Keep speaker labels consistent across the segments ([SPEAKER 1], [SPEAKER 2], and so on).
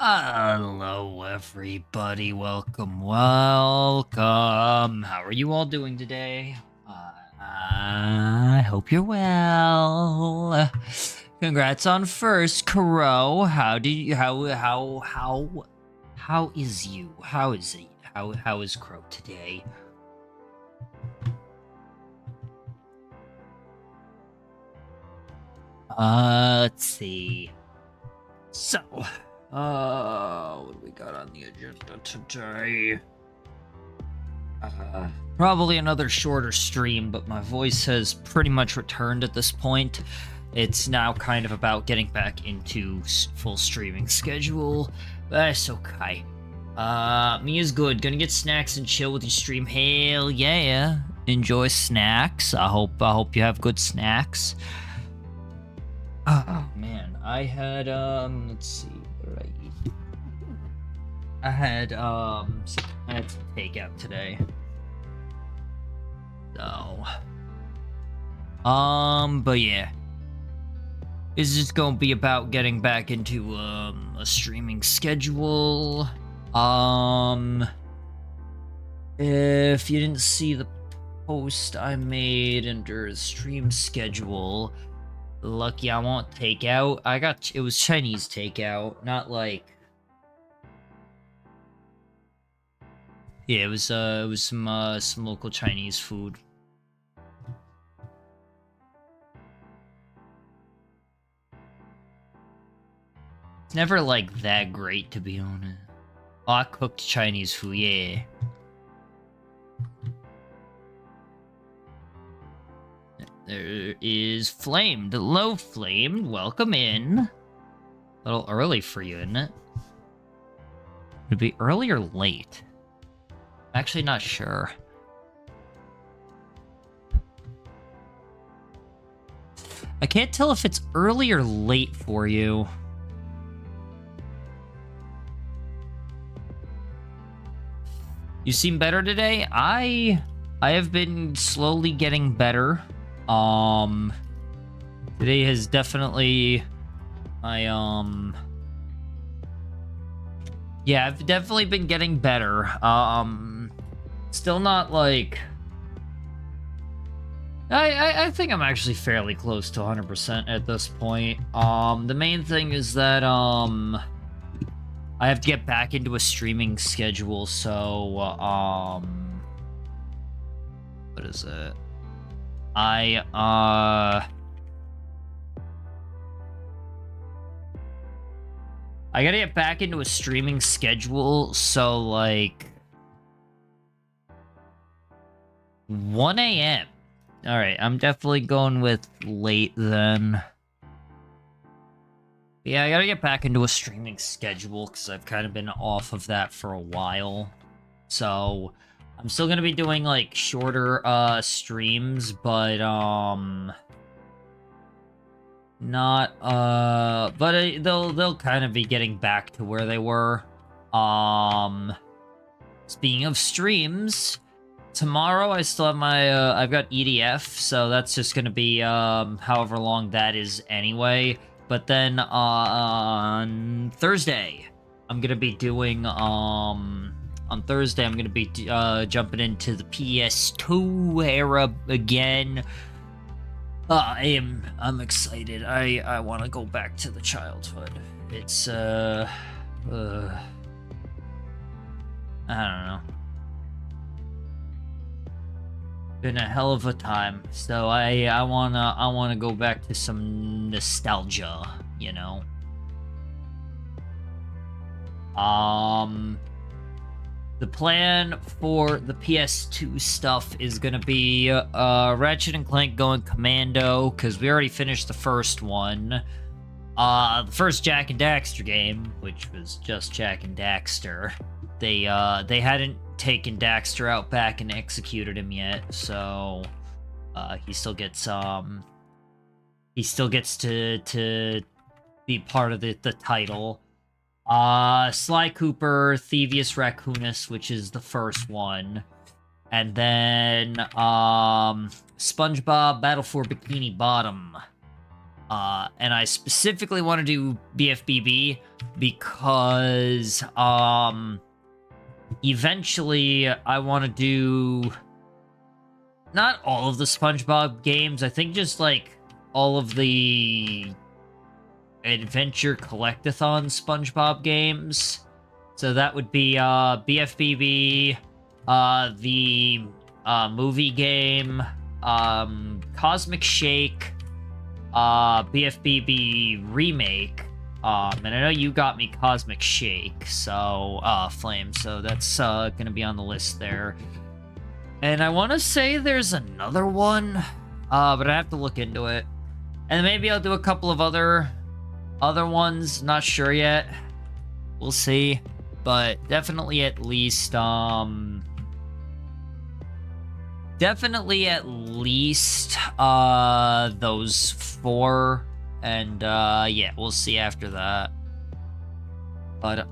[SPEAKER 1] Hello, everybody. Welcome. How are you all doing today? I hope you're well. Congrats on first, Crow. How is you? How is it? How is Crow today? Let's see. So, what do we got on the agenda today? Probably another shorter stream, but my voice has pretty much returned at this point. It's now kind of about getting back into full streaming schedule. That's okay. Me is good. Gonna get snacks and chill with you stream. Hell yeah. Enjoy snacks. I hope you have good snacks. Oh man, I had let's see, what did I eat? I had some takeout today. So but yeah. It's just gonna be about getting back into a streaming schedule. If you didn't see the post I made under stream schedule, lucky I want takeout. It was Chinese takeout, not like... Yeah, it was some local Chinese food. It's never like that great, to be honest. Hot cooked Chinese food, yeah. There is Flamed. Hello, Flamed. Welcome in. A little early for you, isn't it? Would it be early or late? I'm actually not sure. I can't tell if it's early or late for you. You seem better today? I have been slowly getting better. Today has definitely... Yeah, I've definitely been getting better. Still not, like... I think I'm actually fairly close to 100% at this point. The main thing is that, I have to get back into a streaming schedule, so, what is it? I gotta get back into a streaming schedule, so, like... 1 a.m. Alright, I'm definitely going with late, then. Yeah, I gotta get back into a streaming schedule, because I've kind of been off of that for a while. So... I'm still gonna be doing, like, shorter, streams, but, not, but they'll kind of be getting back to where they were. Speaking of streams, tomorrow I still have my, I've got EDF, so that's just gonna be, however long that is anyway. But then, on Thursday, I'm gonna be doing, on Thursday, I'm gonna be jumping into the PS2 era again. I'm excited. I want to go back to the childhood. It's I don't know. Been a hell of a time. So I wanna go back to some nostalgia, you know. The plan for the PS2 stuff is gonna be Ratchet and Clank going commando, because we already finished the first one. The first Jak and Daxter game, which was just Jak and Daxter. They hadn't taken Daxter out back and executed him yet, so he still gets to be part of the title. Sly Cooper, Thievius Raccoonus, which is the first one. And then, SpongeBob Battle for Bikini Bottom. And I specifically want to do BFBB because, eventually I want to do not all of the SpongeBob games. I think just, like, all of the Adventure Collectathon SpongeBob games. So that would be, BFBB, the, movie game, Cosmic Shake, BFBB Remake, and I know you got me Cosmic Shake, so, Flame, so that's, gonna be on the list there. And I want to say there's another one, but I have to look into it. And maybe I'll do a couple of other ones, not sure yet. We'll see. But definitely at least, those 4. And, yeah, we'll see after that. But,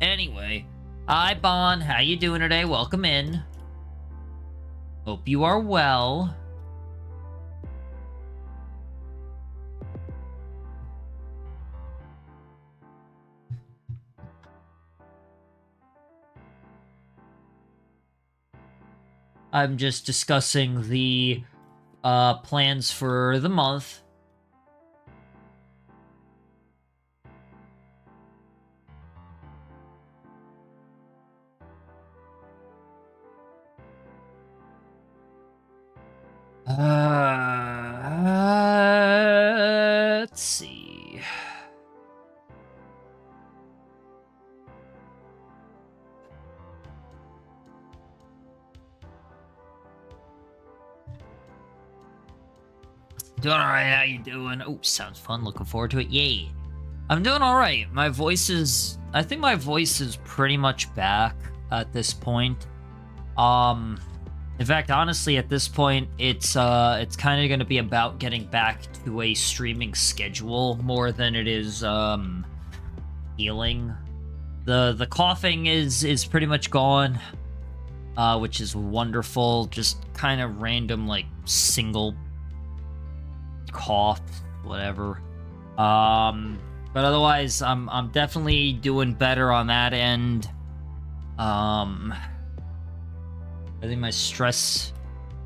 [SPEAKER 1] anyway. Hi, Bon. How you doing today? Welcome in. Hope you are well. I'm just discussing the plans for the month. Let's see. Doing alright, how you doing? Oh, sounds fun, looking forward to it, yay. I'm doing alright, I think my voice is pretty much back at this point. In fact, honestly, at this point, it's kind of gonna be about getting back to a streaming schedule more than it is, healing. The coughing is pretty much gone, which is wonderful, just kind of random, like, single cough, whatever. But otherwise, I'm definitely doing better on that end. I think my stress,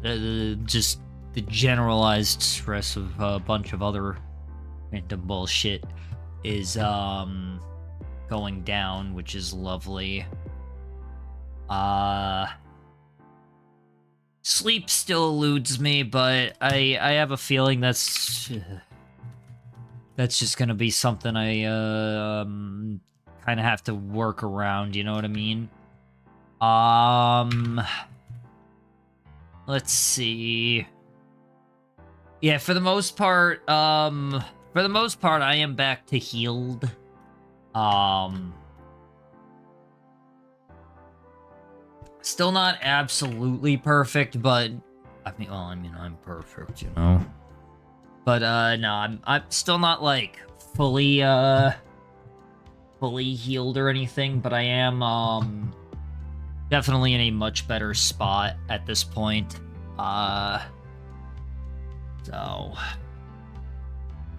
[SPEAKER 1] just the generalized stress of a bunch of other random bullshit is, going down, which is lovely. Sleep still eludes me, but I have a feeling that's just gonna be something I, kind of have to work around, you know what I mean? Let's see. Yeah, for the most part, I am back to healed. Still not absolutely perfect, but I'm perfect, you know. But no, I'm still not like fully healed or anything, but I am definitely in a much better spot at this point. So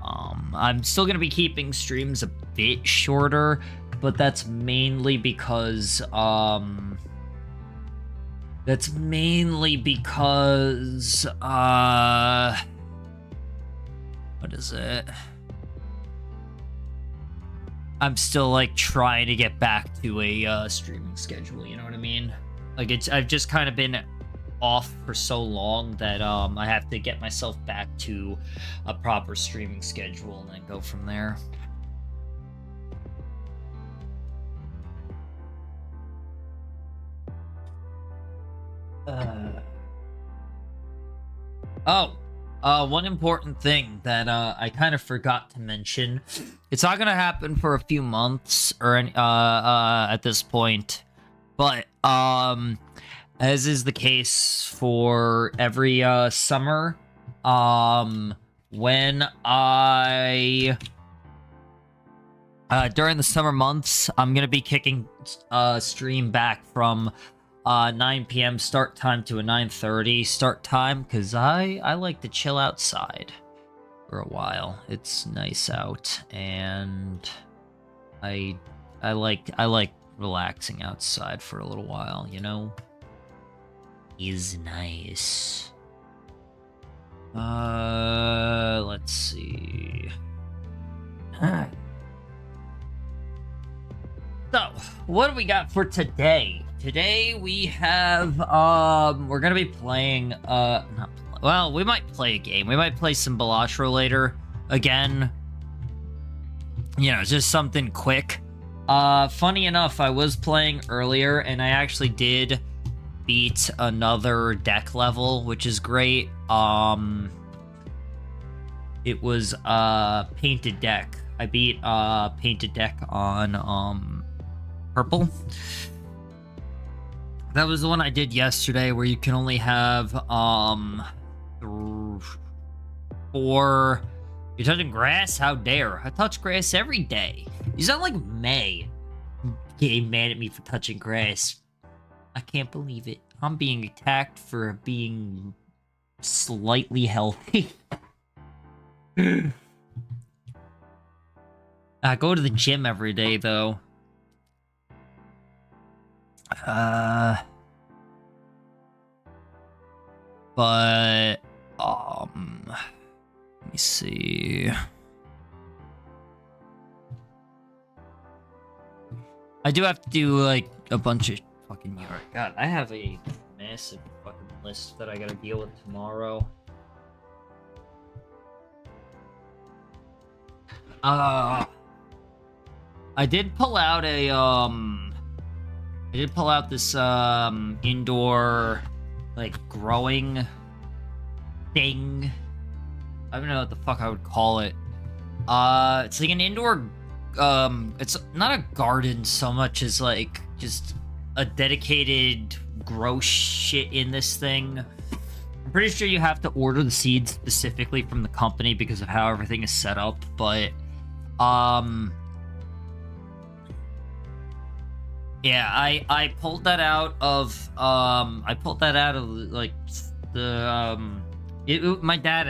[SPEAKER 1] I'm still gonna be keeping streams a bit shorter, but that's mainly because what is it? I'm still, like, trying to get back to a streaming schedule, you know what I mean? Like, I've just kind of been off for so long that I have to get myself back to a proper streaming schedule and then go from there. One important thing that I kind of forgot to mention. It's not gonna happen for a few months or at this point, but as is the case for every summer, when during the summer months, I'm gonna be kicking stream back from 9 p.m. start time to a 9:30 start time, because I like to chill outside. for a while. It's nice out, and I like relaxing outside for a little while, you know? Is nice. Let's see. So, what do we got for today? Today we have, we're gonna be playing, well, we might play a game. We might play some Balatro later. Again, you know, just something quick. Funny enough, I was playing earlier, and I actually did beat another deck level, which is great. It was, Painted Deck. I beat, Painted Deck on, purple. That was the one I did yesterday, where you can only have, 4... You're touching grass? How dare. I touch grass every day. You sound like May getting mad at me for touching grass. I can't believe it. I'm being attacked for being slightly healthy. I go to the gym every day, though. But, let me see. I do have to do, like, a bunch of fucking yard. God, I have a massive fucking list that I gotta deal with tomorrow. I did pull out a, this, indoor, like, growing thing. I don't know what the fuck I would call it. It's like an indoor, it's not a garden so much as, like, just a dedicated grow shit in this thing. I'm pretty sure you have to order the seeds specifically from the company because of how everything is set up, but, yeah, I pulled that out of, like, the, my dad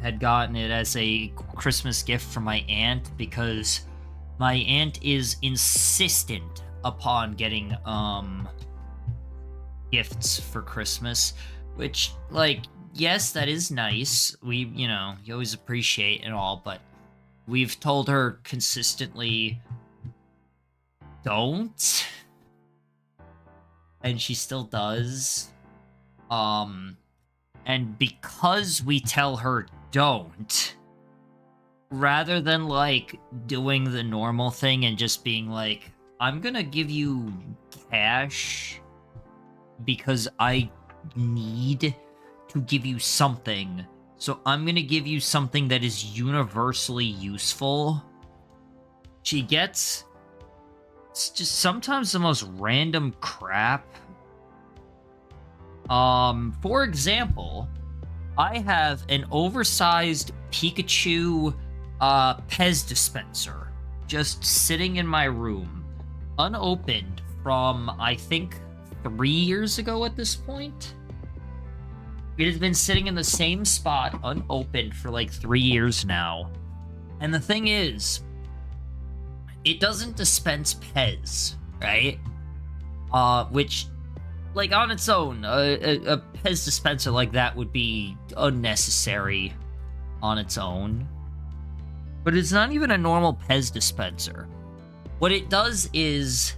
[SPEAKER 1] had gotten it as a Christmas gift from my aunt because my aunt is insistent upon getting, gifts for Christmas, which, like, yes, that is nice. You know, you always appreciate and all, but we've told her consistently, don't. And she still does. And because we tell her don't, rather than, like, doing the normal thing and just being like, I'm gonna give you cash because I need to give you something, so I'm gonna give you something that is universally useful. She gets... It's just sometimes the most random crap. For example, I have an oversized Pikachu, Pez dispenser just sitting in my room, unopened from, I think, 3 years ago at this point. It has been sitting in the same spot, unopened, for like 3 years now. And the thing is, it doesn't dispense Pez, right? Which, like, on its own, a Pez dispenser like that would be unnecessary on its own. But it's not even a normal Pez dispenser. What it does is,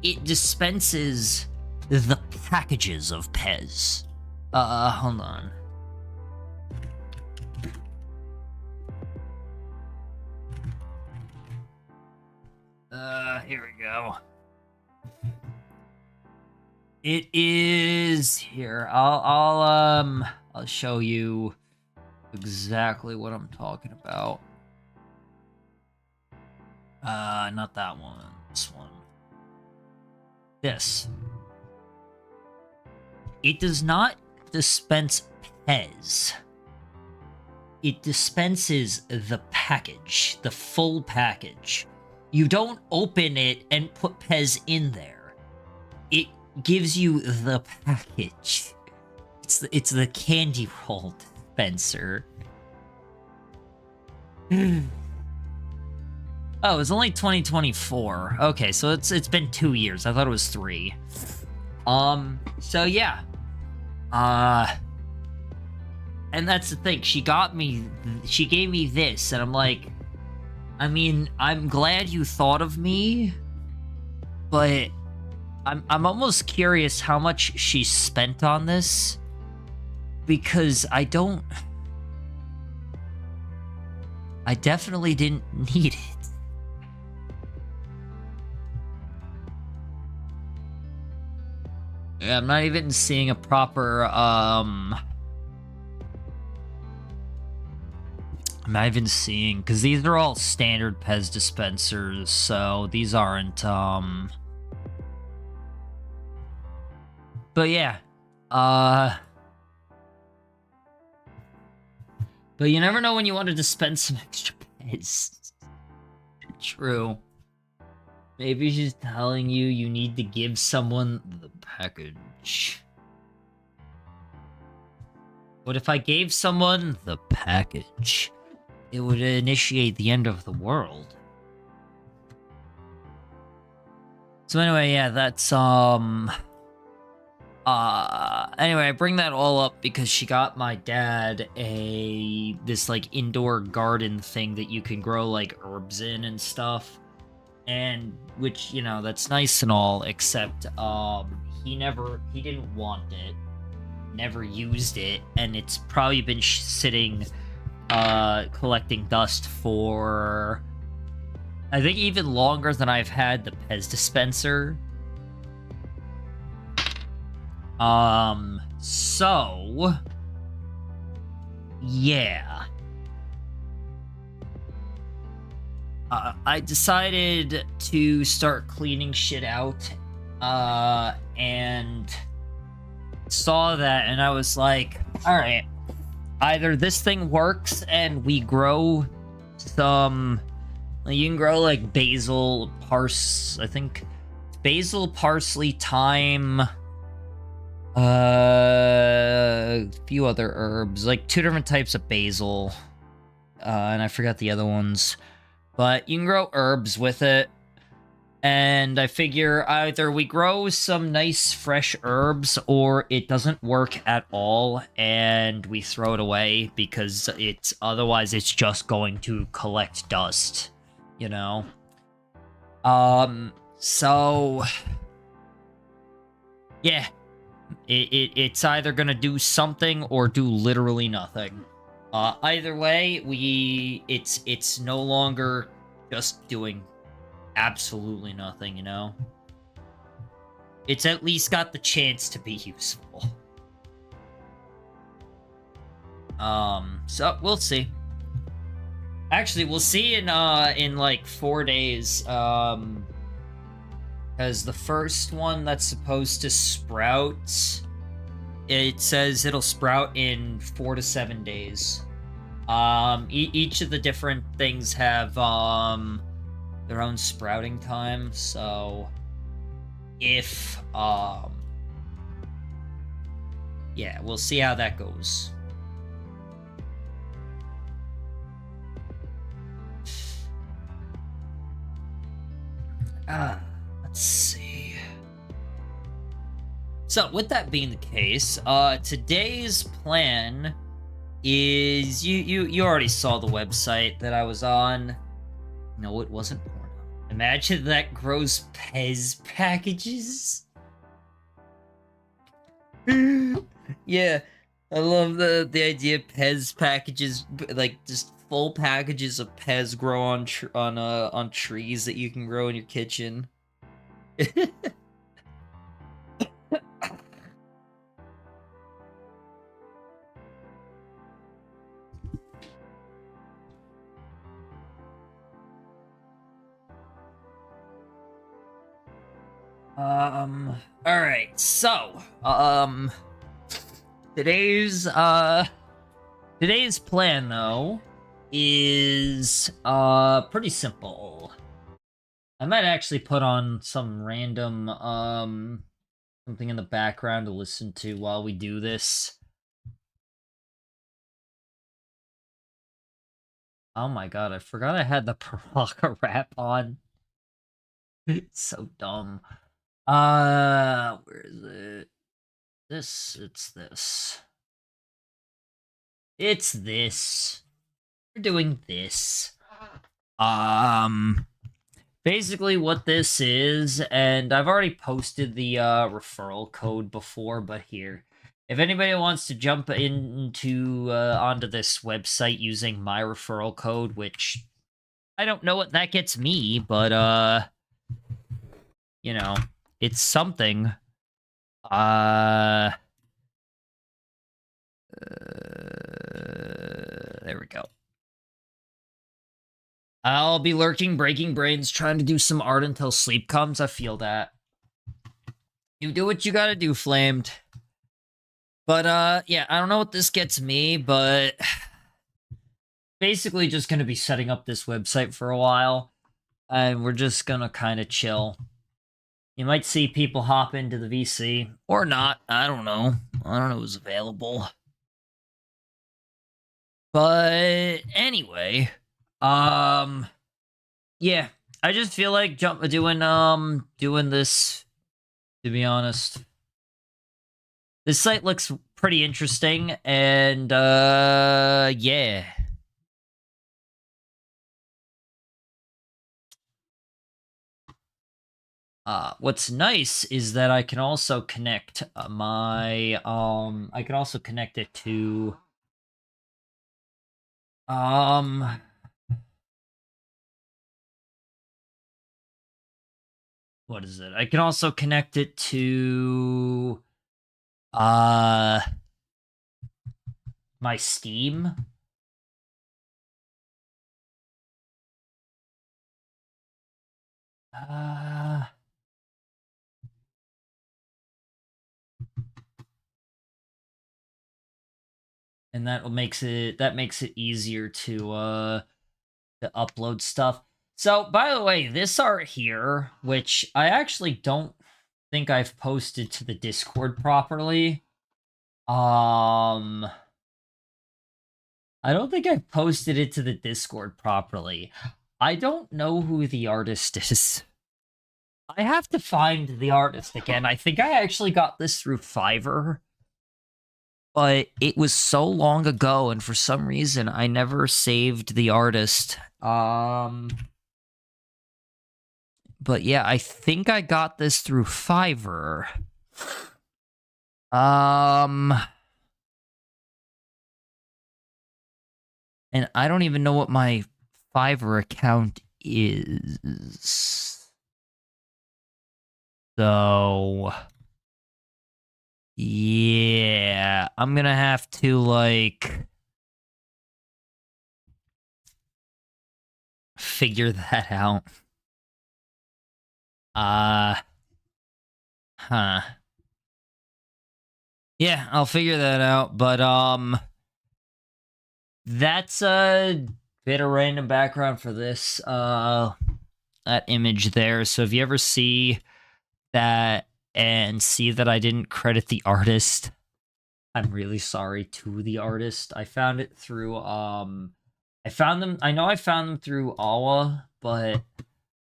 [SPEAKER 1] it dispenses the packages of Pez. Hold on. Here we go. It is here. I'll show you exactly what I'm talking about. Not that one. This one. This. It does not dispense Pez. It dispenses the package, the full package. You don't open it and put Pez in there. It gives you the package. It's the candy roll dispenser. Oh, it was only 2024. Okay, so it's been 2 years. I thought it was 3. So yeah. And that's the thing. She gave me this, and I'm like, I mean, I'm glad you thought of me, but I'm almost curious how much she spent on this, because I definitely didn't need it. Yeah, I'm not even seeing a proper, I'm not even seeing, because these are all standard Pez dispensers, so these aren't, but yeah, but you never know when you want to dispense some extra Pez. True. Maybe she's telling you you need to give someone the package. What if I gave someone the package? It would initiate the end of the world. So anyway, yeah, that's, anyway, I bring that all up because she got my dad this, like, indoor garden thing that you can grow, like, herbs in and stuff. And, which, you know, that's nice and all, except, he didn't want it, never used it, and it's probably been sitting, collecting dust for, I think, even longer than I've had the Pez dispenser. So, yeah. I decided to start cleaning shit out, and saw that, and I was like, alright, either this thing works and we grow some, like, you can grow, like, basil, basil, parsley, thyme, a few other herbs, like 2 different types of basil, and I forgot the other ones. But you can grow herbs with it, and I figure either we grow some nice fresh herbs, or it doesn't work at all, and we throw it away, because otherwise it's just going to collect dust, you know? So, yeah, it's either gonna do something or do literally nothing. Either way, it's no longer just doing absolutely nothing, you know? It's at least got the chance to be useful. So we'll see. Actually, we'll see in like 4 days, because the first one that's supposed to sprout, it says it'll sprout in 4 to 7 days. Each of the different things have, their own sprouting time, so if, yeah, we'll see how that goes. Let's see. So, with that being the case, today's plan is, you already saw the website that I was on. No, it wasn't porno. Imagine that grows Pez packages. Yeah, I love the idea of Pez packages, like, just full packages of Pez grow on trees that you can grow in your kitchen. Alright, so, today's plan, though, is, pretty simple. I might actually put on some random, something in the background to listen to while we do this. Oh my god, I forgot I had the Paraka wrap on. It's so dumb. Where is it? It's this. It's this. We're doing this. Basically what this is, and I've already posted the referral code before, but here. If anybody wants to jump into onto this website using my referral code, which I don't know what that gets me, but you know, it's something. There we go. I'll be lurking, breaking brains, trying to do some art until sleep comes. I feel that. You do what you gotta do, Flamed. But, yeah, I don't know what this gets me, but basically just gonna be setting up this website for a while, and we're just gonna kind of chill. You might see people hop into the VC, or not, I don't know. I don't know who's available. But, anyway, yeah, I just feel like doing this, to be honest. This site looks pretty interesting, and, yeah. What's nice is that I can also connect I can also connect it to, what is it? I can also connect it to, my Steam. And that makes it easier to upload stuff. So, by the way, this art here, which I actually don't think I've posted to the Discord properly. I don't think I've posted it to the Discord properly. I don't know who the artist is. I have to find the artist again. I think I actually got this through Fiverr. But it was so long ago, and for some reason, I never saved the artist. But yeah, I think I got this through Fiverr. And I don't even know what my Fiverr account is. So, yeah, I'm gonna have to, like, figure that out. Huh. Yeah, I'll figure that out, but, that's a bit of random background for this, that image there. So if you ever see that and see that I didn't credit the artist, I'm really sorry to the artist. I found it through, I know I found them through Awa, but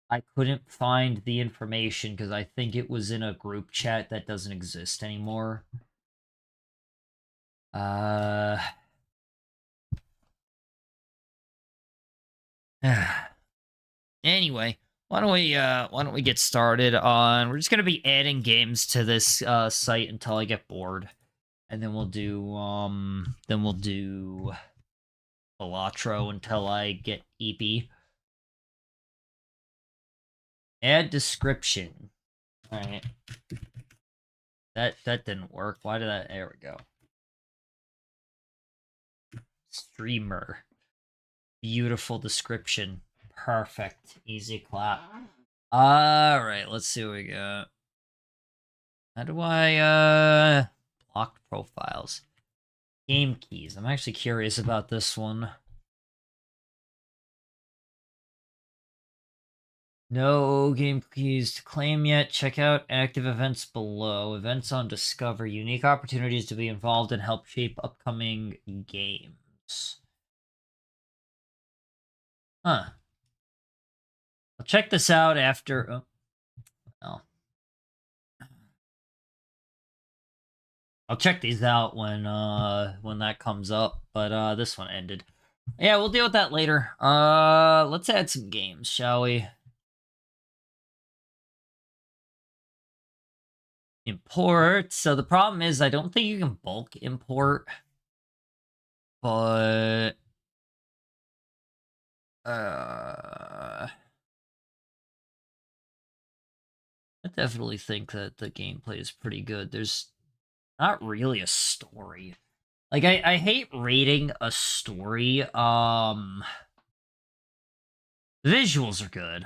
[SPEAKER 1] I couldn't find the information because I think it was in a group chat that doesn't exist anymore. Anyway, why don't we get started on, we're just gonna be adding games to this site until I get bored. And then we'll do Balatro until I get EP. Add description. Alright. That didn't work. Why did that, there we go. Streamer. Beautiful description. Perfect. Easy clap. Alright, let's see what we got. How do I block profiles? Game keys. I'm actually curious about this one. No game keys to claim yet. Check out active events below. Events on Discover. Unique opportunities to be involved and help shape upcoming games. Huh. I'll check this out after... Oh. Oh. I'll check these out when that comes up, but this one ended. Yeah, we'll deal with that later. Let's add some games, shall we? Import. So the problem is I don't think you can bulk import, but I definitely think that the gameplay is pretty good. There's not really a story. Like, I hate rating a story. Visuals are good.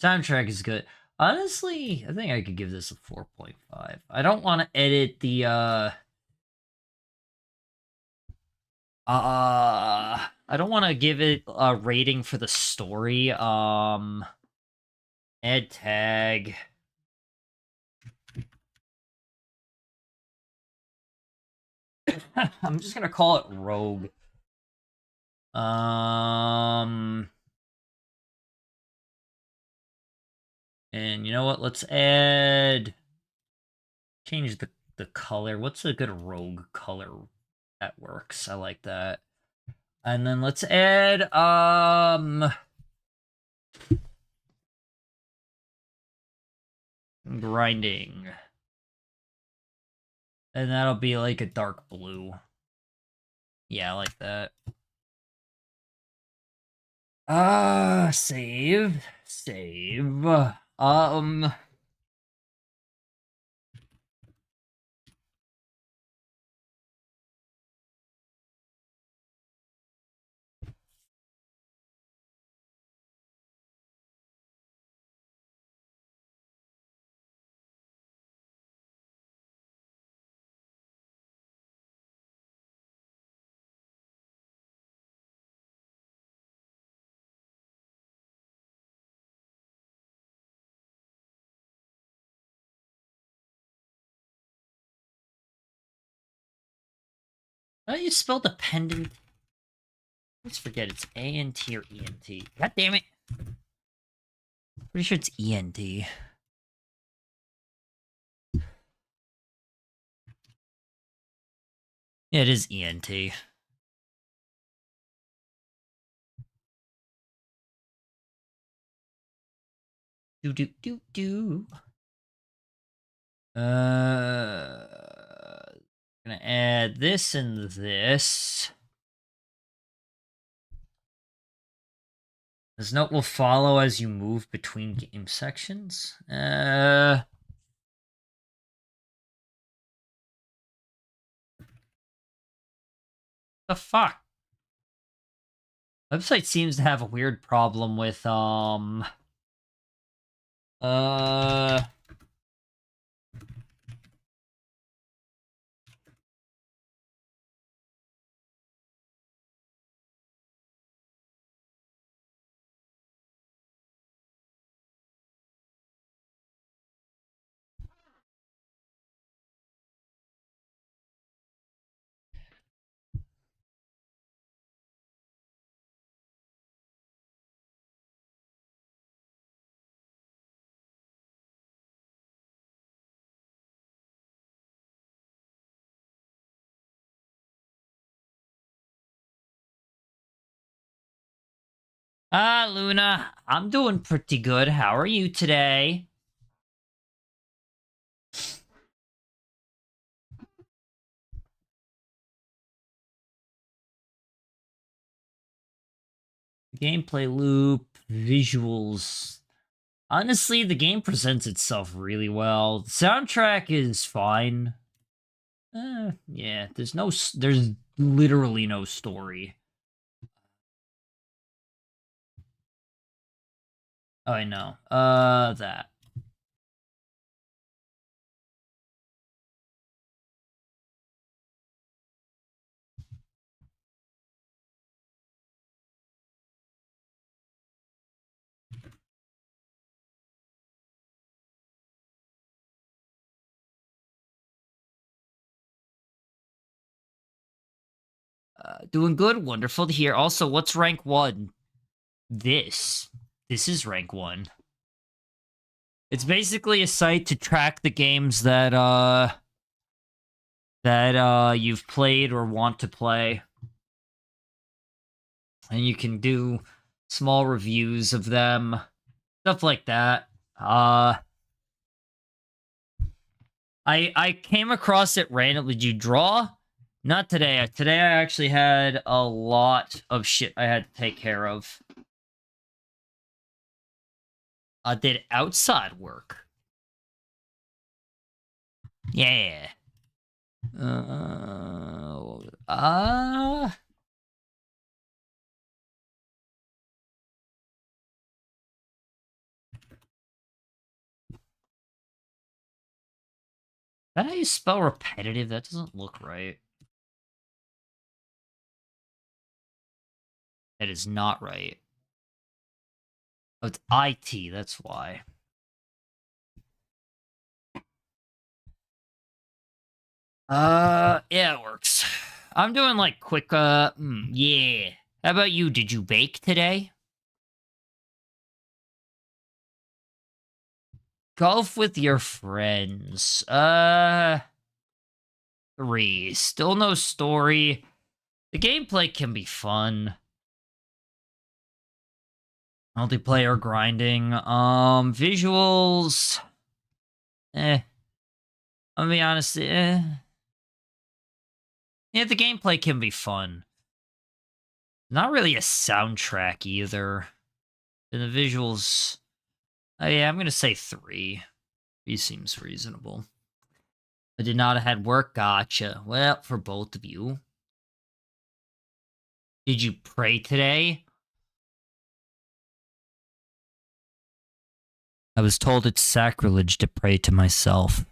[SPEAKER 1] Soundtrack is good. Honestly, I think I could give this a 4.5. I don't want to edit the, I don't want to give it a rating for the story. Ed tag. I'm just gonna call it Rogue. And you know what? Let's add... Change the color. What's a good Rogue color that works? I like that. And then let's add, grinding. And that'll be like a dark blue. Yeah, I like that. Save. Save. How do you spell dependent? Let's forget it's A-N-T or E-N-T. God damn it. Pretty sure it's E-N-T. Yeah, it is E-N-T. Do. Gonna add this and this. This note will follow as you move between game sections. The fuck? Website seems to have a weird problem with, Luna, I'm doing pretty good. How are you today? Gameplay loop, visuals. Honestly, the game presents itself really well. The soundtrack is fine. Yeah, there's literally no story. Oh, I know. That. Doing good. Wonderful to hear. Also, what's rank 1? this is RankOne. It's basically a site to track the games that you've played or want to play. And you can do small reviews of them, stuff like that. I came across it randomly. Did you draw? Not today. Today I actually had a lot of shit I had to take care of. I did outside work. Yeah. That how you spell repetitive? That doesn't look right. That is not right. Oh, it's IT, that's why. Yeah, it works. I'm doing, like, quick, yeah. How about you? Did you bake today? Golf with your friends. 3. Still no story. The gameplay can be fun. Multiplayer grinding. Visuals. I'll be honest. Yeah, the gameplay can be fun. Not really a soundtrack either. And the visuals. Yeah, I'm gonna say 3. He seems reasonable. I did not have had work. Gotcha. Well, for both of you. Did you pray today? I was told it's sacrilege to pray to myself.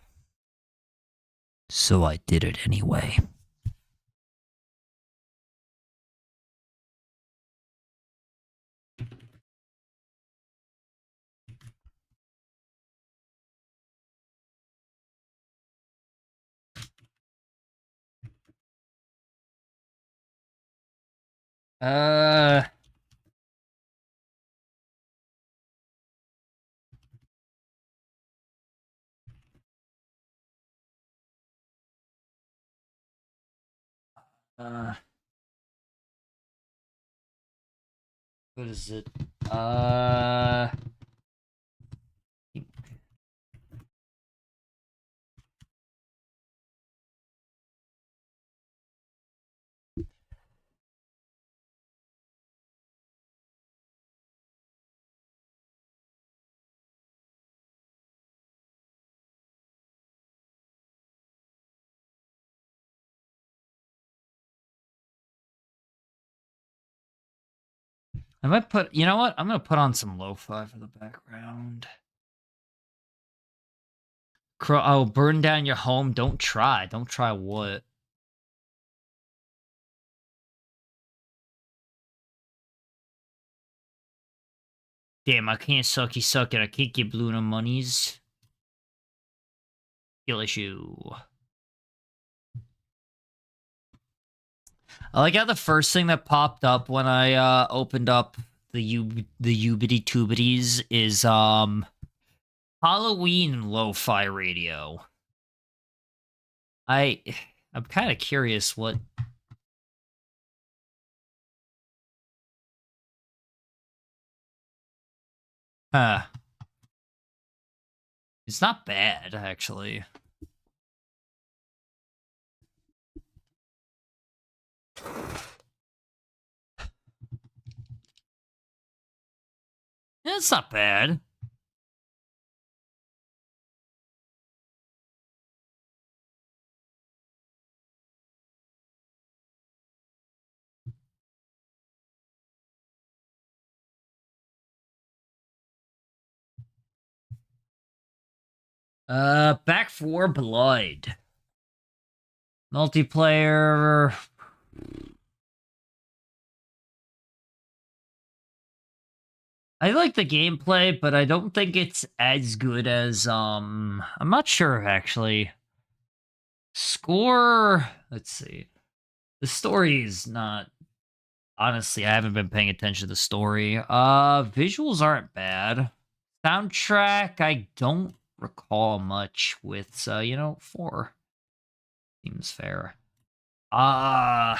[SPEAKER 1] So I did it anyway. Uh... What is it? I might put, you know what? I'm gonna put on some lo-fi for the background. Oh, burn down your home. Don't try. Don't try what? Damn, I can't sucky suck it. I can't get blue no monies. Skill issue. I like how the first thing that popped up when I opened up the Ubity Tubities is Halloween lo-fi radio. I'm kind of curious what. It's not bad, actually. It's not bad. Back 4 Blood. Multiplayer. I like the gameplay, but I don't think it's as good as, I'm not sure, actually. Score, let's see. The story is not Honestly, I haven't been paying attention to the story. Visuals aren't bad. Soundtrack, I don't recall much with, 4. Seems fair. Uh,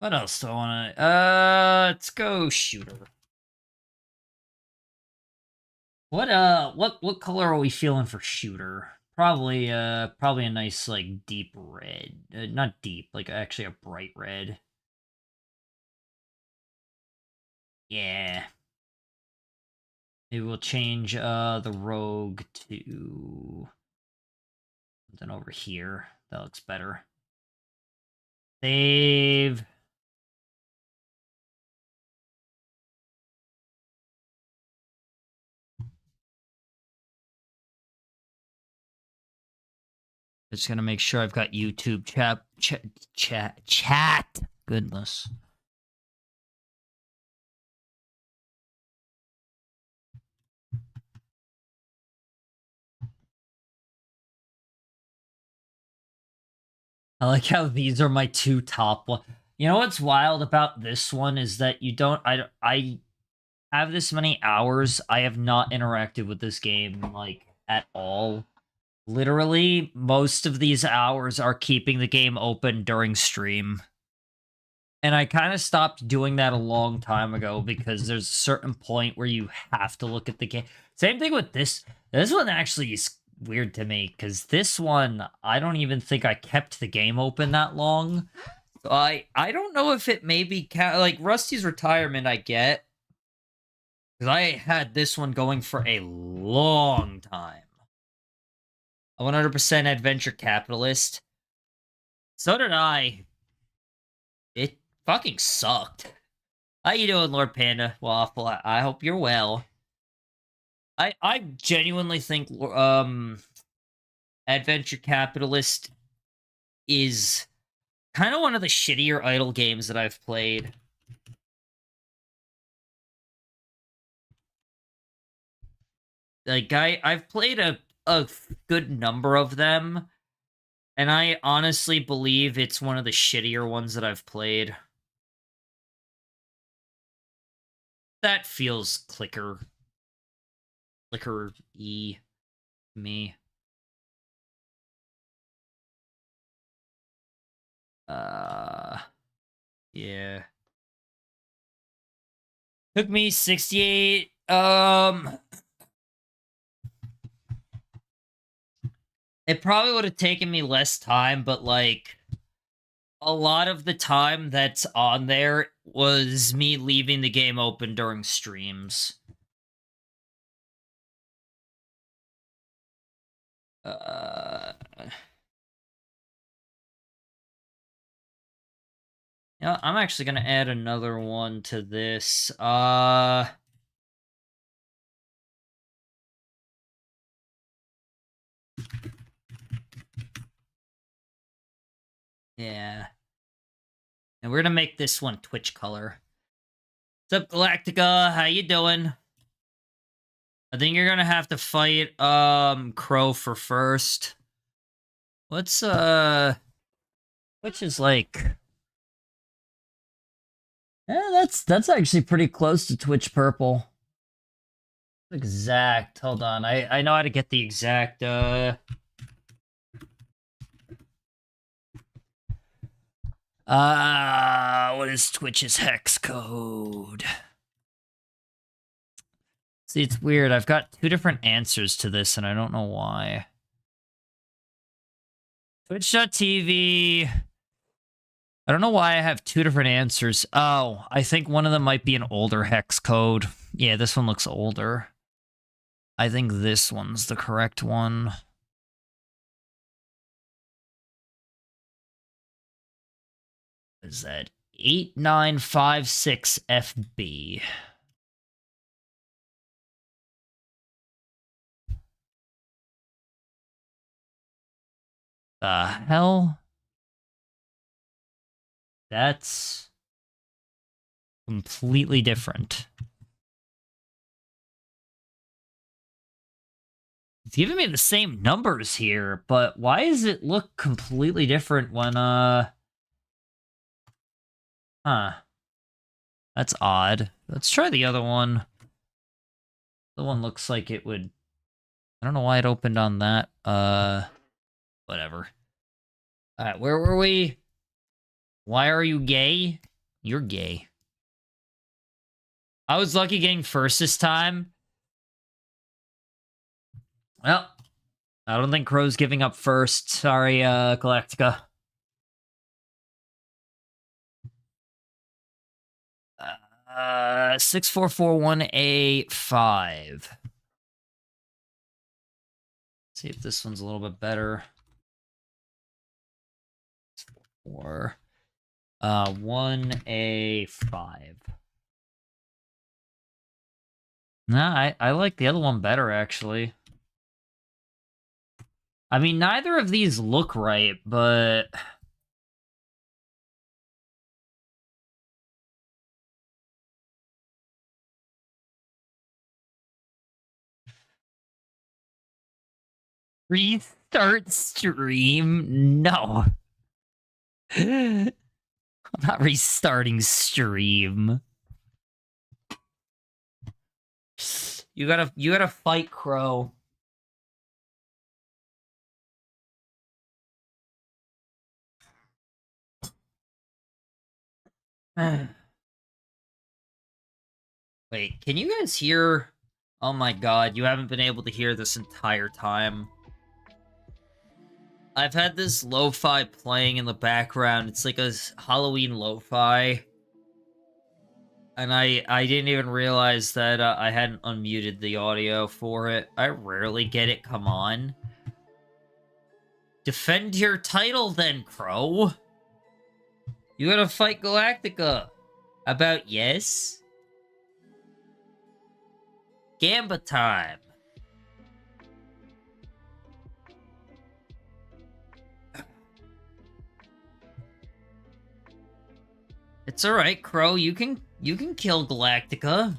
[SPEAKER 1] what else do I want to... let's go shooter. What color are we feeling for shooter? Probably a nice, like, deep red. Not deep, like, actually a bright red. Yeah. Maybe we'll change, the rogue to... something over here. That looks better. Save. Just gonna make sure I've got YouTube chat. Goodness. I like how these are my two top one. You know what's wild about this one is that you don't. I have this many hours. I have not interacted with this game like at all. Literally, most of these hours are keeping the game open during stream. And I kind of stopped doing that a long time ago because there's a certain point where you have to look at the game. Same thing with this. This one actually is weird to me because this one, I don't even think I kept the game open that long. So I don't know if it maybe like Rusty's retirement I get because I had this one going for a long time. A 100% adventure capitalist. So did I. It fucking sucked. How you doing, Lord Panda Waffle? I hope you're well. I genuinely think Adventure Capitalist is kind of one of the shittier idle games that I've played. Like I've played a good number of them, and I honestly believe it's one of the shittier ones that I've played. That feels clicker-y me. Yeah. Took me 68, it probably would have taken me less time, but, like, a lot of the time that's on there was me leaving the game open during streams. Yeah, I'm actually gonna add another one to this. Yeah. And we're gonna make this one Twitch color. What's up, Galactica? How you doing? I think you're gonna have to fight, Crow for first. What's, which is like... Yeah, that's actually pretty close to Twitch Purple. Exact. Hold on. I know how to get the exact, what is Twitch's hex code? See, it's weird. I've got two different answers to this, and I don't know why. Twitch.tv. I don't know why I have two different answers. Oh, I think one of them might be an older hex code. Yeah, this one looks older. I think this one's the correct one. What is that? 8956FB. The hell? That's completely different. It's giving me the same numbers here, but why does it look completely different when, Huh. That's odd. Let's try the other one. The one looks like it would... I don't know why it opened on that. Whatever. Alright, where were we? Why are you gay? You're gay. I was lucky getting first this time. Well, I don't think Crow's giving up first. Sorry, Galactica. 6441A5. See if this one's a little bit better. Or 1A5. Nah, I like the other one better, actually. I mean, neither of these look right, but... Restart stream? No. I'm not restarting stream. You gotta fight Crow. Wait, can you guys hear? Oh my god, you haven't been able to hear this entire time. I've had this lo-fi playing in the background. It's like a Halloween lo-fi. And I didn't even realize that I hadn't unmuted the audio for it. I rarely get it come on. Defend your title then, Crow. You gotta fight Galactica. About yes? Gamba time. It's alright, Crow. You can kill Galactica.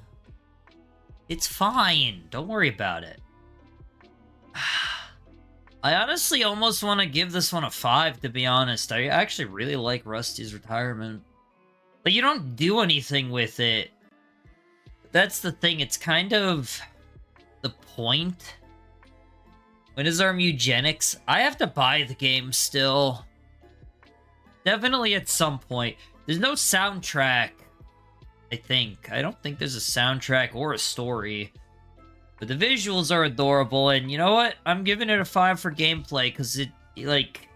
[SPEAKER 1] It's fine. Don't worry about it. I honestly almost want to give this one a 5, to be honest. I actually really like Rusty's retirement. But you don't do anything with it. That's the thing. It's kind of the point. When is our eugenics? I have to buy the game still. Definitely at some point. There's no soundtrack, I think. I don't think there's a soundtrack or a story. But the visuals are adorable, and you know what? I'm giving it a 5 for gameplay, because it, like...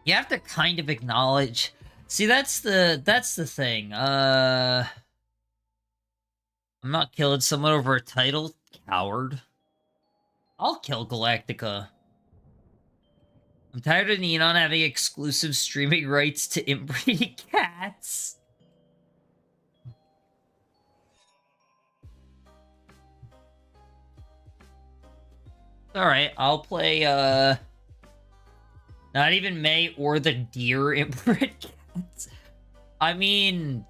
[SPEAKER 1] You have to kind of acknowledge... See, that's the thing. I'm not killing someone over a title. Coward. I'll kill Galactica. I'm tired of Neon having exclusive streaming rights to inbreeding cats. Alright, I'll play, not even May or the deer inbred cats. I mean,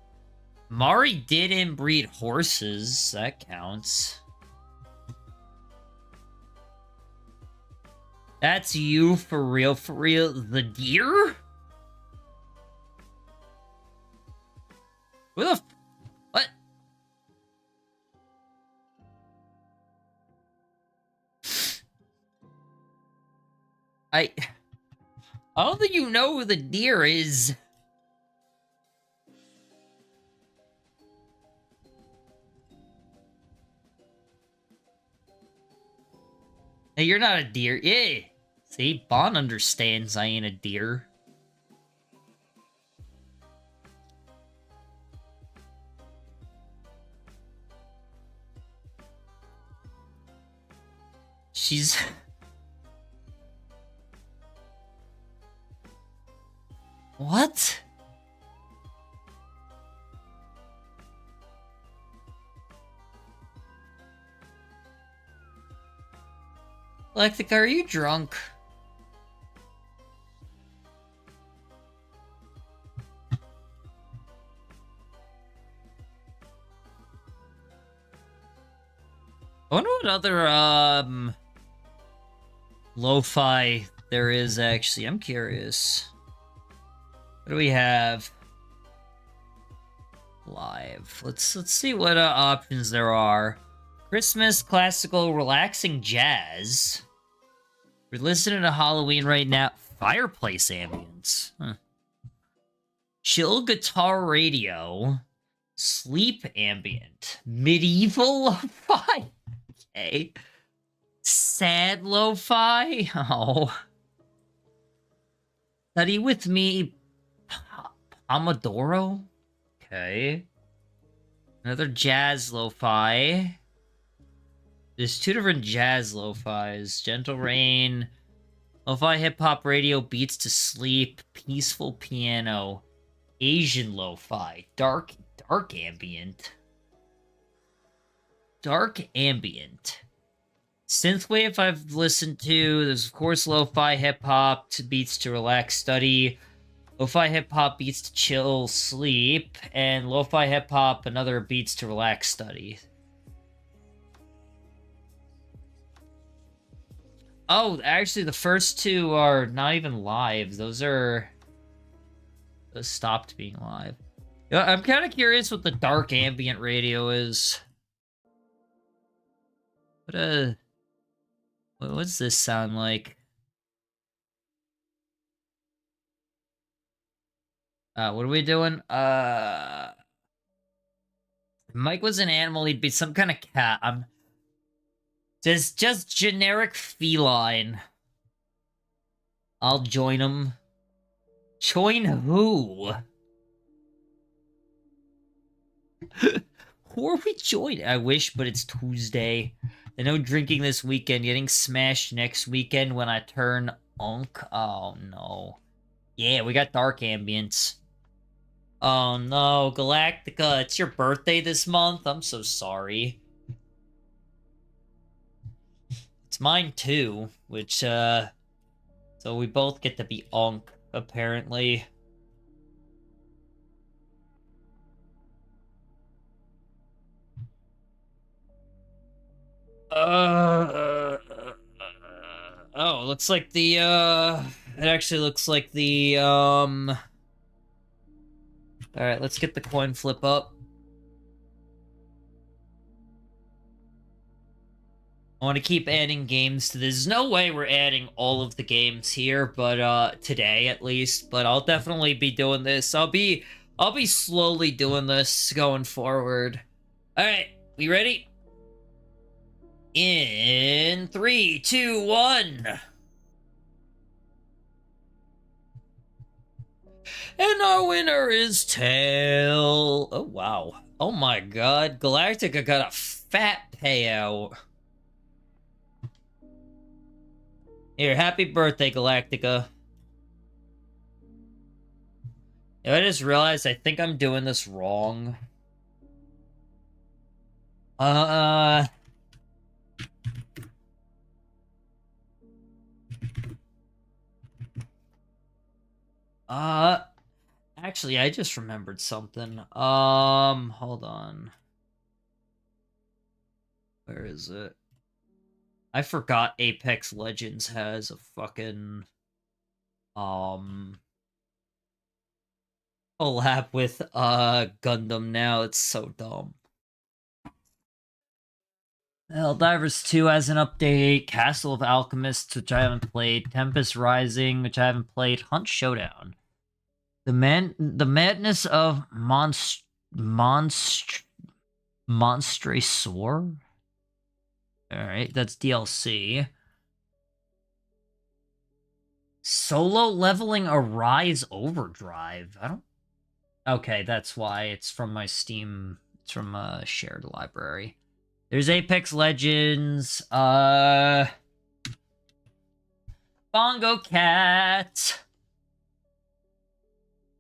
[SPEAKER 1] Mari did inbreed horses. That counts. That's you for real, for real? The deer? Who the what? I don't think you know who the deer is. Hey, you're not a deer. Yeah. See, Bon understands I ain't a deer. She's... What? Galactica, are you drunk? I wonder what other, lo-fi there is, actually. I'm curious. What do we have? Live. Let's see what options there are. Christmas, classical, relaxing jazz. We're listening to Halloween right now. Fireplace ambience. Huh. Chill guitar radio. Sleep ambient. Medieval lo-fi. Okay. Sad lo-fi. Oh. Study with me. Pomodoro. Okay. Another jazz lo-fi. There's two different jazz lo-fis. Gentle Rain. Lo-fi hip-hop radio beats to sleep. Peaceful piano. Asian lo-fi. Dark ambient. Dark ambient. Synthwave I've listened to. There's, of course, lo-fi hip-hop to beats to relax study. Lo-fi hip-hop beats to chill sleep. And lo-fi hip-hop, another beats to relax study. Oh, actually, the first two are not even live. Those stopped being live. Yeah, I'm kind of curious what the dark ambient radio is. What's this sound like? What are we doing? If Mike was an animal, he'd be some kind of cat. I'm just generic feline. I'll join him. Join who? Who are we joining? I wish, but it's Tuesday. I know drinking this weekend, getting smashed next weekend when I turn unk. Oh, no. Yeah, we got dark ambience. Oh, no. Galactica, it's your birthday this month? I'm so sorry. It's mine, too, which, so we both get to be unk, apparently. Oh, looks like the, it actually looks like the, Alright, let's get the coin flip up. I want to keep adding games to this. There's no way we're adding all of the games here, but, today at least. But I'll definitely be doing this. I'll be slowly doing this going forward. Alright, we ready? In 3, 2, 1. And our winner is Tail. Oh, wow. Oh my god. Galactica got a fat payout. Here, happy birthday, Galactica. I just realized I think I'm doing this wrong. Actually, I just remembered something. Hold on. Where is it? I forgot Apex Legends has a fucking, collab with, Gundam now. It's so dumb. Helldivers 2 has an update. Castle of Alchemists, which I haven't played. Tempest Rising, which I haven't played. Hunt Showdown. The madness of Monstrasaur? Alright, that's DLC. Solo leveling Arise Overdrive. I don't... Okay, that's why. It's from my Steam... It's from a shared library. There's Apex Legends, Bongo Cat.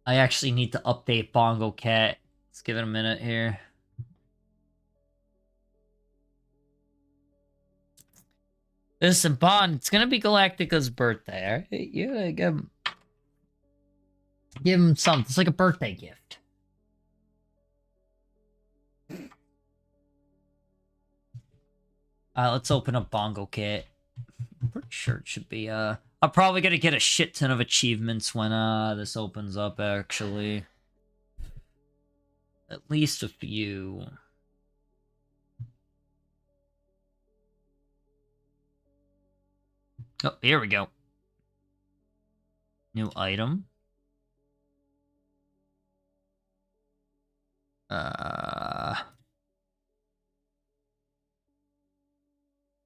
[SPEAKER 1] I actually need to update Bongo Cat. Let's give it a minute here. Listen, Bond, it's gonna be Galactica's birthday, alright? You gotta give him something. It's like a birthday gift. Let's open up Bongo Cat. I'm pretty sure it should be, I'm probably gonna get a shit ton of achievements when, this opens up, actually. At least a few. Oh, here we go. New item.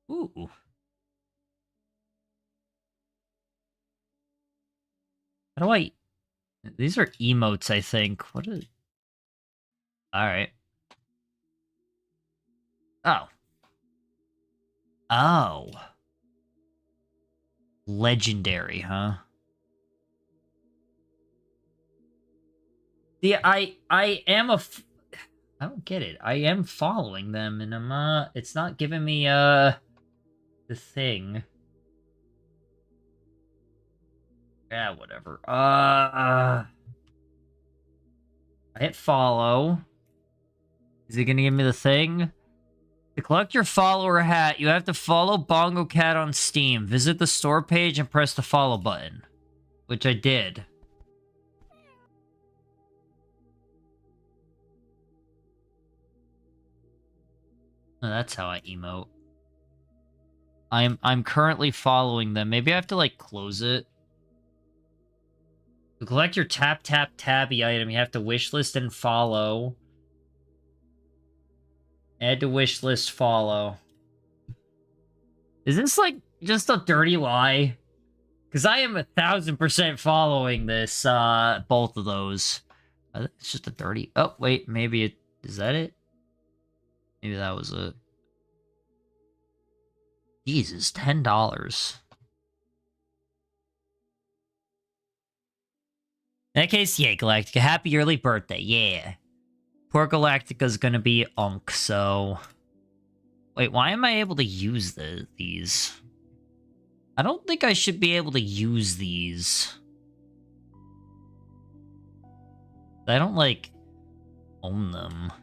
[SPEAKER 1] Ooh. How do I... These are emotes, I think. What is... Alright. Oh. Oh. Legendary, huh? Yeah, I am a... I don't get it. I am following them, and I'm, it's not giving me, the thing. Yeah, whatever. I hit follow. Is he gonna give me the thing? To collect your follower hat, you have to follow Bongo Cat on Steam. Visit the store page and press the follow button. Which I did. Oh, that's how I emote. I'm currently following them. Maybe I have to, like, close it. To collect your tabby item, you have to wishlist and follow. Add to wishlist, follow. Is this, like, just a dirty lie? Because I am 1000% following this, both of those. It's just a dirty... Oh, wait, maybe it... Is that it? Maybe that was it. Jesus, $10. In that case, yeah, Galactica, happy early birthday, yeah. Poor Galactica's gonna be unk, so... Wait, why am I able to use these? I don't think I should be able to use these. I don't, like, own them.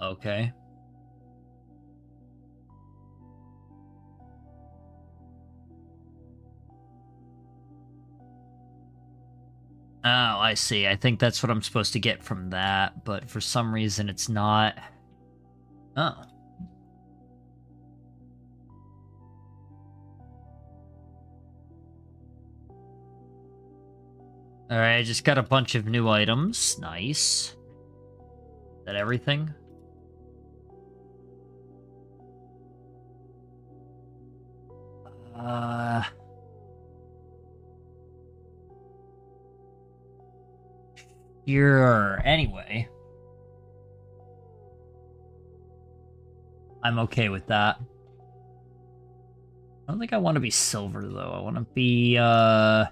[SPEAKER 1] Okay. Oh, I see. I think that's what I'm supposed to get from that, but for some reason it's not. Oh. Alright, I just got a bunch of new items. Nice. Is that everything? Sure. Anyway. I'm okay with that. I don't think I want to be silver, though. I want to be, I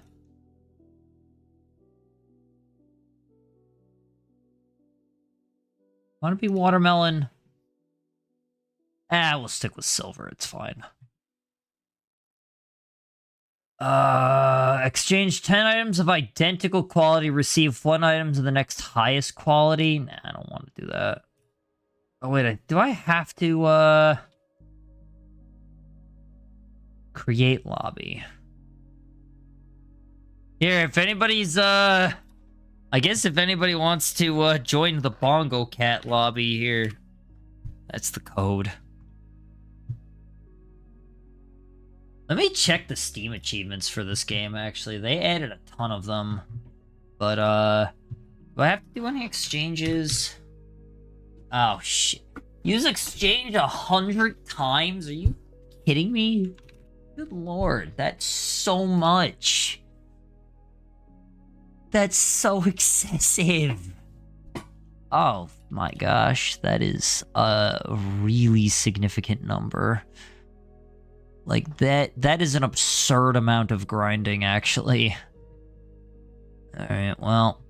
[SPEAKER 1] want to be watermelon. We'll stick with silver. It's fine. Exchange 10 items of identical quality. Receive 1 item to the next highest quality. Nah, I don't want to do that. Oh, wait. Do I have to, create lobby? Here, if anybody's, I guess if anybody wants to, join the Bongo Cat lobby here, that's the code. Let me check the Steam achievements for this game, actually. They added a ton of them. But, do I have to do any exchanges? Oh, shit. Use exchange 100 times? Are you kidding me? Good lord, that's so much. That's so excessive. Oh my gosh, that is a really significant number. Like, that is an absurd amount of grinding, actually. Alright, well.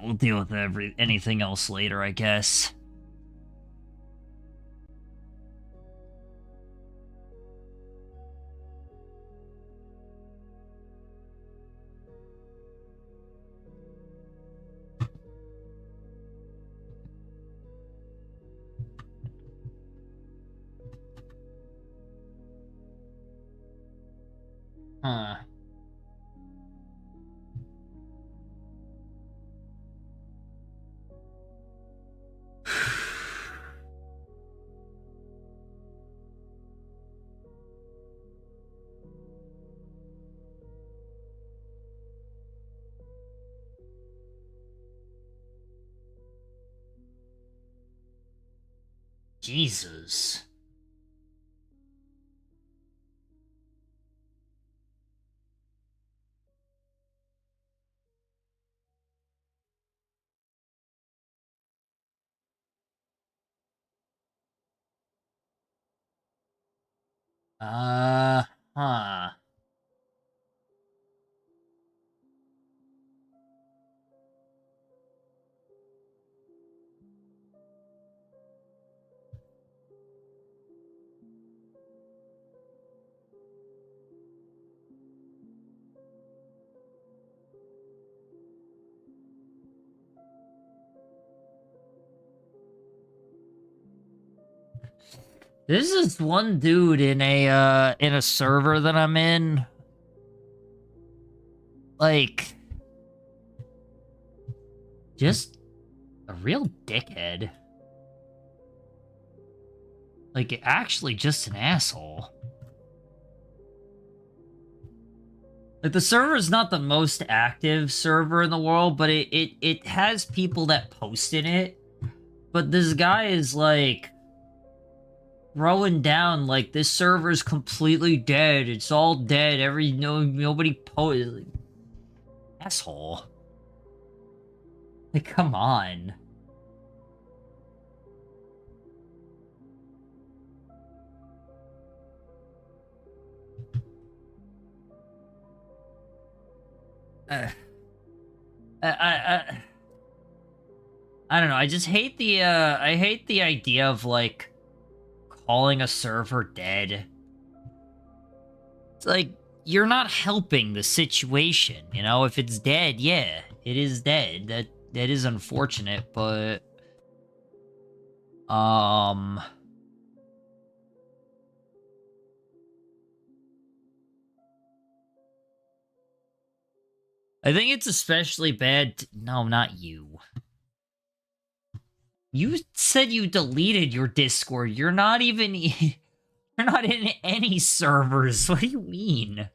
[SPEAKER 1] We'll deal with anything else later, I guess. Huh. Jesus. Huh. This is one dude in a server that I'm in. Like, just a real dickhead. Like, actually just an asshole. Like, the server is not the most active server in the world, but it has people that post in it. But this guy is, like, throwing down, like, this server's completely dead. It's all dead. Nobody like, asshole. Like, come on. I don't know. I just hate I hate the idea of, like, calling a server dead. It's like, you're not helping the situation, you know? If it's dead, yeah, it is dead. That is unfortunate, but I think it's especially bad. No, not you. You said you deleted your Discord. You're not even you're not in any servers. What do you mean?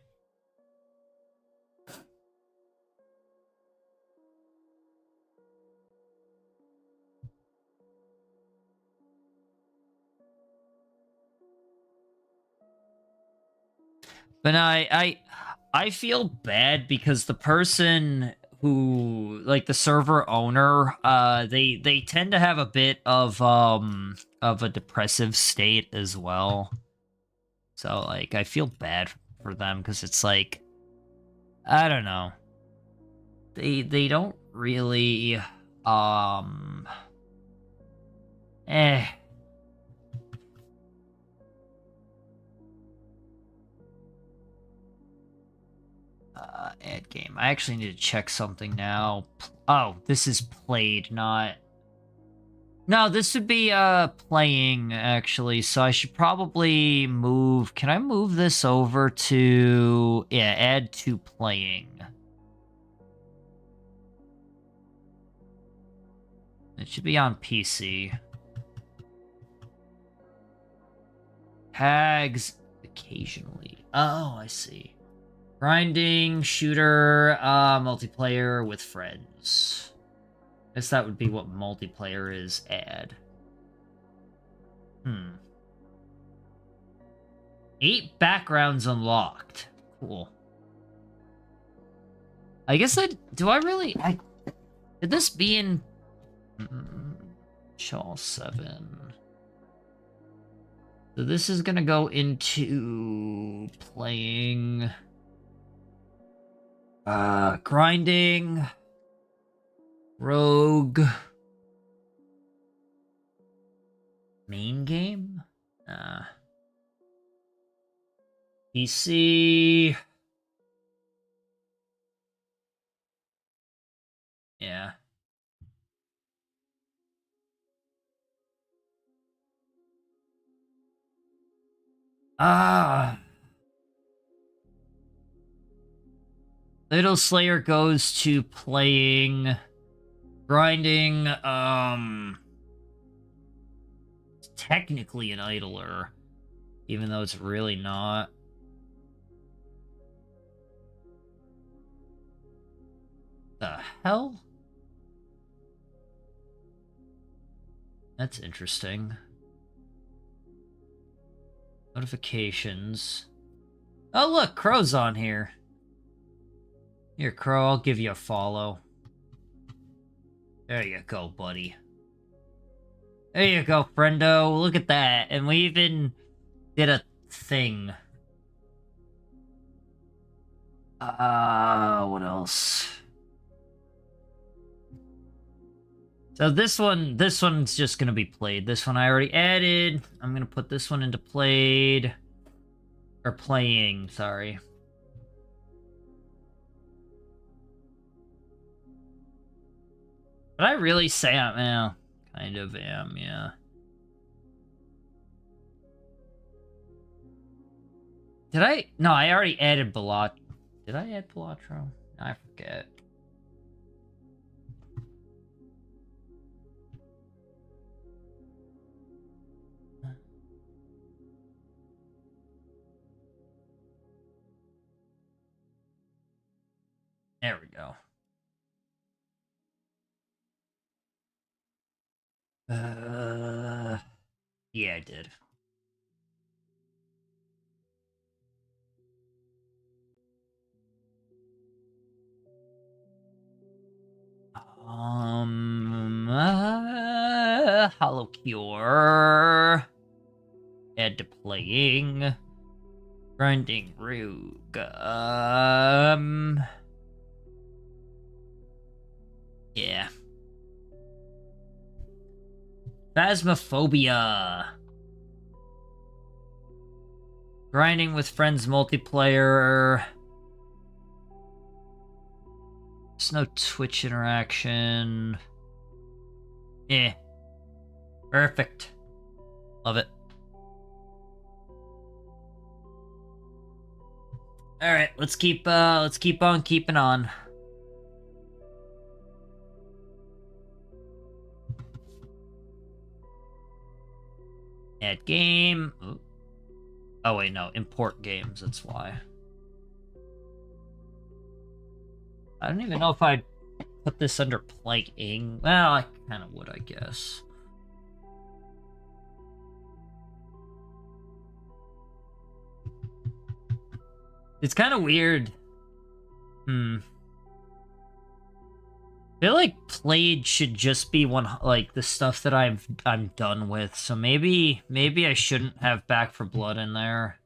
[SPEAKER 1] But I feel bad because the person who, like, the server owner, they tend to have a bit of a depressive state as well. So, like, I feel bad for them because it's like, I don't know. They don't really eh. Add game. I actually need to check something now. Oh, this is played, not... No, this would be, playing, actually, so I should probably move... Can I move this over to... Yeah, add to playing. It should be on PC. Tags occasionally. Oh, I see. Grinding, shooter, multiplayer with friends. Guess that would be what multiplayer is, add. 8 backgrounds unlocked. Cool. I guess do I really... Could this be in... Shaw 7. So this is gonna go into playing... grinding... Rogue... Main game? PC... Yeah. Little Slayer goes to playing... Grinding, it's technically an idler, even though it's really not. The hell? That's interesting. Notifications. Oh look, Crow's on here. Here, Crow, I'll give you a follow. There you go, buddy. There you go, friendo. Look at that. And we even did a thing. What else? So this one's just gonna be played. This one I already added. I'm gonna put this one into played. Or playing, sorry. But I really say kind of am, yeah. Did I? No, I already added Balatro. Did I add Balatro? I forget. There we go. Yeah, I did. Hollow Cure. Add to playing. Grinding Rogue. Yeah. Phasmophobia. Grinding with friends multiplayer. There's no Twitch interaction. Eh. Perfect. Love it. Alright, let's keep on keeping on. Add game. Oh wait, no, import games, that's why. I don't even know if I'd put this under playing. Well, I kind of would, I guess. It's kind of weird. I feel like played should just be one, like, the stuff that I'm done with. So maybe I shouldn't have Back for Blood in there.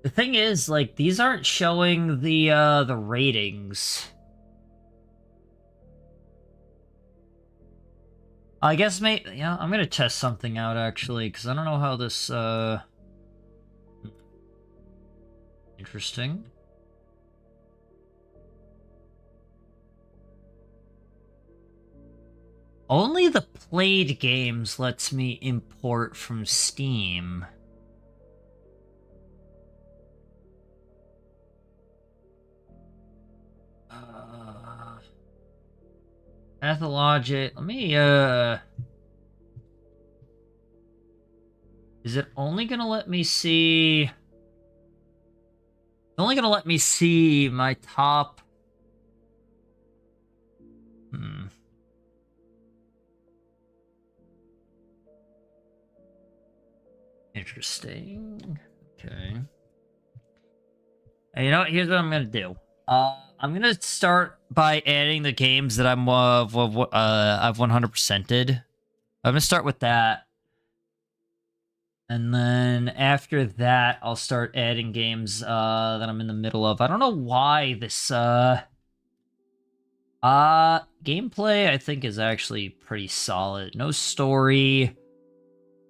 [SPEAKER 1] The thing is, like, these aren't showing the ratings. I guess yeah, I'm gonna test something out, actually, because I don't know how this, Interesting. Only the played games lets me import from Steam. Pathologic. Let me, is it only gonna let me see... It's only gonna let me see my top... Interesting. Okay. Hey, you know what? Here's what I'm gonna do. I'm gonna start by adding the games that I've 100%ed. I'm gonna start with that. And then after that, I'll start adding games that I'm in the middle of. I don't know why this gameplay I think is actually pretty solid. No story.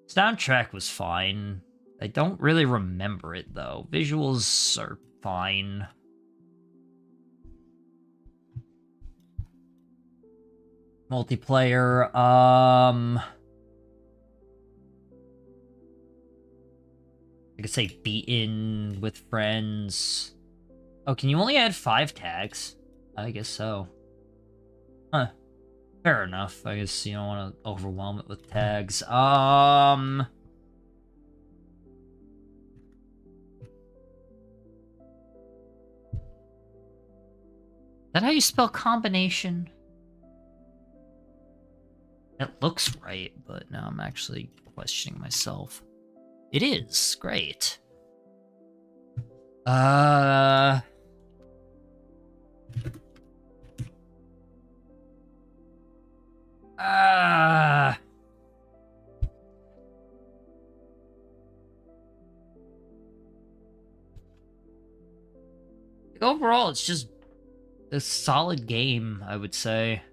[SPEAKER 1] Soundtrack was fine. I don't really remember it though. Visuals are fine. Multiplayer, I could say beaten with friends. Oh, can you only add 5 tags? I guess so. Huh. Fair enough. I guess you don't want to overwhelm it with tags. Is that how you spell combination? It looks right, but now I'm actually questioning myself. It is. Great. Overall, it's just a solid game, I would say.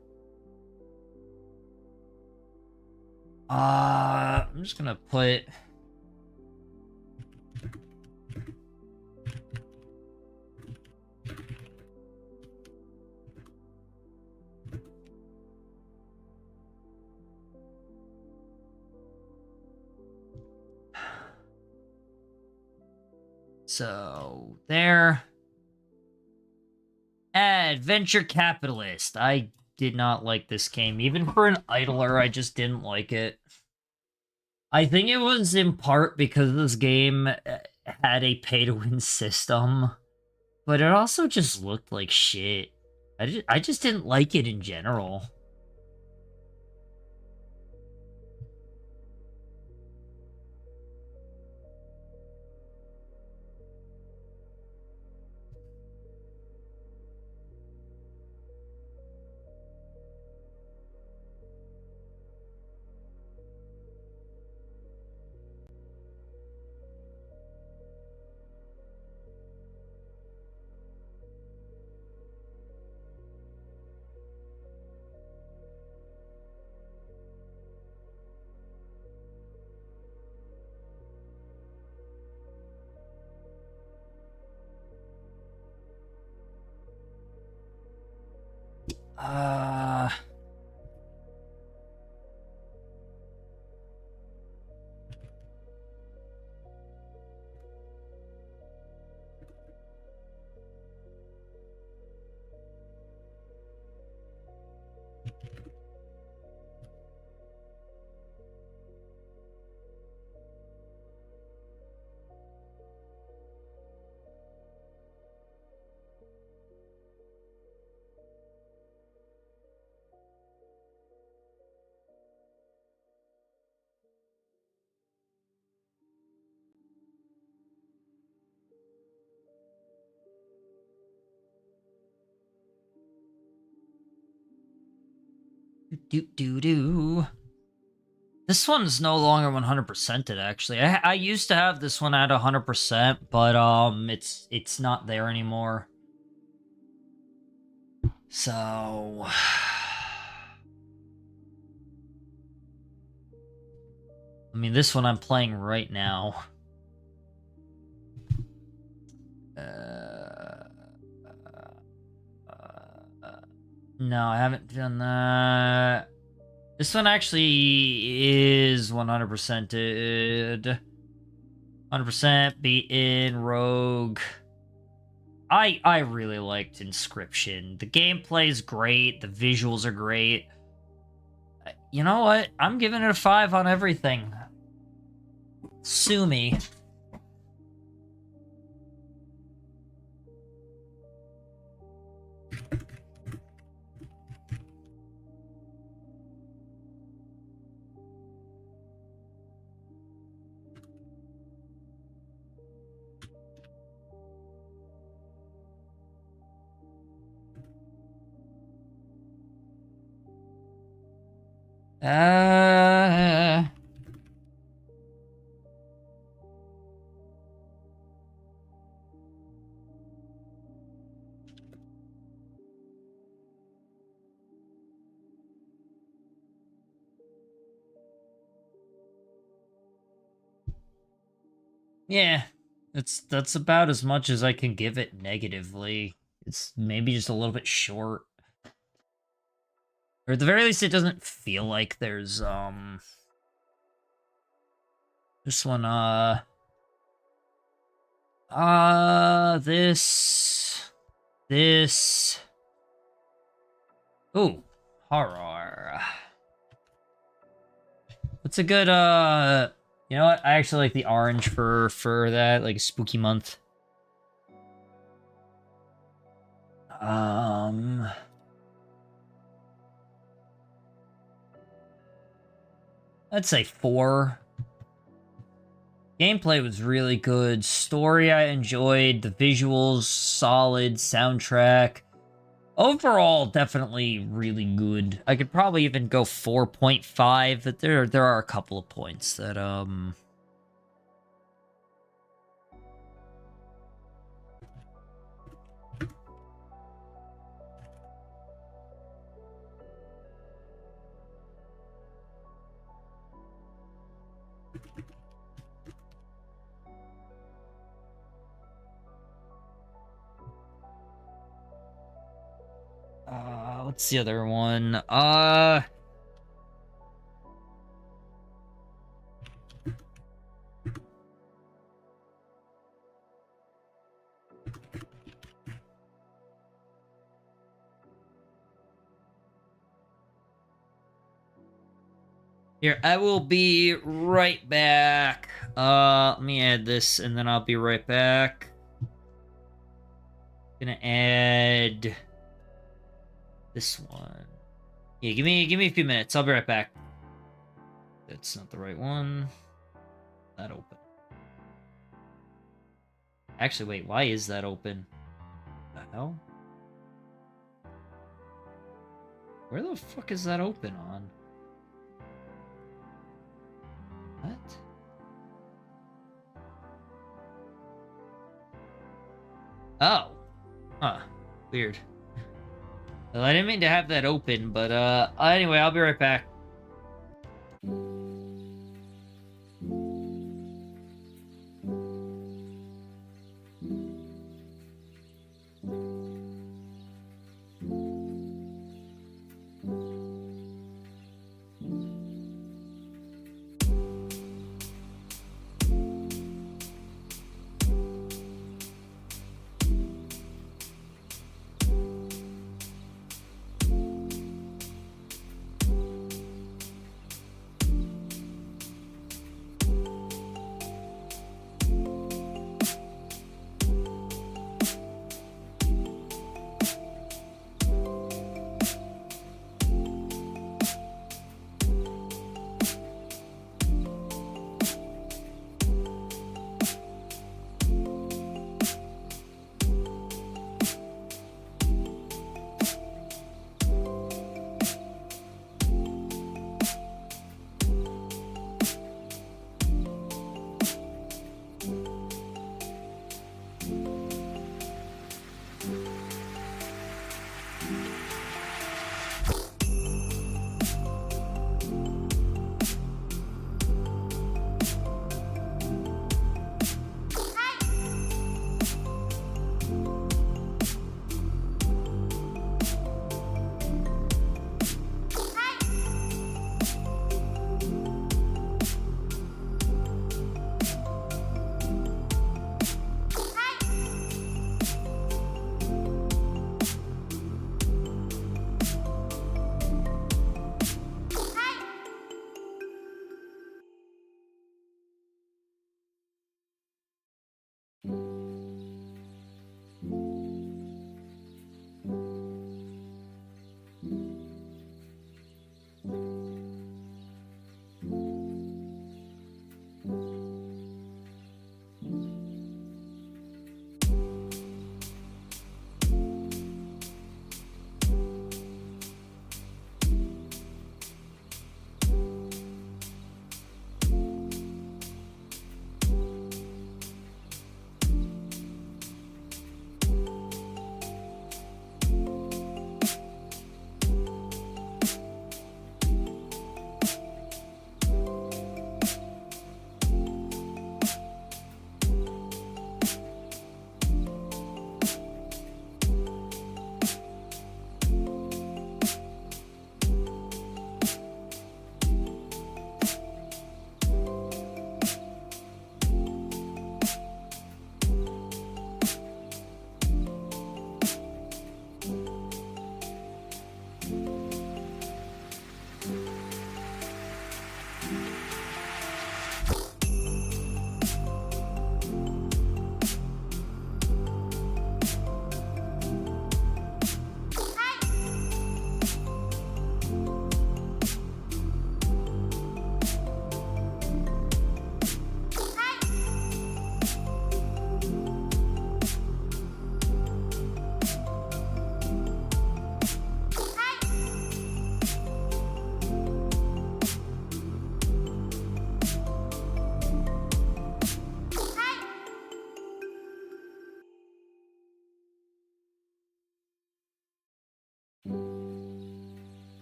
[SPEAKER 1] I'm just gonna put... So, there. Adventure Capitalist. I did not like this game. Even for an idler, I just didn't like it. I think it was in part because this game had a pay-to-win system, but it also just looked like shit. I just didn't like it in general. This one's no longer 100%ed, actually. I used to have this one at 100%, but it's not there anymore. So... I mean, this one I'm playing right now. No, I haven't done that. This one actually is 100%ed. 100% beaten rogue. I really liked Inscription. The gameplay is great. The visuals are great. You know what? I'm giving it a 5 on everything. Sue me. Uh... Yeah, that's about as much as I can give it negatively. It's maybe just a little bit short. Or at the very least, it doesn't feel like there's, this one, this... Ooh, horror. What's a good, you know what? I actually like the orange for that, like, spooky month. I'd say 4. Gameplay was really good. Story I enjoyed. The visuals, solid. Soundtrack. Overall, definitely really good. I could probably even go 4.5, but there are a couple of points that, what's the other one? Here, I will be right back. Let me add this, and then I'll be right back. Gonna add this one. Yeah, give me a few minutes. I'll be right back. That's not the right one. That open. Actually, wait, why is that open? What the hell? Where the fuck is that open on? What? Oh. Huh. Weird. Well, I didn't mean to have that open, but anyway, I'll be right back.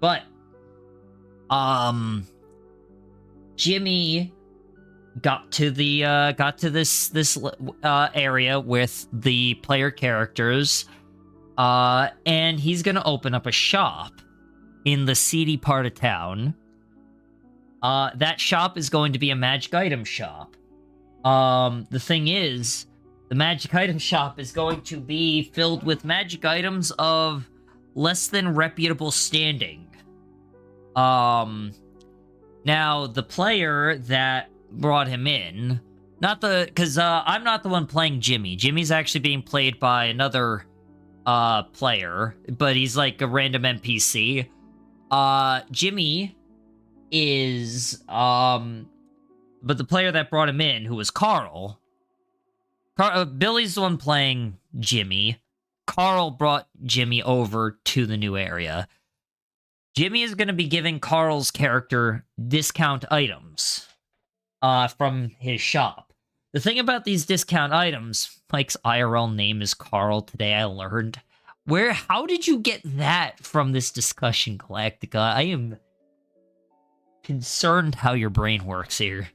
[SPEAKER 1] But, Jimmy got to this area with the player characters, and he's gonna open up a shop in the seedy part of town. That shop is going to be a magic item shop. The thing is, the magic item shop is going to be filled with magic items of less than reputable standing. Now, the player that brought him in, because I'm not the one playing Jimmy. Jimmy's actually being played by another player, but he's like a random NPC. Jimmy is, but the player that brought him in, who was Carl, Billy's the one playing Jimmy. Carl brought Jimmy over to the new area. Jimmy is going to be giving Carl's character discount items from his shop. The thing about these discount items, Mike's IRL name is Carl today, I learned. How did you get that from this discussion, Galactica? I am concerned how your brain works here.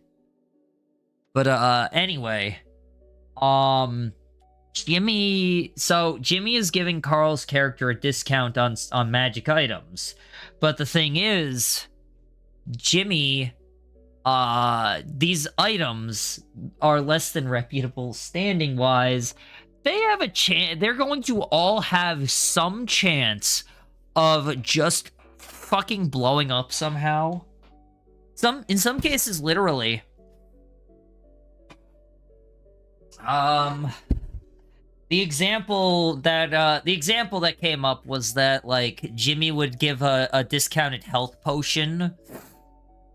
[SPEAKER 1] But, anyway, Jimmy is giving Carl's character a discount on magic items. But the thing is, Jimmy, these items are less than reputable standing-wise. They have a chance, they're going to all have some chance of just fucking blowing up somehow. In some cases, literally. The example that came up was that, like, Jimmy would give a discounted health potion.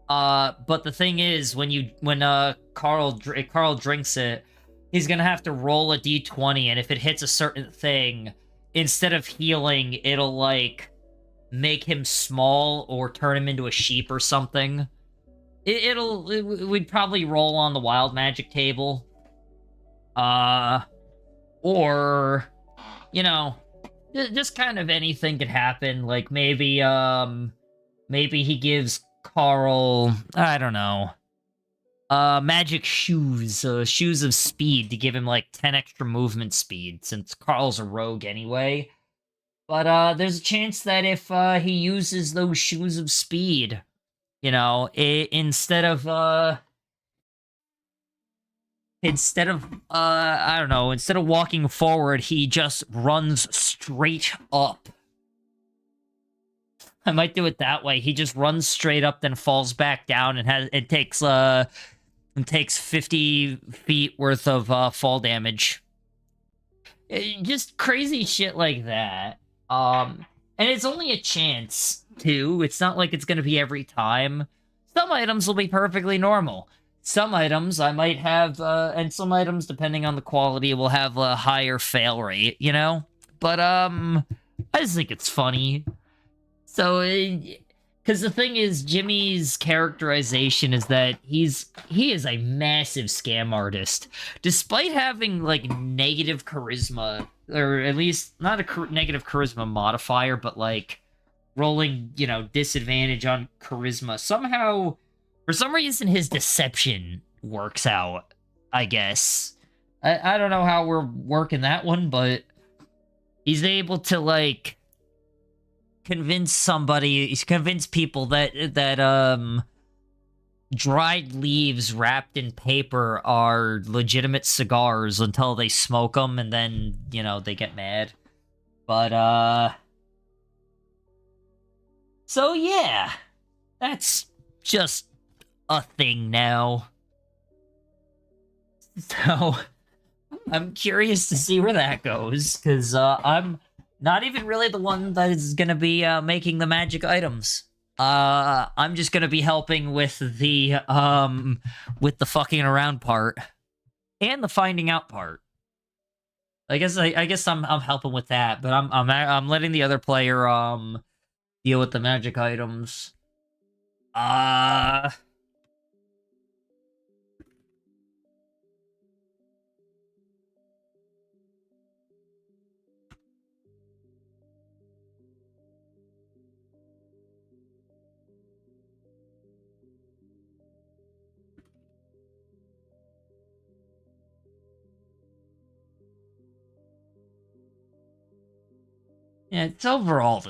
[SPEAKER 1] But the thing is, when Carl drinks it, he's gonna have to roll a d20, and if it hits a certain thing, instead of healing, it'll, like, make him small or turn him into a sheep or something. We'd probably roll on the wild magic table. Or, you know, just kind of anything could happen. Like, maybe he gives Carl, I don't know, magic shoes, shoes of speed to give him, like, 10 extra movement speed, since Carl's a rogue anyway. But, there's a chance that if, he uses those shoes of speed, you know, instead of walking forward, he just runs straight up. I might do it that way. He just runs straight up, then falls back down, and takes 50 feet worth of fall damage. Just crazy shit like that. And it's only a chance, too. It's not like it's gonna be every time. Some items will be perfectly normal. Some items I might have, and some items, depending on the quality, will have a higher fail rate, you know? But, I just think it's funny. So, because the thing is, Jimmy's characterization is that he is a massive scam artist. Despite having, like, negative charisma, or at least, not a negative charisma modifier, but, like, rolling, you know, disadvantage on charisma, somehow, for some reason, his deception works out, I guess. I don't know how we're working that one, but he's able to, like, convince people that dried leaves wrapped in paper are legitimate cigars until they smoke them, and then, you know, they get mad. But, so yeah, that's just a thing now. So, I'm curious to see where that goes, because, I'm not even really the one that is gonna be, making the magic items. I'm just gonna be helping with the fucking around part. And the finding out part. I guess I'm helping with that, but I'm letting the other player, deal with the magic items. Yeah, it's overall,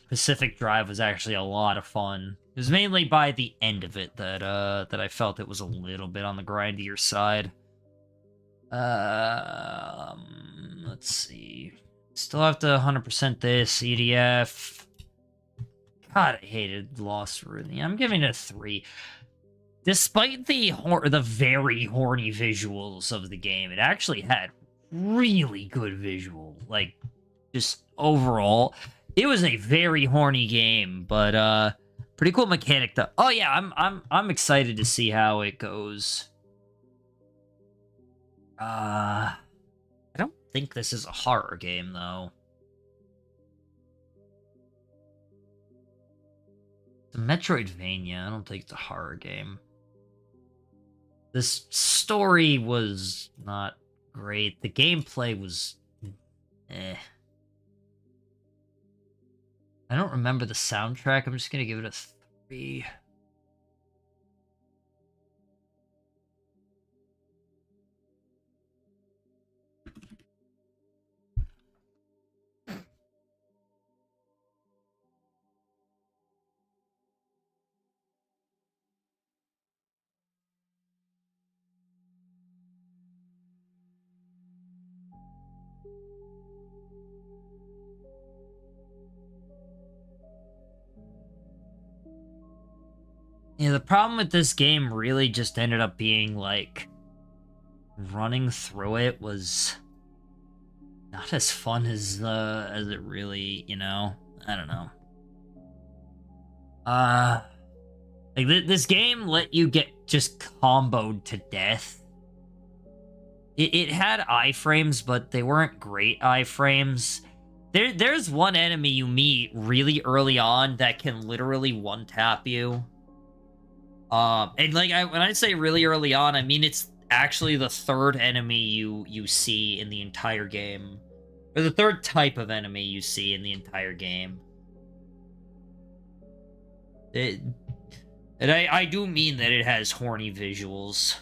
[SPEAKER 1] Pacific Drive was actually a lot of fun. It was mainly by the end of it that I felt it was a little bit on the grindier side. Let's see. Still have to 100% this EDF. God, I hated Lost Ruin. I'm giving it a 3. Despite the very horny visuals of the game, it actually had really good visual. Like, just overall, it was a very horny game, but pretty cool mechanic though. Oh yeah, I'm excited to see how it goes. I don't think this is a horror game though. It's a Metroidvania. I don't think it's a horror game. This story was not great. The gameplay was eh. I don't remember the soundtrack. I'm just gonna give it a 3. Yeah, the problem with this game really just ended up being like running through it was not as fun as it really, I don't know. Like this game let you get just comboed to death. It had iframes, but they weren't great iframes. There's one enemy you meet really early on that can literally one tap you. And like when I say really early on, I mean it's actually the third enemy you see in the entire game, or the third type of enemy you see in the entire game. And I do mean that it has horny visuals.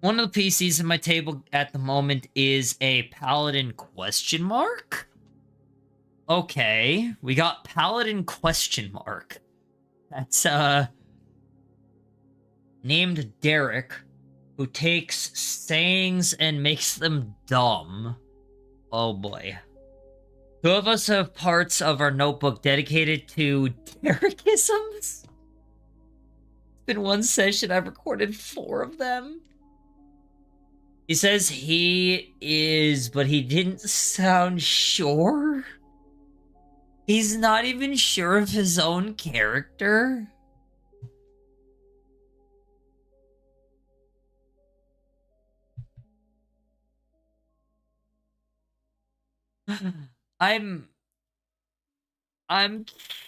[SPEAKER 1] One of the PCs in my table at the moment is a Paladin question mark. Okay, we got Paladin question mark. That's named Derek, who takes sayings and makes them dumb. Oh boy. 2 of us have parts of our notebook dedicated to Derekisms. It's been one session, I've recorded 4 of them. He says he is, but he didn't sound sure. He's not even sure of his own character. I'm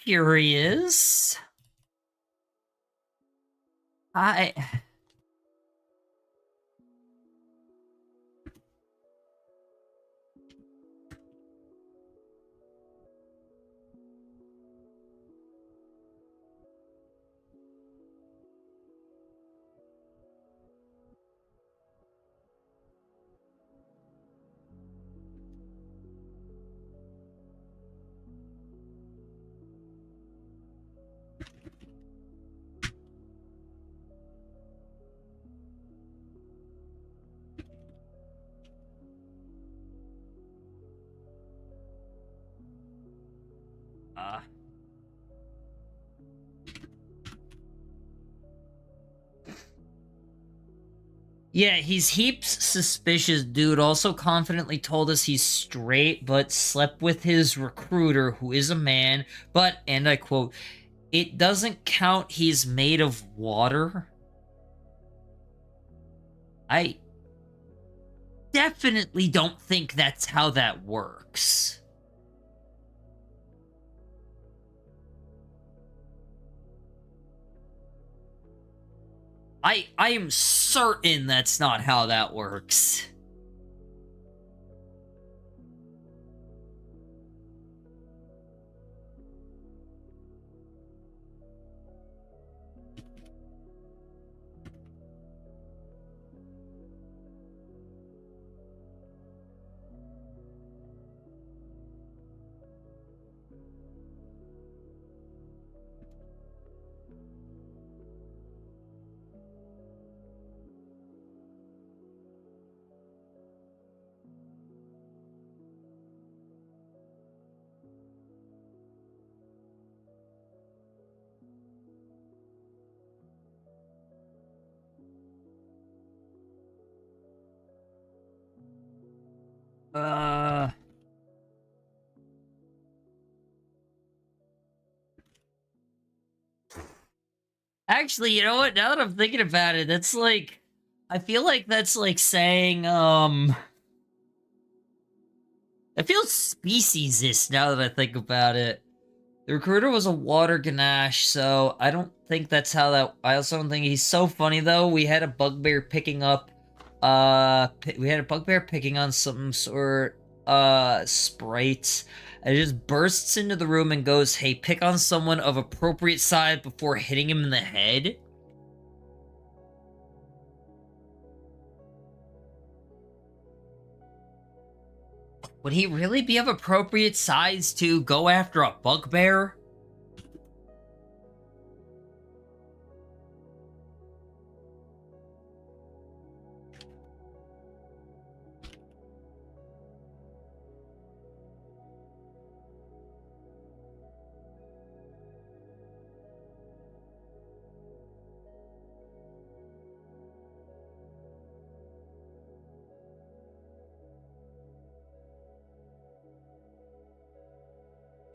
[SPEAKER 1] curious. I Yeah, he's heaps suspicious, dude. Also confidently told us he's straight, but slept with his recruiter, who is a man. But, and I quote, it doesn't count he's made of water. I definitely don't think that's how that works. I am certain that's not how that works. Uh... Actually, you know what? Now that I'm thinking about it, that's like... I feel like that's like saying, It feels speciesist now that I think about it. The recruiter was a water ganache, so I don't think that's how that... I also don't think... He's so funny, though. We had a bugbear picking up... We had a bugbear picking on some sort... sprites. And it just bursts into the room and goes, hey, pick on someone of appropriate size before hitting him in the head. Would he really be of appropriate size to go after a bugbear?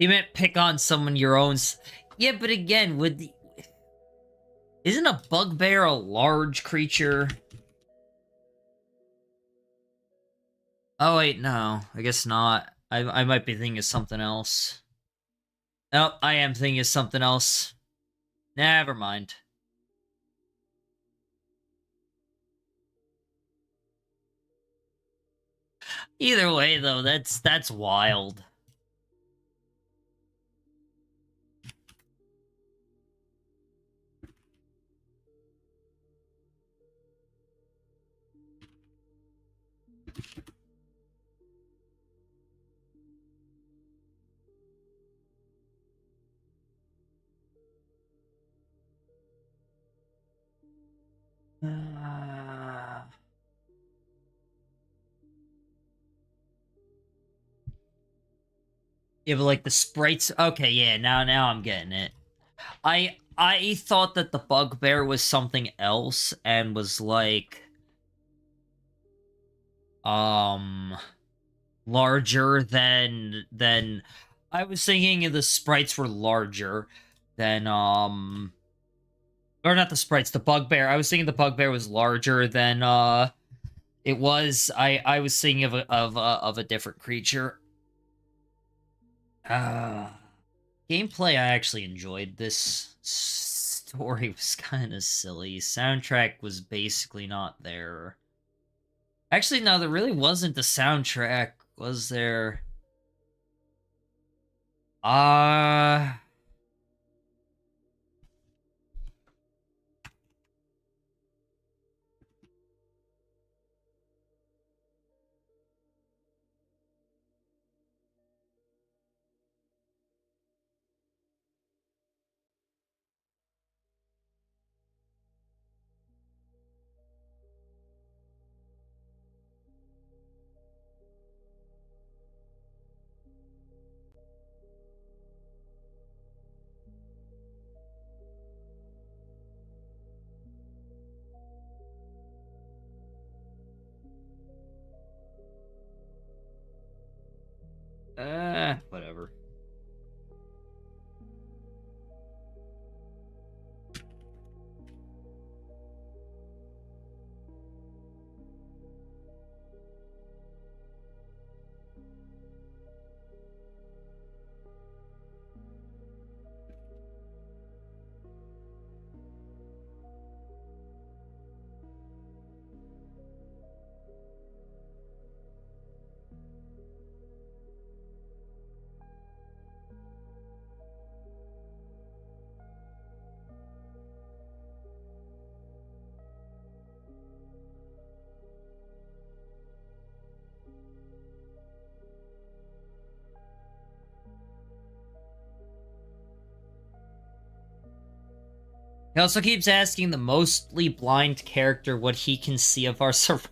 [SPEAKER 1] You meant pick on someone your own... Yeah, but again, would the... Isn't a bugbear a large creature? Oh, wait, no. I guess not. I might be thinking of something else. Nope, I am thinking of something else. Never mind. Either way, though, that's wild. Yeah, but like the sprites... Okay, yeah, now I'm getting it. I thought that the bugbear was something else and was like... larger than... I was thinking the sprites were larger than, or not the sprites, the bugbear. I was thinking the bugbear was larger than, it was... I was thinking of a different creature. Gameplay, I actually enjoyed. This story was kind of silly. Soundtrack was basically not there. Actually, no, there really wasn't a soundtrack, was there? Whatever. He also keeps asking the mostly blind character what he can see of our surroundings.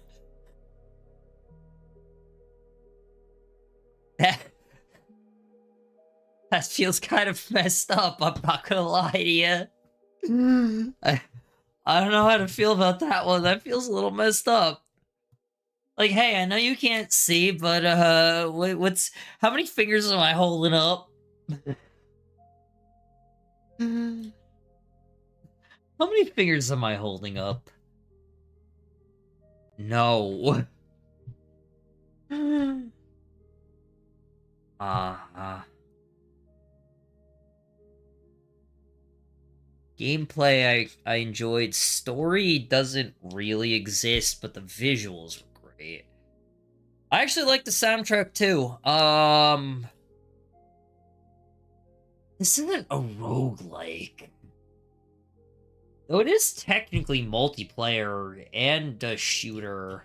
[SPEAKER 1] That feels kind of messed up, I'm not gonna lie to you. I don't know how to feel about that one. That feels a little messed up. Like, hey, I know you can't see, but how many fingers am I holding up? How many fingers am I holding up? No. Uh, gameplay I enjoyed. Story doesn't really exist, but the visuals were great. I actually like the soundtrack too. This isn't a roguelike. Though it is technically multiplayer and a shooter.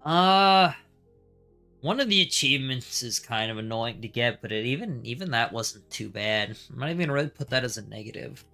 [SPEAKER 1] Uh, one of the achievements is kind of annoying to get, but even that wasn't too bad. I'm not even gonna really put that as a negative.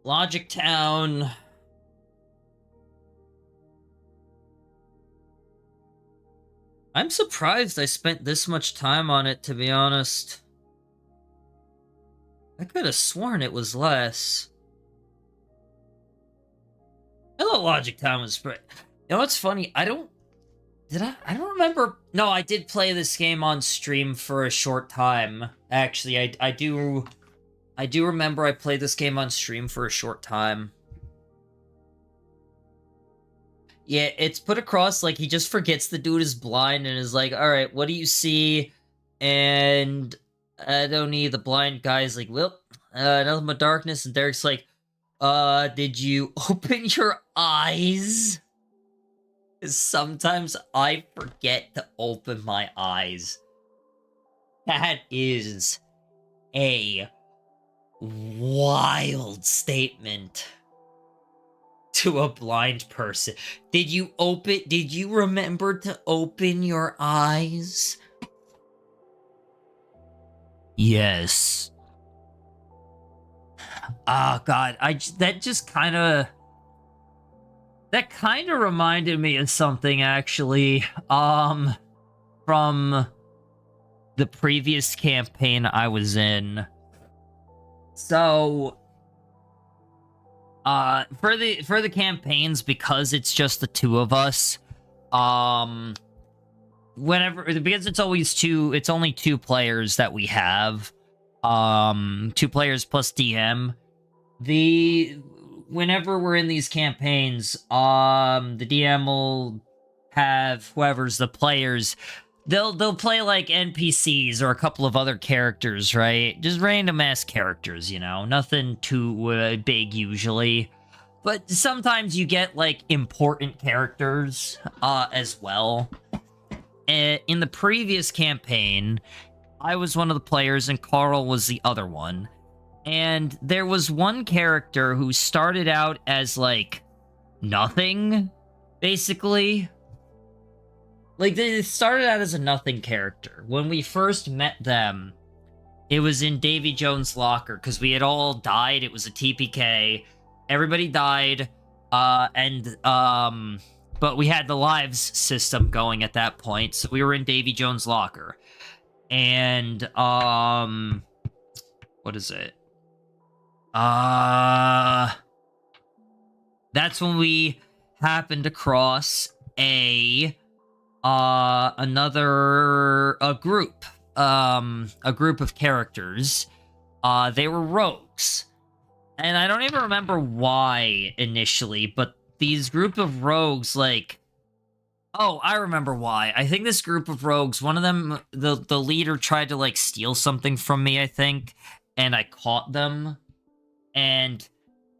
[SPEAKER 1] Logic Town. I'm surprised I spent this much time on it, to be honest. I could have sworn it was less. I thought Logic Town was pretty... You know what's funny? I don't remember... No, I did play this game on stream for a short time. Actually, I do remember I played this game on stream for a short time. Yeah, it's put across like he just forgets the dude is blind and is like, alright, what do you see? And I don't need the blind guy's like, well, nothing but darkness. And Derek's like, did you open your eyes? Because sometimes I forget to open my eyes. That is a wild statement to a blind person. Did you remember to open your eyes? Yes. Oh god, that kind of reminded me of something actually from the previous campaign I was in. So for the campaigns, because it's just the two of us, because it's only two players that we have, 2 players plus DM. Whenever we're in these campaigns, the DM will have whoever's the players. They'll play like NPCs or a couple of other characters, right? Just random ass characters, you know, nothing too big usually. But sometimes you get like important characters as well. In the previous campaign, I was one of the players and Carl was the other one. And there was one character who started out as like nothing, basically. Like, they started out as a nothing character. When we first met them, it was in Davy Jones' locker, because we had all died. It was a TPK. Everybody died, but we had the lives system going at that point, so we were in Davy Jones' locker. And, what is it? That's when we happened across a group of characters. They were rogues. And I don't even remember why initially, but these group of rogues, like... Oh, I remember why. I think this group of rogues, one of them, the leader tried to, like, steal something from me, I think, and I caught them. And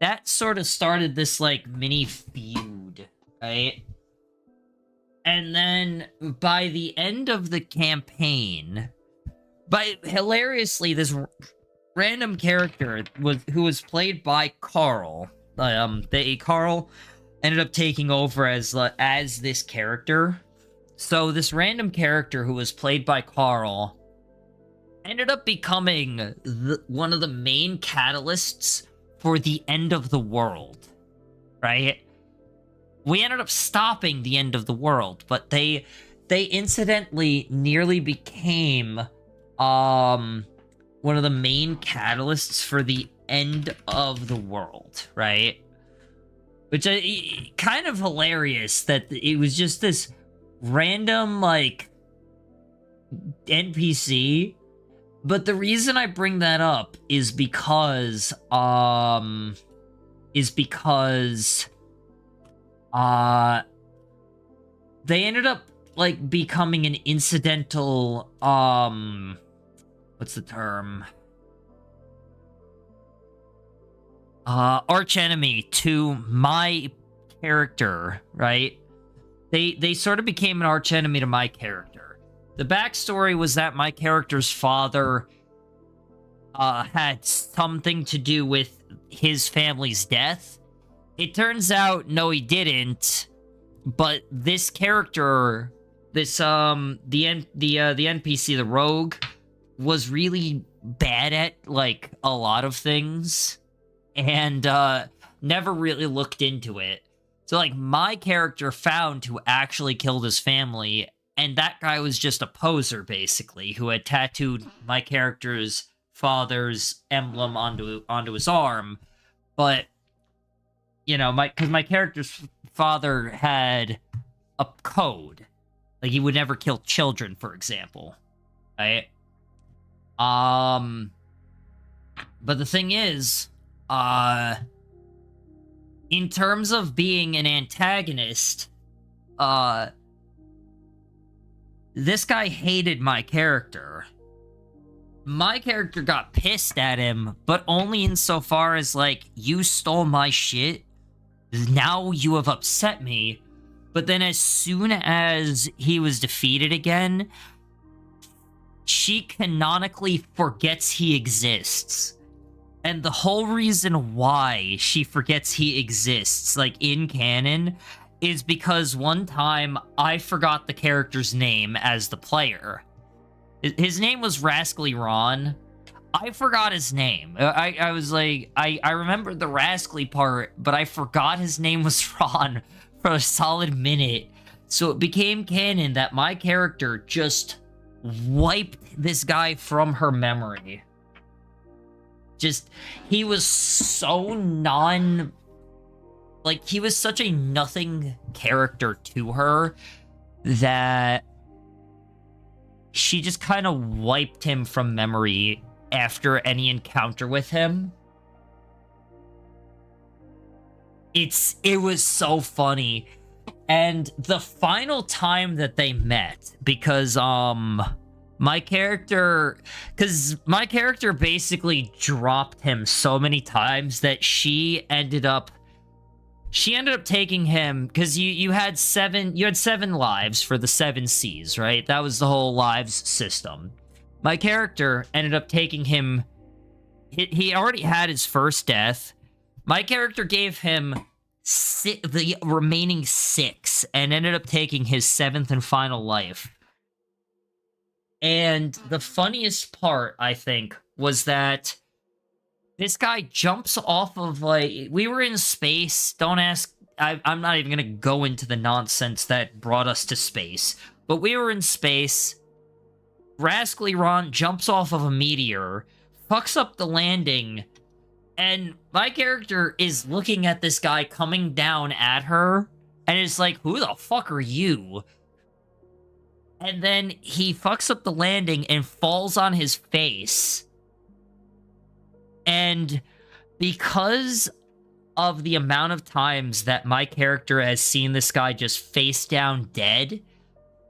[SPEAKER 1] that sort of started this, like, mini feud, right? And then by the end of the campaign, hilariously, this random character who was played by Carl. Carl ended up taking over as this character. So this random character who was played by Carl ended up becoming one of the main catalysts for the end of the world, right? We ended up stopping the end of the world, but they incidentally nearly became one of the main catalysts for the end of the world, right? Which kind of hilarious that it was just this random like NPC. But the reason I bring that up is because they ended up like becoming an incidental what's the term, arch enemy to my character, right? They sort of became an arch enemy to my character. The backstory was that my character's father had something to do with his family's death. It turns out, no, he didn't. But this character, the NPC, the rogue, was really bad at like a lot of things, and never really looked into it. So like my character found who actually killed his family, and that guy was just a poser basically, who had tattooed my character's father's emblem onto his arm, but. You know, because my character's father had a code. Like, he would never kill children, for example. Right? But the thing is, in terms of being an antagonist, this guy hated my character. My character got pissed at him, but only insofar as, like, you stole my shit. Now you have upset me. But then as soon as he was defeated again, she canonically forgets he exists. And the whole reason why she forgets he exists, like in canon, is because one time I forgot the character's name as the player. His name was Rascally Ron. I forgot his name. I was like, I remembered the Rascally part, but I forgot his name was Ron for a solid minute. So it became canon that my character just wiped this guy from her memory. Just, he was so he was such a nothing character to her that she just kind of wiped him from memory after any encounter with him. It was so funny. And the final time that they met, because my character basically dropped him so many times that she ended up taking him, because you had seven lives for the 7 C's, right? That was the whole lives system. My character ended up taking him. He already had his first death. My character gave him the remaining 6 and ended up taking his 7th and final life. And the funniest part, I think, was that this guy jumps off of, like, we were in space. Don't ask. I'm not even going to go into the nonsense that brought us to space. But we were in space. Rascally Ron jumps off of a meteor, fucks up the landing, and my character is looking at this guy coming down at her, and it's like, who the fuck are you? And then he fucks up the landing and falls on his face. And because of the amount of times that my character has seen this guy just face down dead,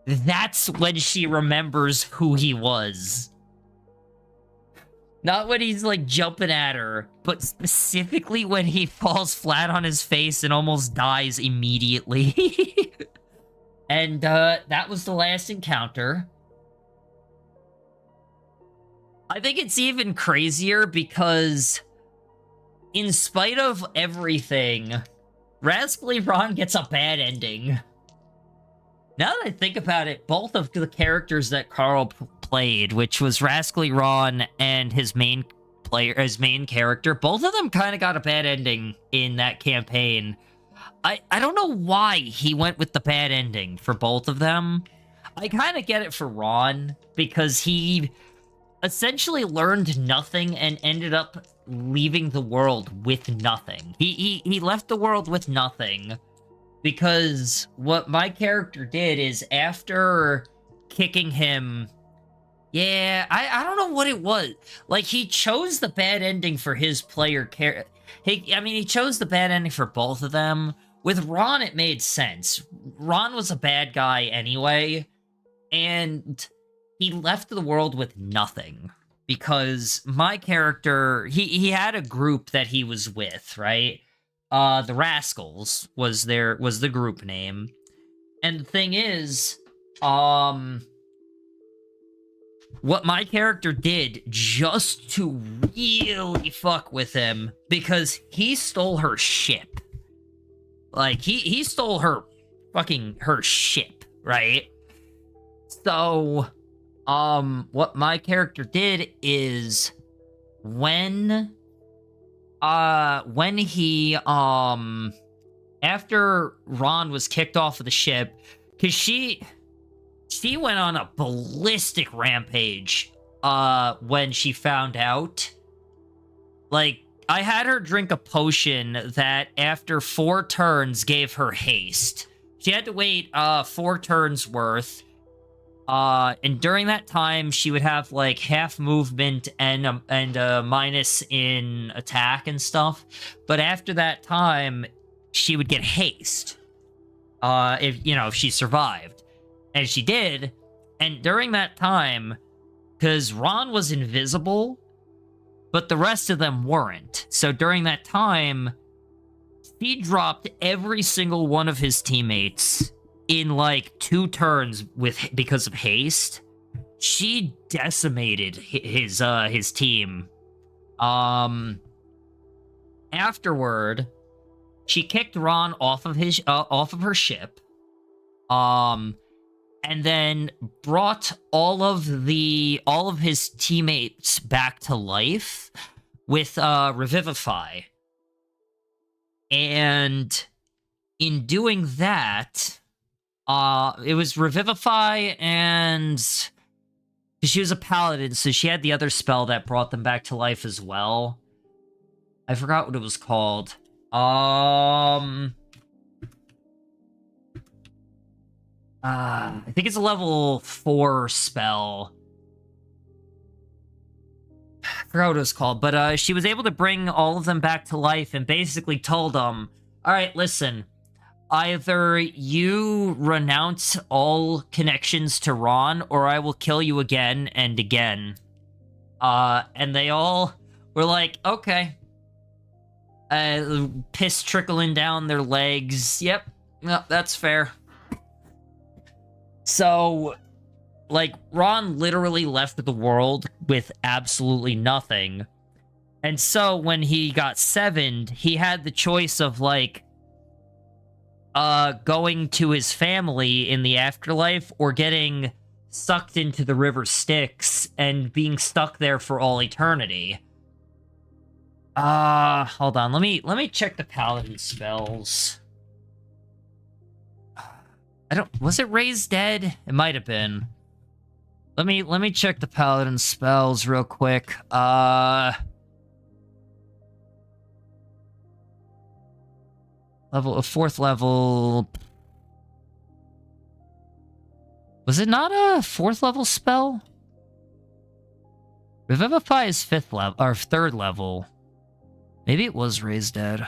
[SPEAKER 1] that's when she remembers who he was. Not when he's, like, jumping at her, but specifically when he falls flat on his face and almost dies immediately. And that was the last encounter. I think it's even crazier because in spite of everything, Raspberry Ron gets a bad ending. Now that I think about it, both of the characters that Carl played, which was Rascally Ron and his main character, both of them kind of got a bad ending in that campaign. I don't know why he went with the bad ending for both of them. I kind of get it for Ron, because he essentially learned nothing and ended up leaving the world with nothing. He left the world with nothing. Because what my character did is, after kicking him... Yeah, I don't know what it was. Like, he chose the bad ending for his player character. He chose the bad ending for both of them. With Ron, it made sense. Ron was a bad guy anyway, and he left the world with nothing. Because my character, he had a group that he was with, right? The Rascals was the group name. And the thing is, what my character did just to really fuck with him, because he stole her ship. Like, he stole her ship, right? So, what my character did is, when he, after Ron was kicked off of the ship, because she went on a ballistic rampage, when she found out. Like, I had her drink a potion that, after 4 turns, gave her haste. She had to wait, 4 turns worth. And during that time, she would have, like, half movement and a minus in attack and stuff. But after that time, she would get haste. If she survived. And she did. And during that time, because Ron was invisible, but the rest of them weren't. So during that time, he dropped every single one of his teammates in like 2 turns because of haste. She decimated his team. Afterward, she kicked Ron off of her ship. And then brought all of his teammates back to life with Revivify. And in doing that, it was Revivify, and she was a paladin, so she had the other spell that brought them back to life as well. I forgot what it was called. I think it's a level 4 spell. I forgot what it was called, but she was able to bring all of them back to life and basically told them, alright, listen, either you renounce all connections to Ron, or I will kill you again and again. And they all were like, okay. Piss trickling down their legs. Yep, no, that's fair. So, like, Ron literally left the world with absolutely nothing. And so, when he got 7'd, he had the choice of, like, going to his family in the afterlife, or getting sucked into the river Styx and being stuck there for all eternity. Hold on, let me check the paladin spells. Was it Raise Dead? It might have been. Let me check the paladin spells real quick. A 4th level. Was it not a 4th level spell? Revivify is 5th level, or 3rd level. Maybe it was Raise Dead.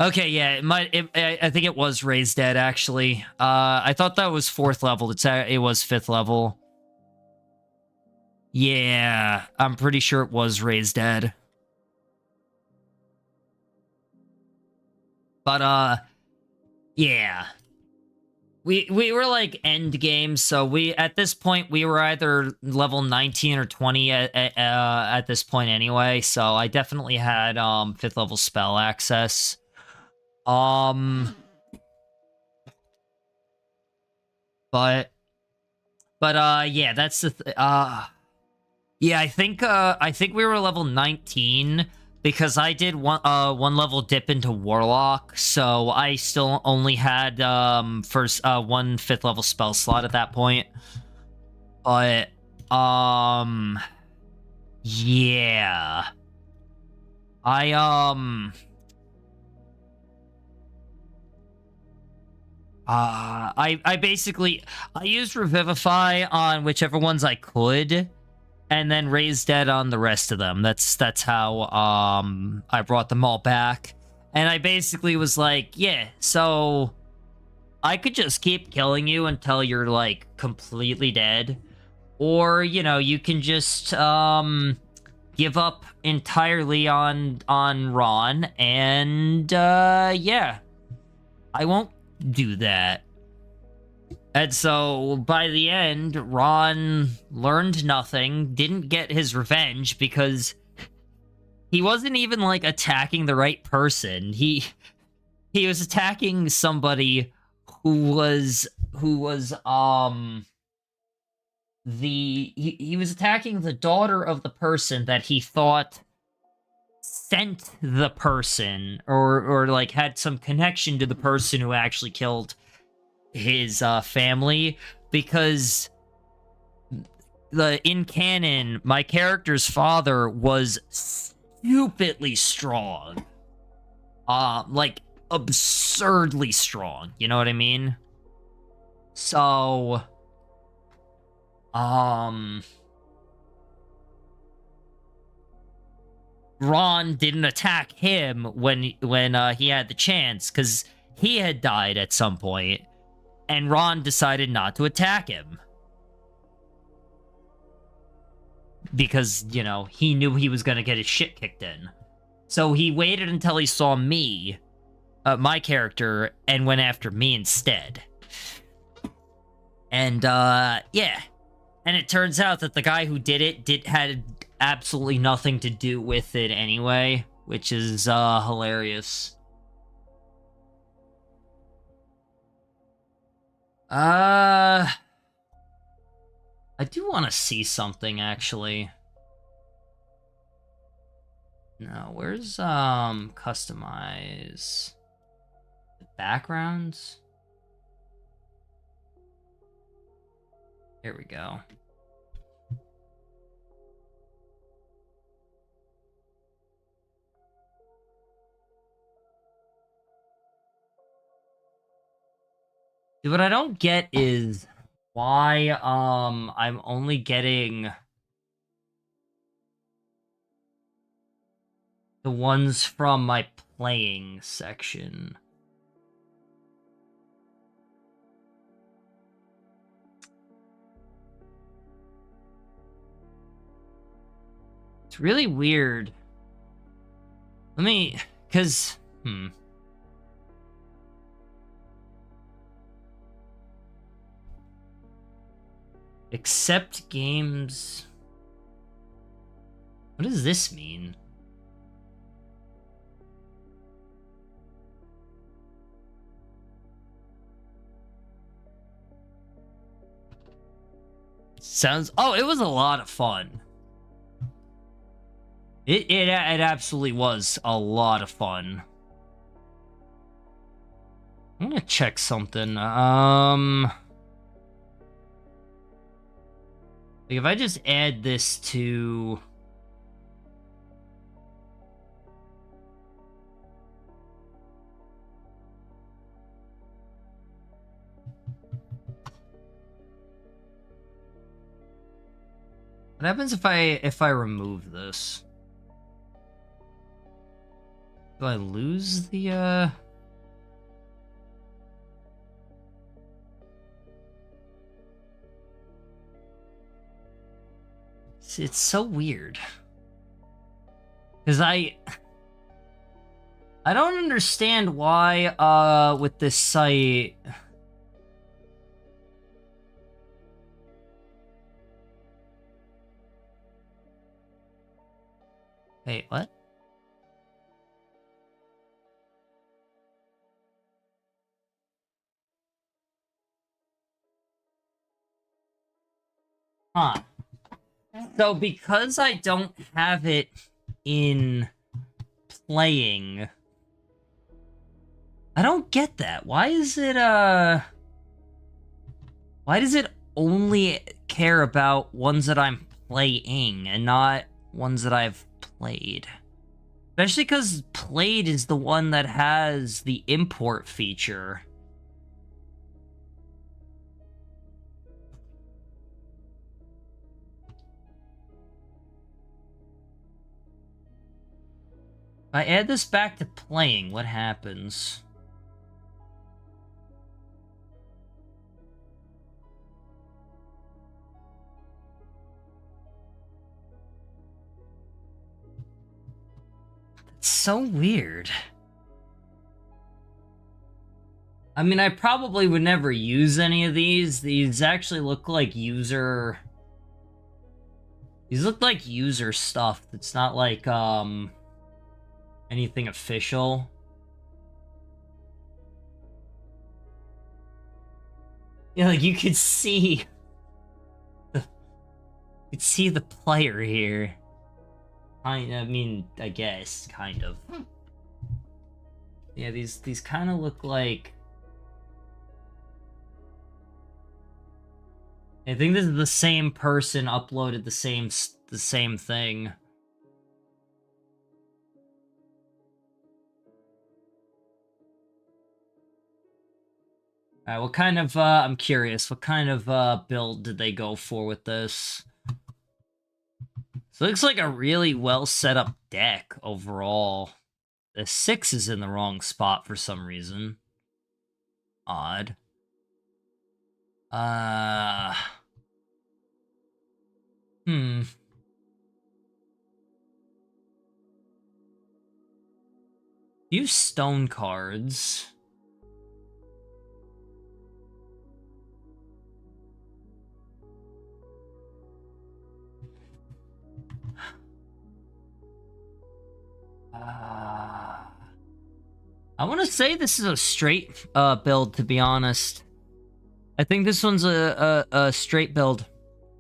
[SPEAKER 1] Okay, yeah, I think it was Raise Dead, actually. I thought that was 4th level. It was 5th level. Yeah, I'm pretty sure it was Raise Dead. But, yeah. We were like end games, so at this point we were either level 19 or 20 at this point anyway. So I definitely had 5th level spell access. But yeah, that's the yeah, I think we were level 19 because I did one level dip into Warlock, so I still only had first one 5th level spell slot at that point. But yeah. I basically I used Revivify on whichever ones I could, and then Raise Dead on the rest of them. That's how I brought them all back. And I basically was like, yeah, so I could just keep killing you until you're like completely dead, or you know, you can just give up entirely on Ron, and yeah, I won't do that. And so, by the end, Ron learned nothing, didn't get his revenge, because he wasn't even, like, attacking the right person. He was attacking somebody who was he was attacking the daughter of the person that he thought sent the person, or like, had some connection to the person who actually killed his family, because in canon, my character's father was stupidly strong. Like, absurdly strong, you know what I mean? So, Ron didn't attack him when he had the chance, because he had died at some point, and Ron decided not to attack him. Because, you know, he knew he was gonna get his shit kicked in. So he waited until he saw me, my character, and went after me instead. And, yeah. And it turns out that the guy who did it had absolutely nothing to do with it anyway, which is, hilarious. I do want to see something, actually. No, where's, customize? Backgrounds? Here we go. What I don't get is why I'm only getting the ones from my playing section. It's really weird. Let me, cause accept games. What does this mean? Sounds... Oh, it was a lot of fun. It absolutely was a lot of fun. I'm gonna check something. Like, if I just add this to... What happens if I remove this? Do I lose the, It's so weird. Because I I don't understand why, with this site... Wait, what? Huh. So because I don't have it in playing... I don't get that. Why is it, why does it only care about ones that I'm playing and not ones that I've played? Especially because played is the one that has the import feature. If I add this back to playing, what happens? It's so weird. I mean, I probably would never use any of these. These actually look like user... These look like user stuff. It's not like, anything official. Yeah, like, you could see... You could see the player here. I mean, I guess, kind of. Yeah, these kind of look like... I think this is the same person uploaded the same thing. Alright, what kind of, I'm curious, what kind of, build did they go for with this? So it looks like a really well set up deck overall. The 6 is in the wrong spot for some reason. Odd. Few stone cards. I want to say this is a straight build, to be honest. I think this one's a straight build.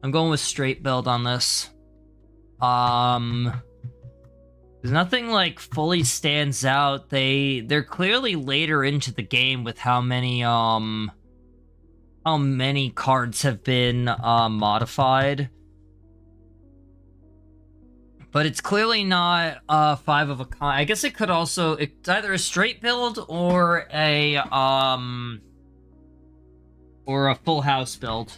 [SPEAKER 1] I'm going with straight build on this. There's nothing like fully stands out. They're clearly later into the game with how many cards have been modified. But it's clearly not 5 of a kind. I guess it could also, it's either a straight build or a full house build.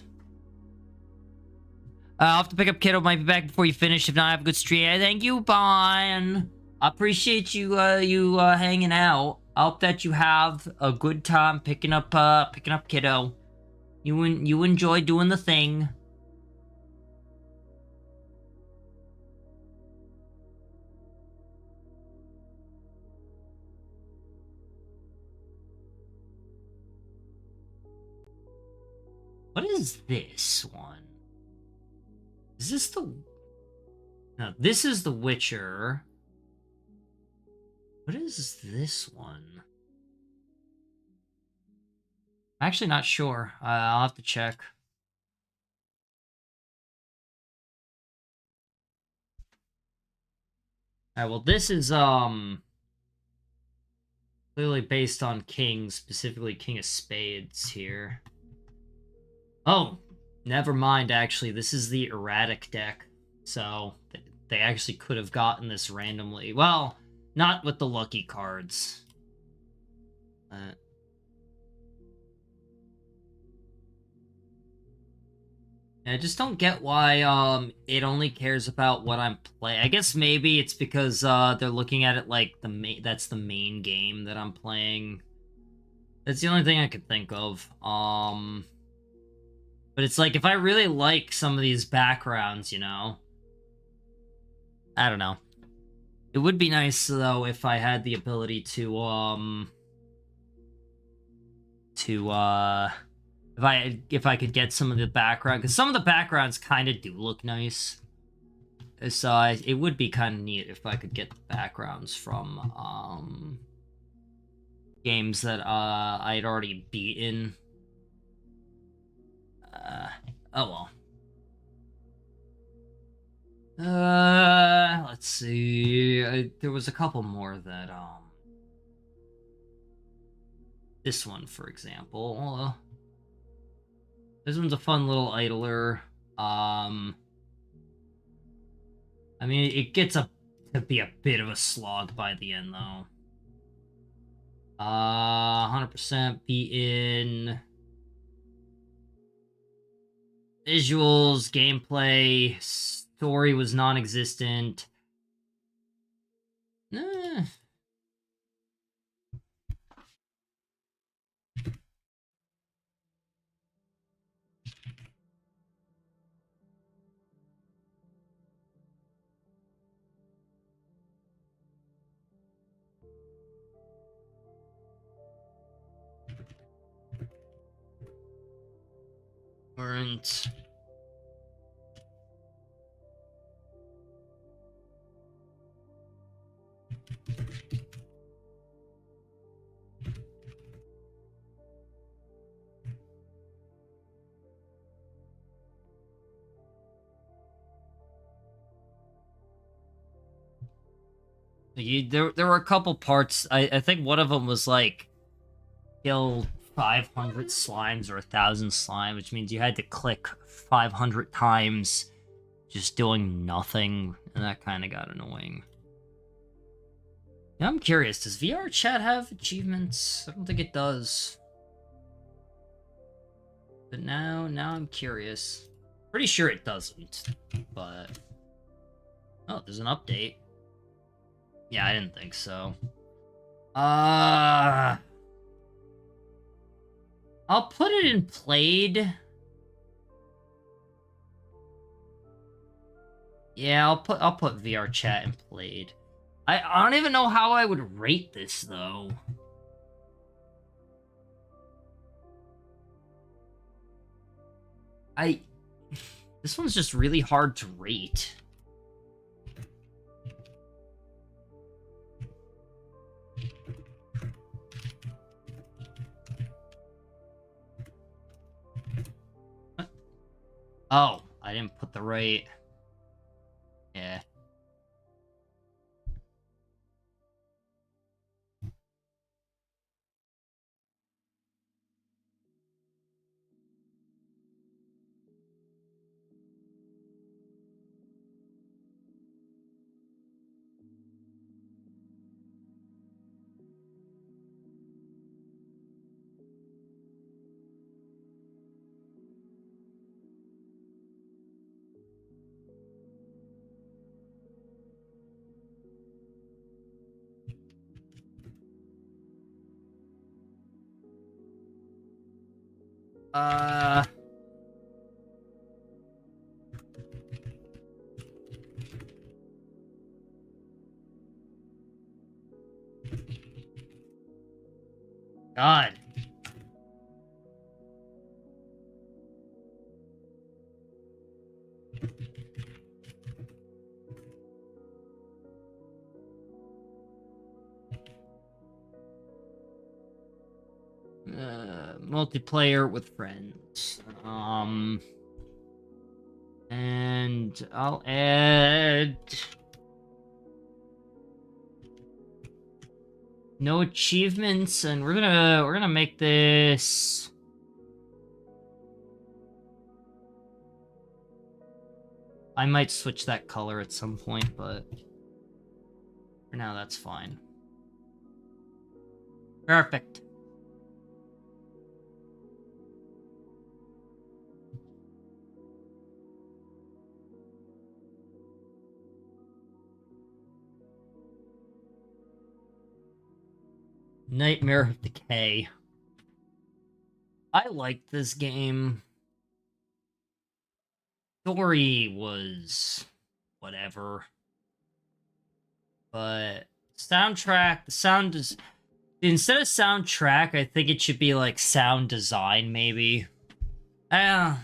[SPEAKER 1] I'll have to pick up Kiddo. Might be back before you finish. If not, have a good stream. Thank you, Bon. I appreciate you hanging out. I hope that you have a good time picking up Kiddo. You enjoy doing the thing. What is this one? Is this the... No, this is The Witcher. What is this one? I'm actually not sure. I'll have to check. Alright, well, this is, clearly based on King, specifically King of Spades here. Oh, never mind, actually. This is the erratic deck. So, they actually could have gotten this randomly. Well, not with the lucky cards. I just don't get why it only cares about what I'm playing. I guess maybe it's because they're looking at it like that's the main game that I'm playing. That's the only thing I could think of. But it's like, if I really like some of these backgrounds, you know? I don't know. It would be nice though if I had the ability to if I could get some of the background, because some of the backgrounds kind of do look nice. So it would be kind of neat if I could get the backgrounds from games that I'd already beaten. Oh well. Let's see. There was a couple more that this one, for example. This one's a fun little idler. I mean, it gets to be a bit of a slog by the end, though. 100% beaten. Visuals, gameplay, story was non-existent. Weren't. There were a couple parts. I think one of them was like kill 500 slimes or 1,000 slime, which means you had to click 500 times just doing nothing, and that kind of got annoying. Now I'm curious, does VR chat have achievements? I don't think it does. But now I'm curious. Pretty sure it doesn't, but... Oh, there's an update. Yeah, I didn't think so. I'll put it in played. Yeah, I'll put VR chat in played. I don't even know how I would rate this though. This one's just really hard to rate. What? Oh, I didn't put the right... Yeah. God. Multiplayer with friends. And I'll add no achievements, and we're gonna make this I might switch that color at some point, but for now that's fine. Perfect. Nightmare of Decay. I liked this game. Story was whatever. But soundtrack, the sound is instead of soundtrack, I think it should be like sound design, maybe. Uh,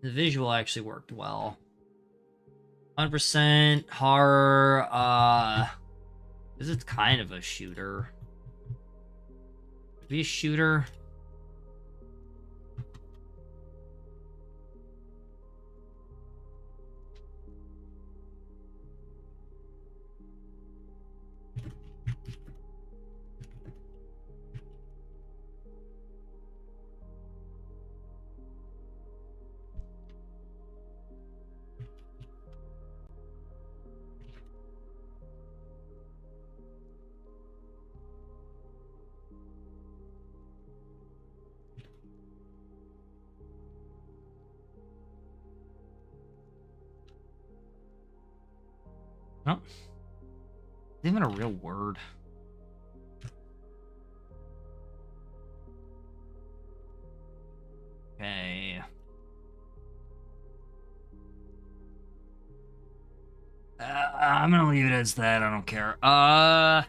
[SPEAKER 1] the visual actually worked well. 100% horror. This is kind of a shooter. Could be a shooter. No. Is even a real word? Okay. I'm gonna leave it as that. I don't care. I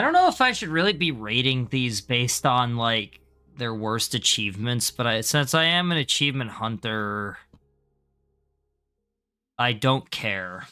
[SPEAKER 1] don't know if I should really be rating these based on, like, their worst achievements, but since I am an achievement hunter, I don't care.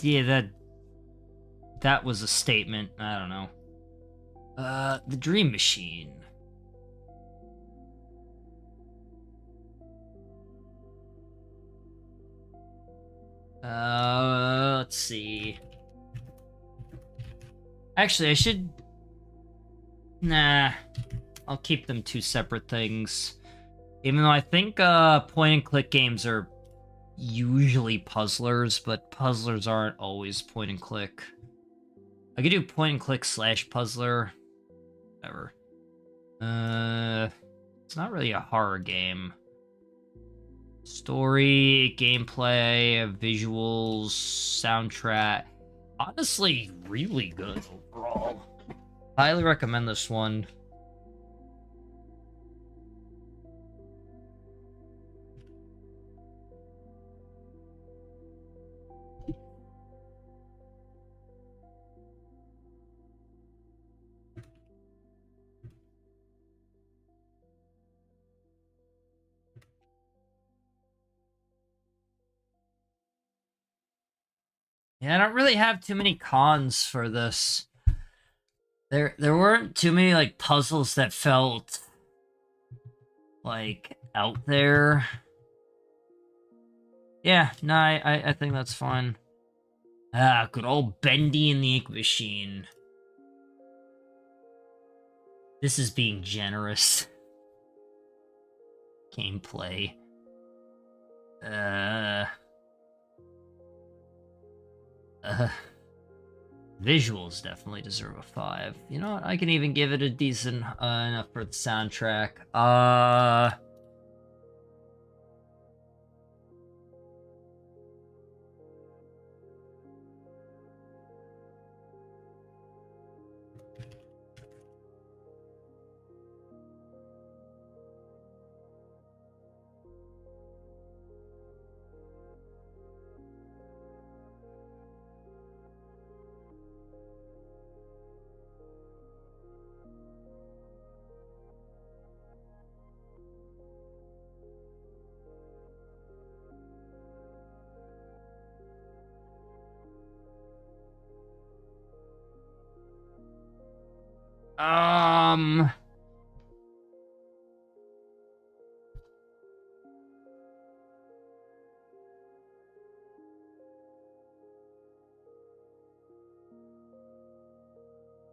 [SPEAKER 1] Yeah, that was a statement. I don't know. The Dream Machine. Let's see. Actually, I should... Nah. I'll keep them two separate things. Even though I think, point-and-click games are usually puzzlers, but puzzlers aren't always point-and-click. I could do point-and-click / puzzler. Whatever. It's not really a horror game. Story, gameplay, visuals, soundtrack. Honestly, really good overall. Highly recommend this one. Yeah, I don't really have too many cons for this. There weren't too many, like, puzzles that felt like out there. Yeah, no, I think that's fine. Ah, good old Bendy and the Ink Machine. This is being generous. Gameplay. Visuals definitely deserve a 5. You know what? I can even give it a decent enough for the soundtrack. Um,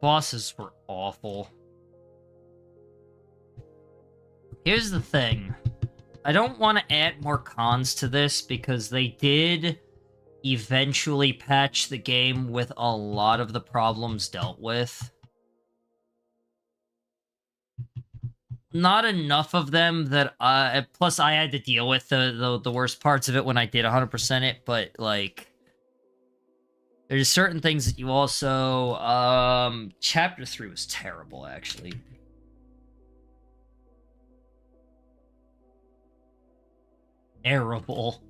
[SPEAKER 1] Bosses were awful. Here's the thing. I don't want to add more cons to this because they did eventually patch the game with a lot of the problems dealt with. Not enough of them that plus I had to deal with the worst parts of it when I did 100% it, but like there's certain things that you also chapter 3 was terrible actually. Terrible.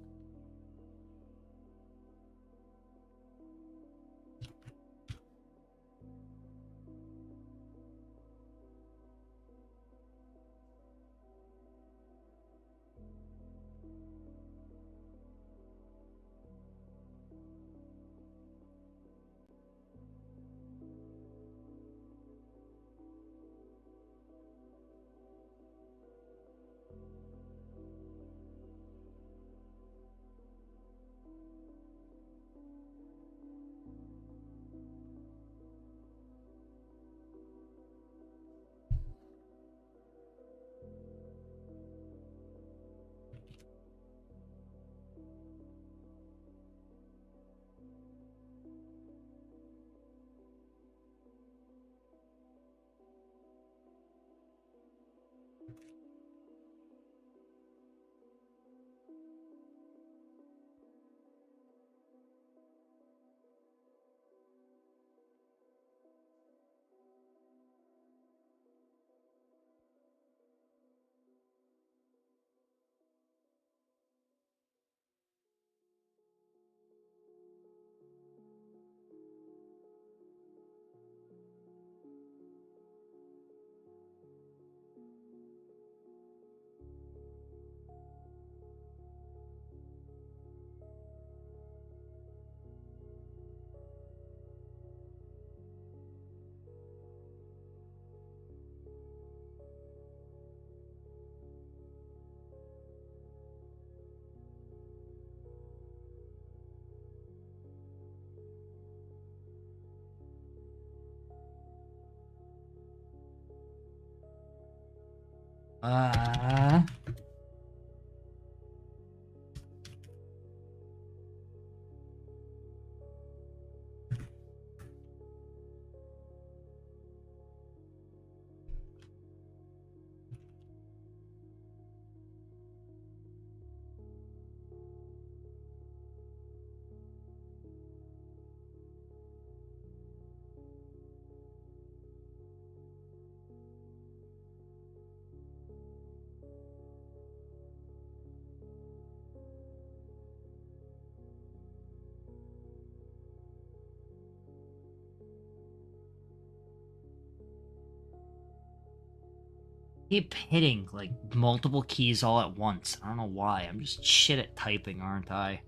[SPEAKER 1] Keep hitting like multiple keys all at once. I don't know why. I'm just shit at typing, aren't I?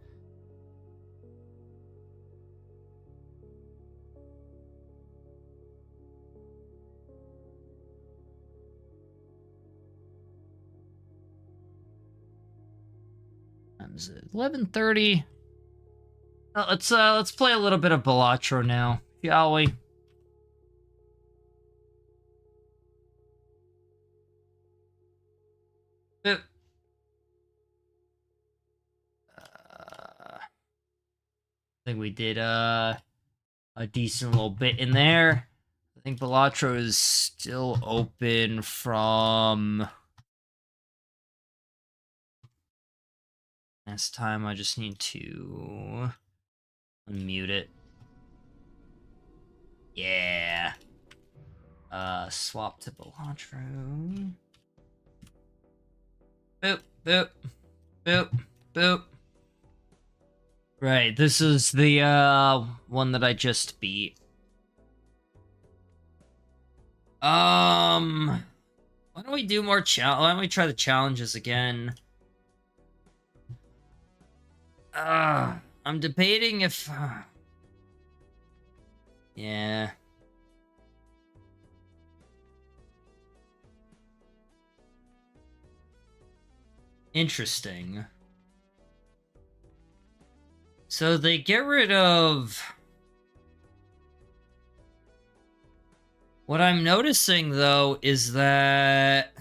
[SPEAKER 1] Is it 11:30? Let's play a little bit of Balatro now, shall we? I think we did a decent little bit in there. I think Balatro is still open from last time. I just need to unmute it. Yeah. Swap to Balatro. Boop, boop, boop, boop. Right, this is the one that I just beat. Why don't we do more why don't we try the challenges again? I'm debating if yeah. Interesting. So they get rid of What I'm noticing, though, is that...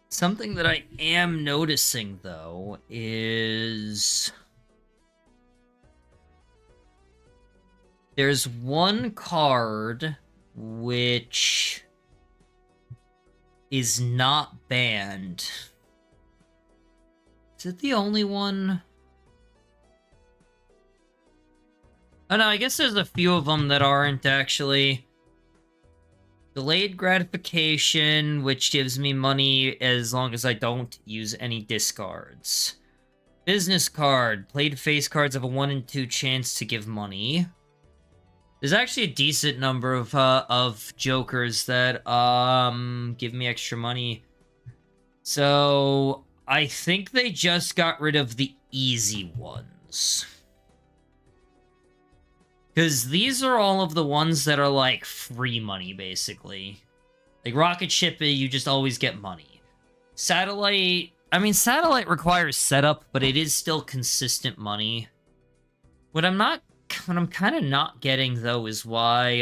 [SPEAKER 1] something that I am noticing, though, is... there's one card which is not banned. Is it the only one? Oh no, I guess there's a few of them that aren't actually. Delayed gratification, which gives me money as long as I don't use any discards. Business card. Played face cards have a 1 in 2 chance to give money. There's actually a decent number of jokers that give me extra money. So I think they just got rid of the easy ones. Because these are all of the ones that are, like, free money, basically. Like, rocket ship, you just always get money. Satellite... I mean, satellite requires setup, but it is still consistent money. What I'm kind of not getting, though, is why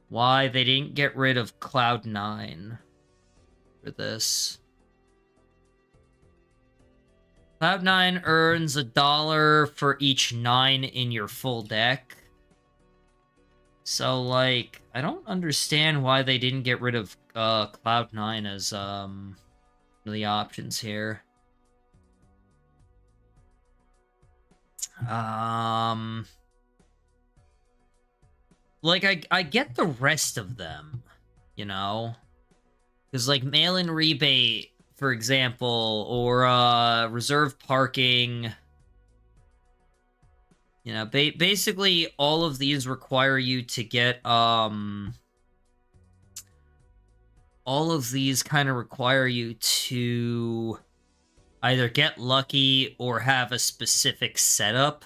[SPEAKER 1] they didn't get rid of Cloud9 for this. Cloud9 earns $1 for each 9 in your full deck. So, like, I don't understand why they didn't get rid of Cloud9 as the options here. Like, I get the rest of them, you know? Because, like, mail-in rebate, for example, or reserve parking. You know, basically all of these require you to get, all of these kind of require you to either get lucky or have a specific setup.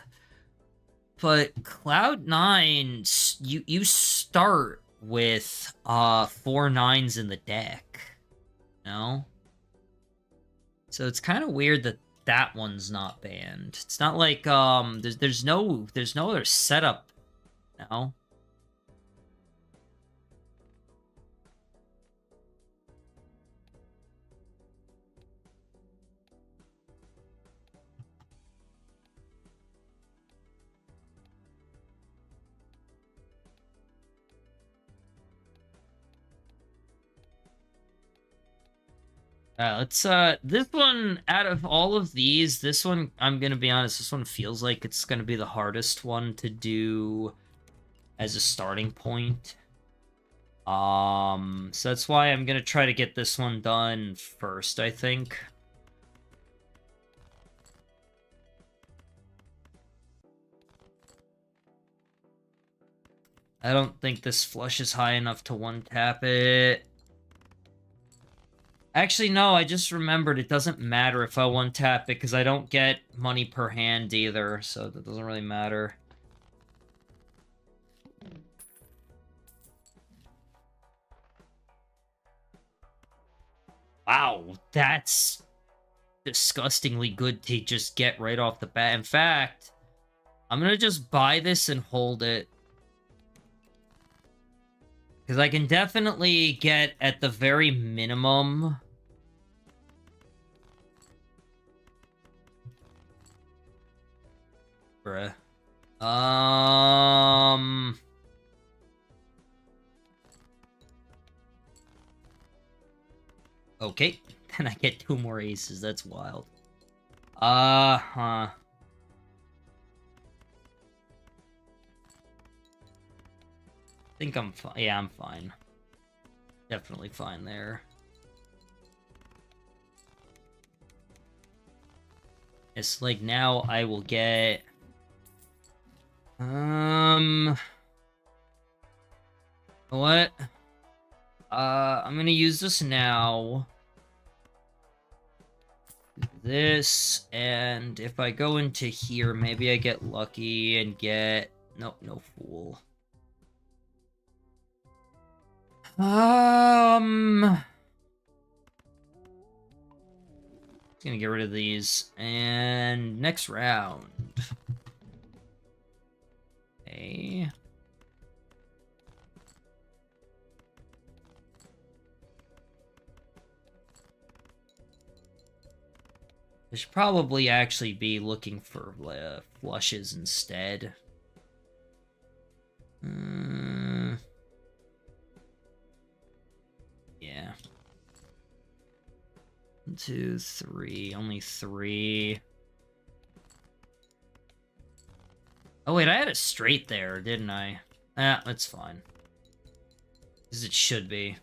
[SPEAKER 1] But Cloud9, you start with 4 9s in the deck, you know? So it's kind of weird that that one's not banned. It's not like there's no other setup, you know? Let's, this one, out of all of these, this one, I'm gonna be honest, this one feels like it's gonna be the hardest one to do as a starting point. So that's why I'm gonna try to get this one done first, I think. I don't think this flush is high enough to one-tap it. Actually, no, I just remembered it doesn't matter if I one-tap it, because I don't get money per hand either, so that doesn't really matter. Wow, that's disgustingly good to just get right off the bat. In fact, I'm gonna just buy this and hold it. Because I can definitely get, at the very minimum... Bruh. Okay, then I get 2 more aces, that's wild. I think I'm fine. Yeah, I'm fine. Definitely fine there. It's like now I will get... What? I'm gonna use this now. This, and if I go into here, maybe I get lucky and get... Nope, no fool. Gonna get rid of these. And next round. Okay. I should probably actually be looking for flushes instead. Yeah. 1, 2, 3. Only 3. Oh, wait, I had it straight there, didn't I? That's fine. As it should be.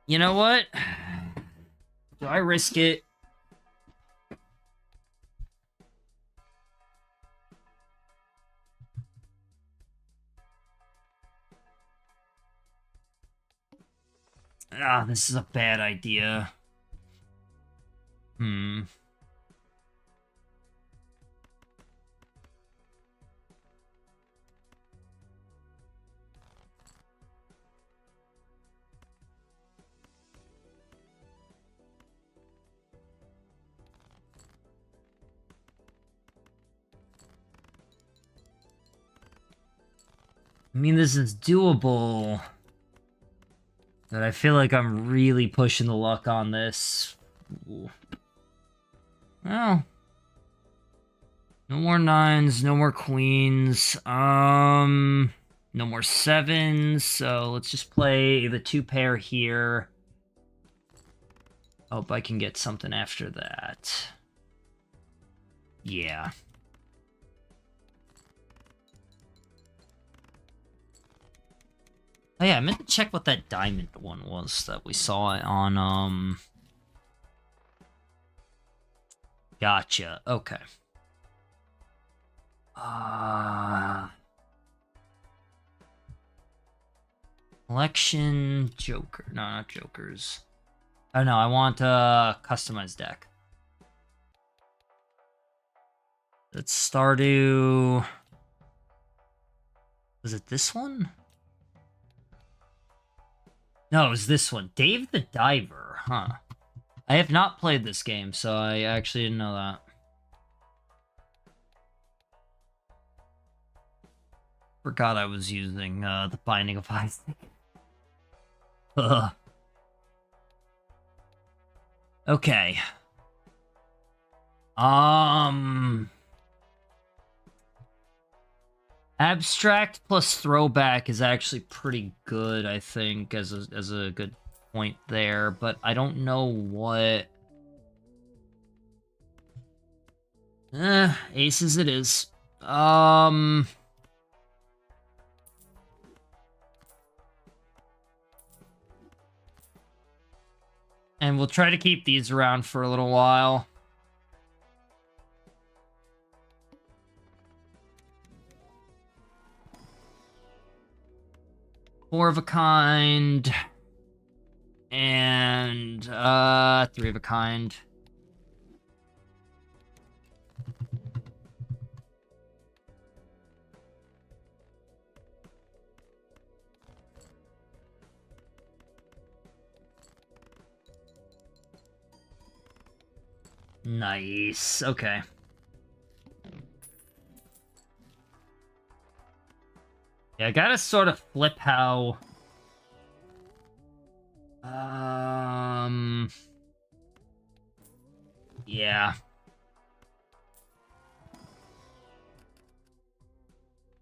[SPEAKER 1] You know what? Do I risk it? This is a bad idea. I mean, this is doable. But I feel like I'm really pushing the luck on this. Ooh. Well. No more 9s, no more queens. No more 7s, so let's just play the 2 pair here. Hope I can get something after that. Yeah. Oh yeah, I meant to check what that diamond one was that we saw on, Gotcha, okay. Collection, Joker. No, not Jokers. Oh no, I want a customized deck. Let's Stardew. Was it this one? No, it was this one. Dave the Diver, huh? I have not played this game, so I actually didn't know that. Forgot I was using the Binding of Isaac. Okay. Abstract plus Throwback is actually pretty good, I think, as a good point there, but I don't know what... aces it is. And we'll try to keep these around for a little while. Four of a kind. And, 3 of a kind. Nice. Okay. Yeah, I gotta sort of flip how... Yeah.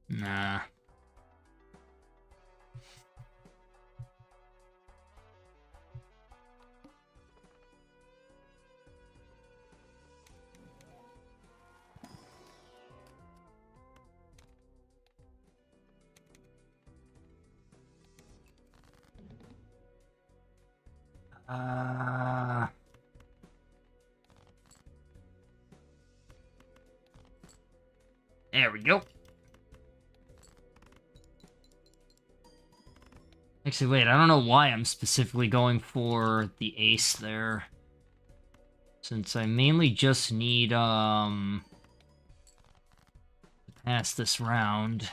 [SPEAKER 1] Nah. There we go. Actually, wait, I don't know why I'm specifically going for the ace there. Since I mainly just need, pass this round.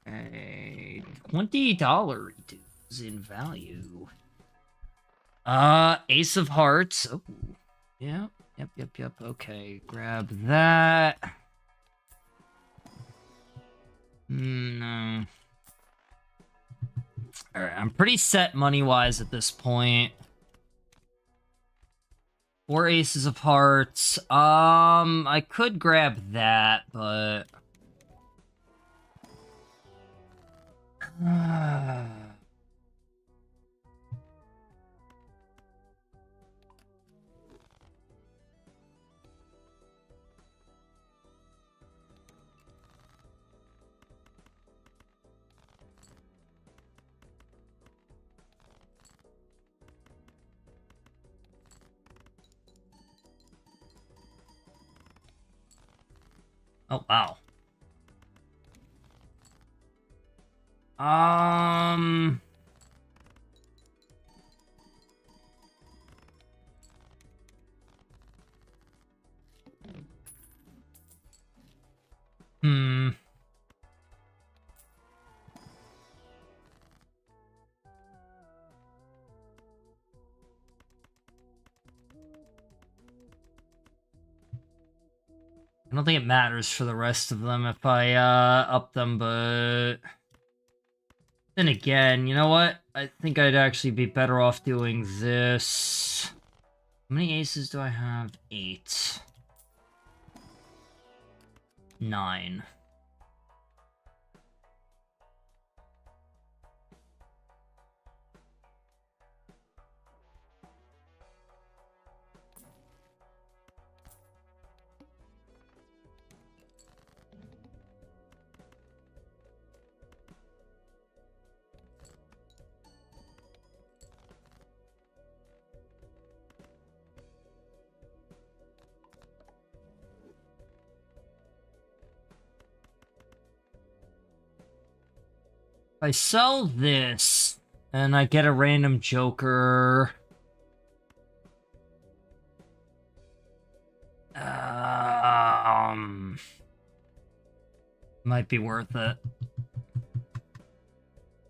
[SPEAKER 1] Okay, $20 dues in value. Ace of Hearts. Oh, yeah, yep. Okay, grab that. No. Alright, I'm pretty set money-wise at this point. 4 aces of hearts. I could grab that, but... Oh, wow. Hmm. I don't think it matters for the rest of them if I, up them, but... Then again, you know what? I think I'd actually be better off doing this. How many aces do I have? 8. 9. If I sell this, and I get a random joker... Might be worth it.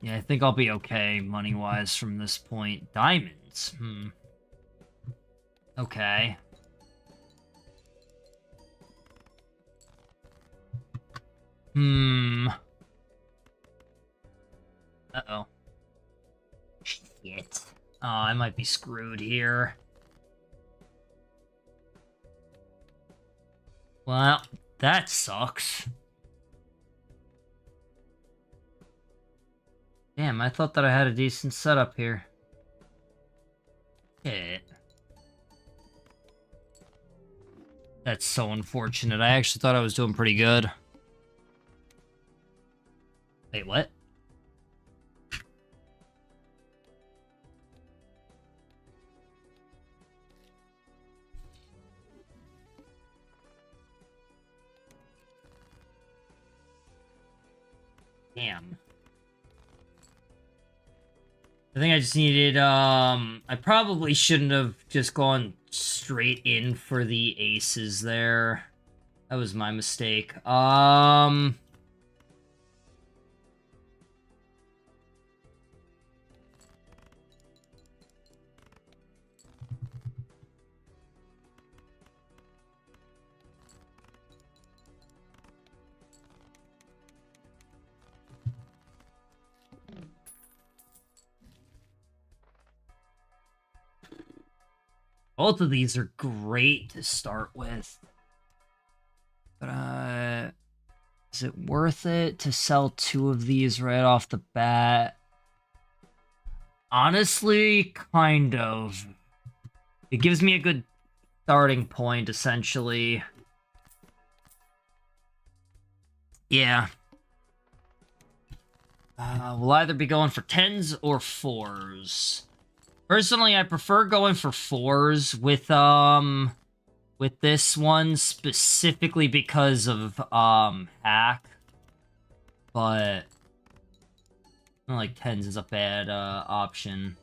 [SPEAKER 1] Yeah, I think I'll be okay money-wise from this point. Diamonds? Okay. Uh-oh. Shit. Oh, I might be screwed here. Well, that sucks. Damn, I thought that I had a decent setup here. Shit. That's so unfortunate. I actually thought I was doing pretty good. Wait, what? Damn. I think I just needed, I probably shouldn't have just gone straight in for the aces there. That was my mistake. Both of these are great to start with. But, is it worth it to sell 2 of these right off the bat? Honestly, kind of. It gives me a good starting point, essentially. Yeah. We'll either be going for 10s or 4s. Personally, I prefer going for 4s with this one, specifically because of, hack. But, I don't like 10s is a bad, option.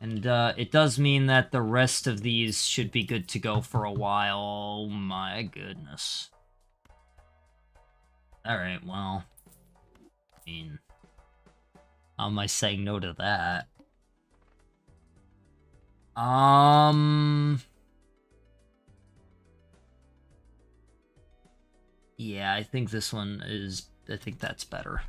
[SPEAKER 1] And it does mean that the rest of these should be good to go for a while. Oh my goodness. Alright, well. I mean, how am I saying no to that? Yeah, I think this one is... I think that's better.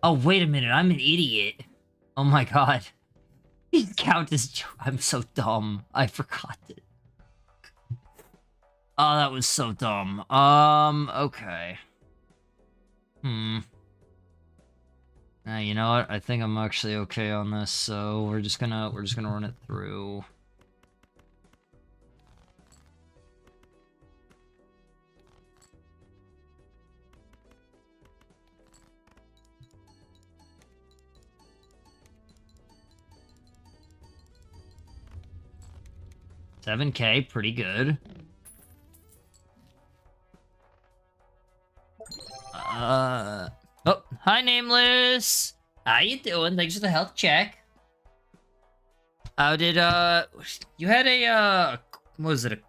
[SPEAKER 1] Oh, wait a minute, I'm an idiot. Oh my god. These count as... I'm so dumb. I forgot it. Oh, that was so dumb. Okay. You know what? I think I'm actually okay on this, so we're just gonna run it through. $7K, pretty good. Oh, hi, Nameless! How you doing? Thanks for the health check. How did, you had a, what was it,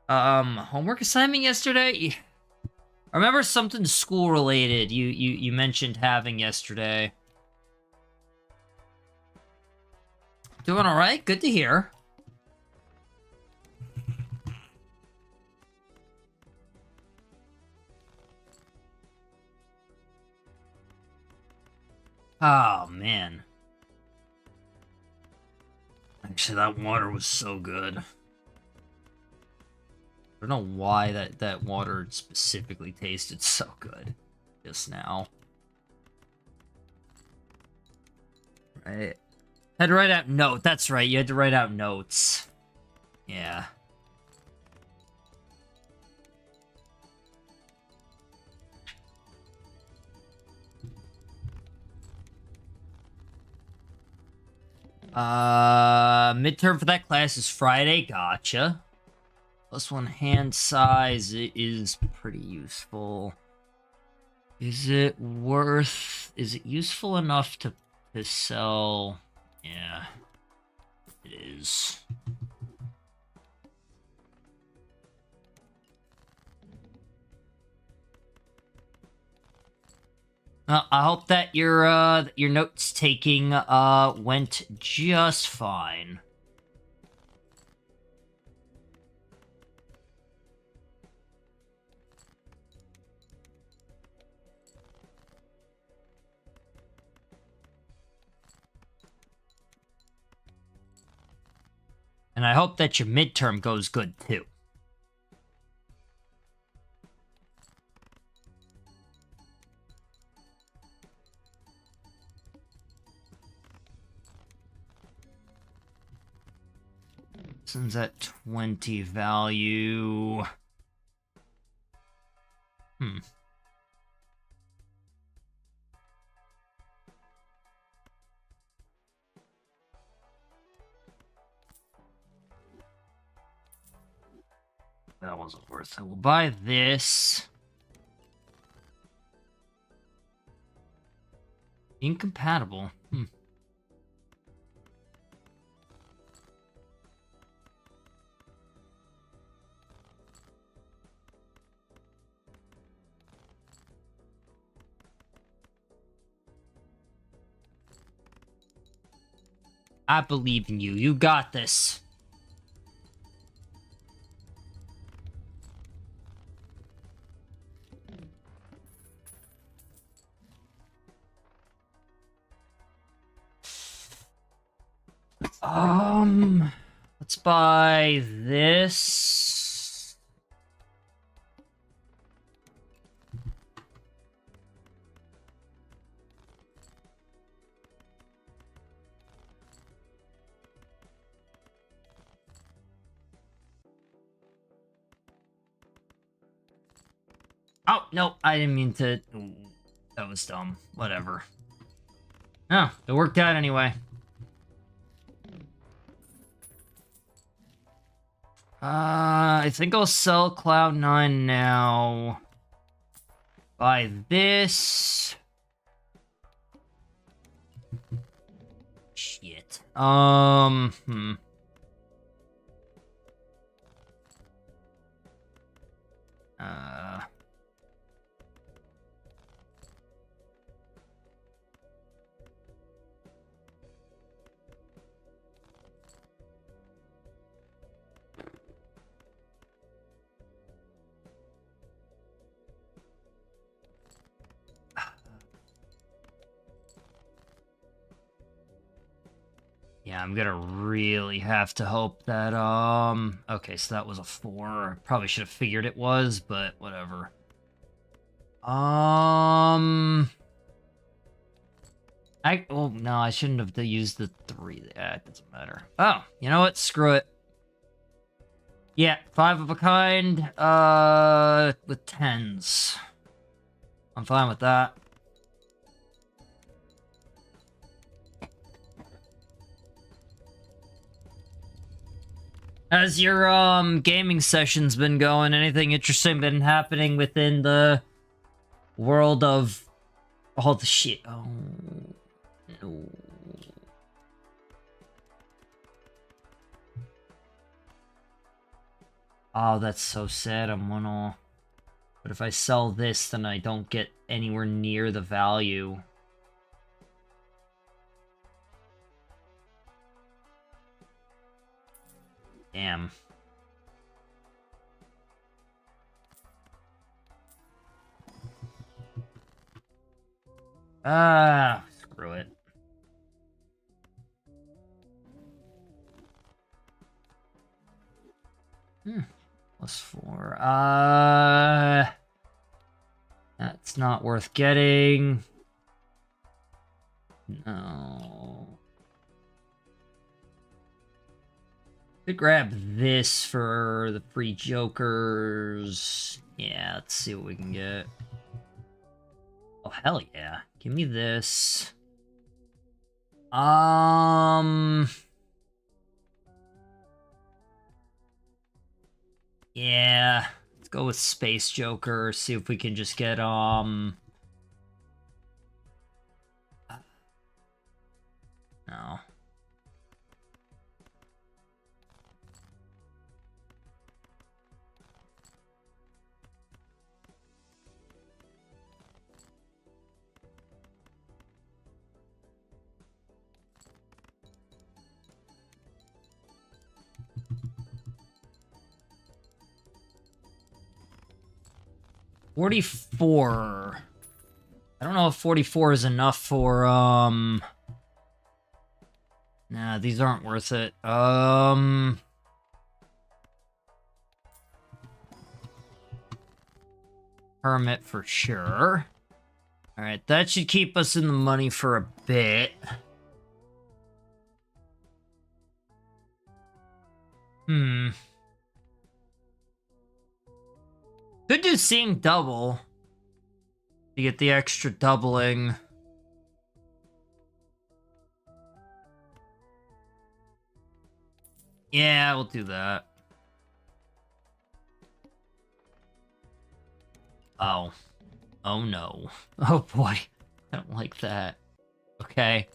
[SPEAKER 1] homework assignment yesterday? I remember something school-related you mentioned having yesterday. Doing alright? Good to hear. Oh, man. Actually, that water was so good. I don't know why that water specifically tasted so good just now. Right. Had to write out note. That's right. You had to write out notes. Yeah. Midterm for that class is Friday. Gotcha. +1 hand size is pretty useful. Is it useful enough to sell? Yeah, it is. I hope that your notes taking went just fine. And I hope that your midterm goes good too. Since that 20 value. That wasn't worth it. We'll buy this. Incompatible. I believe in you. You got this. Let's buy this. Oh, no, I didn't mean to. That was dumb. Whatever. Oh, it worked out anyway. I think I'll sell Cloud9 now. Buy this. Shit. Yeah, I'm gonna really have to hope that, okay, so that was a 4. Probably should have figured it was, but whatever. Oh, no, I shouldn't have used the 3. Yeah, it doesn't matter. Oh, you know what? Screw it. Yeah, 5 of a kind, with 10s. I'm fine with that. How's your, gaming sessions been going? Anything interesting been happening within the world of all the shit? Oh, no. Oh, that's so sad. I'm 1-all. But if I sell this, then I don't get anywhere near the value. Damn. Ah, screw it. +4. That's not worth getting. No. Could grab this for the free jokers. Yeah, let's see what we can get. Oh, hell yeah. Give me this. Yeah. Let's go with Space Joker. See if we can just get, no. $44. I don't know if 44 is enough for, nah, these aren't worth it. Hermit for sure. Alright, that should keep us in the money for a bit. Could do Seeing Double to get the extra doubling. Yeah, we'll do that. Oh. Oh no. Oh boy. I don't like that. Okay.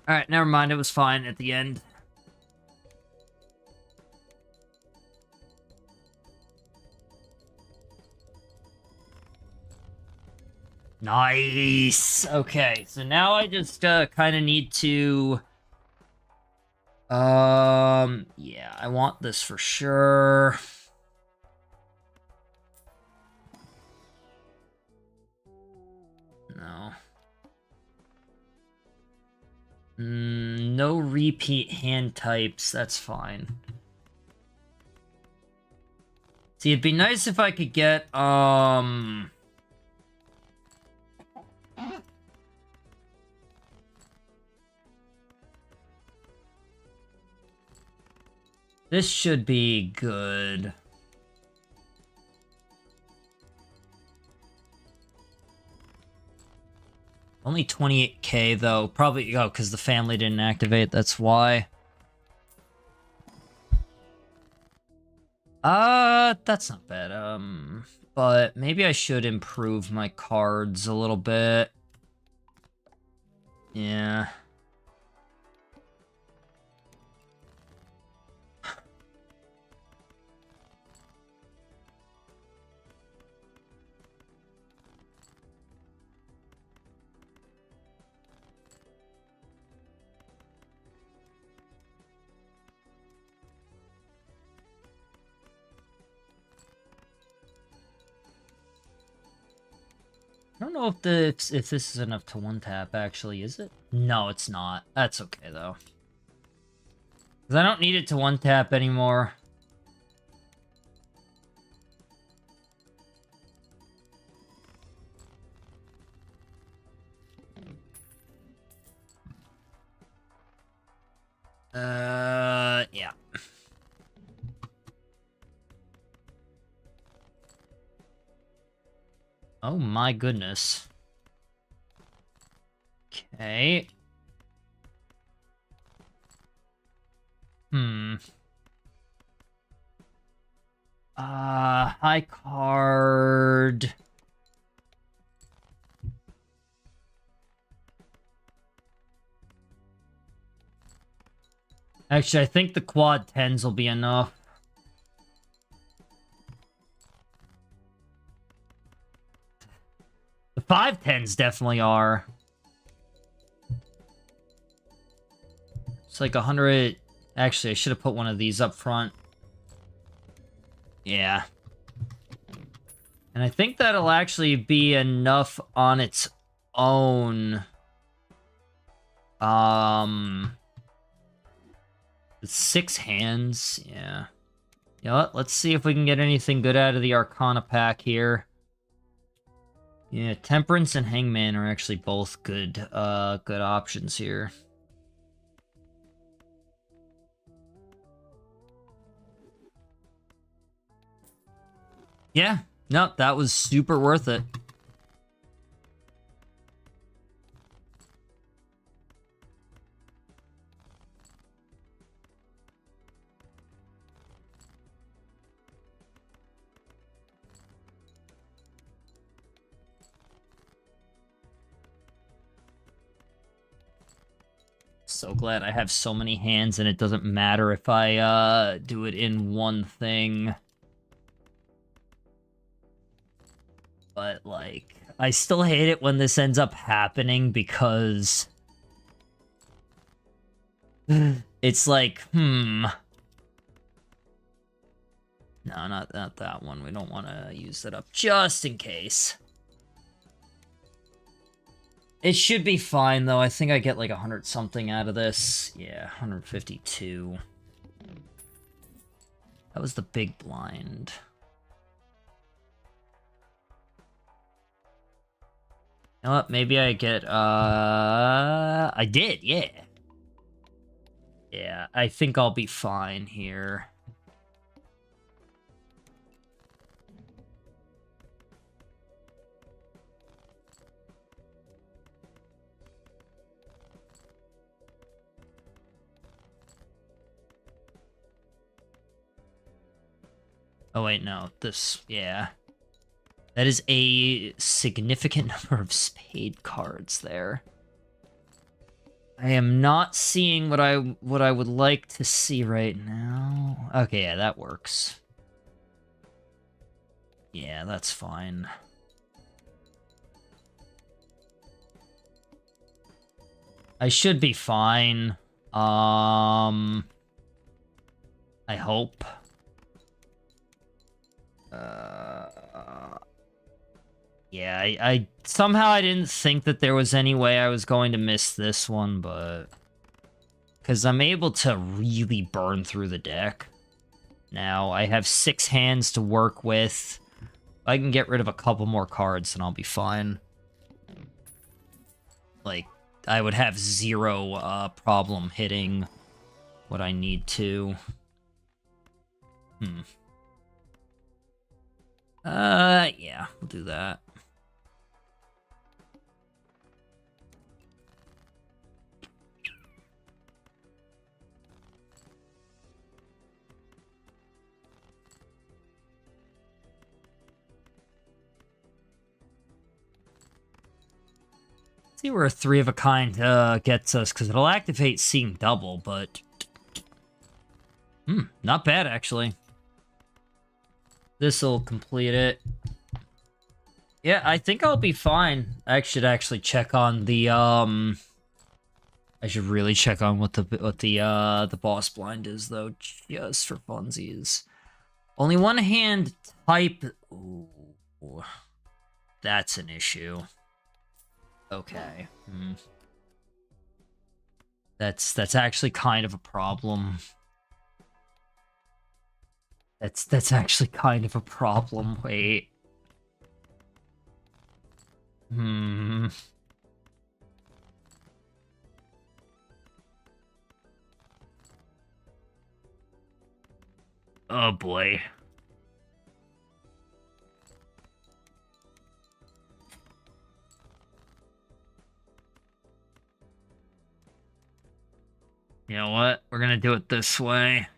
[SPEAKER 1] Alright, never mind. It was fine at the end. Nice! Okay, so now I just, kind of need to... yeah, I want this for sure. No. No repeat hand types, that's fine. See, it'd be nice if I could get, this should be good. Only 28k though. Probably, oh, because the family didn't activate, that's why. That's not bad. But maybe I should improve my cards a little bit. Yeah. I don't know if this is enough to one tap, actually, is it? No, it's not. That's okay, though. Because I don't need it to one tap anymore. Yeah. Oh my goodness. Okay. High card. Actually, I think the quad 10s will be enough. The 5-10s definitely are. It's like 100... Actually, I should have put one of these up front. Yeah. And I think that'll actually be enough on its own. 6 hands, yeah. You know what? Let's see if we can get anything good out of the Arcana pack here. Yeah, Temperance and Hangman are actually both good, good options here. Yeah, no, that was super worth it. So glad I have so many hands and it doesn't matter if I do it in one thing. But like, I still hate it when this ends up happening because it's like, No, not that one. We don't want to use that up just in case. It should be fine, though. I think I get like 100 something out of this. Yeah, 152. That was the big blind. You know what? Maybe I get, I did, yeah. Yeah, I think I'll be fine here. Oh, wait, no. This, yeah. That is a significant number of spade cards there. I am not seeing what I would like to see right now. Okay, yeah, that works. Yeah, that's fine. I should be fine. I hope. Yeah, I somehow I didn't think that there was any way I was going to miss this one, but... Because I'm able to really burn through the deck. now. I have 6 hands to work with. I can get rid of a couple more cards and I'll be fine. Like, I would have 0 problem hitting what I need to. Yeah, we'll do that. See where a 3 of a kind gets us, because it'll activate Seeing Double, but... not bad, actually. This'll complete it. Yeah, I think I'll be fine. I should actually check on the, I should really check on what the boss blind is, though, just for funsies. Only one hand type... Ooh, that's an issue. Okay. That's actually kind of a problem. That's actually kind of a problem. Wait. Oh boy. You know what? We're gonna do it this way.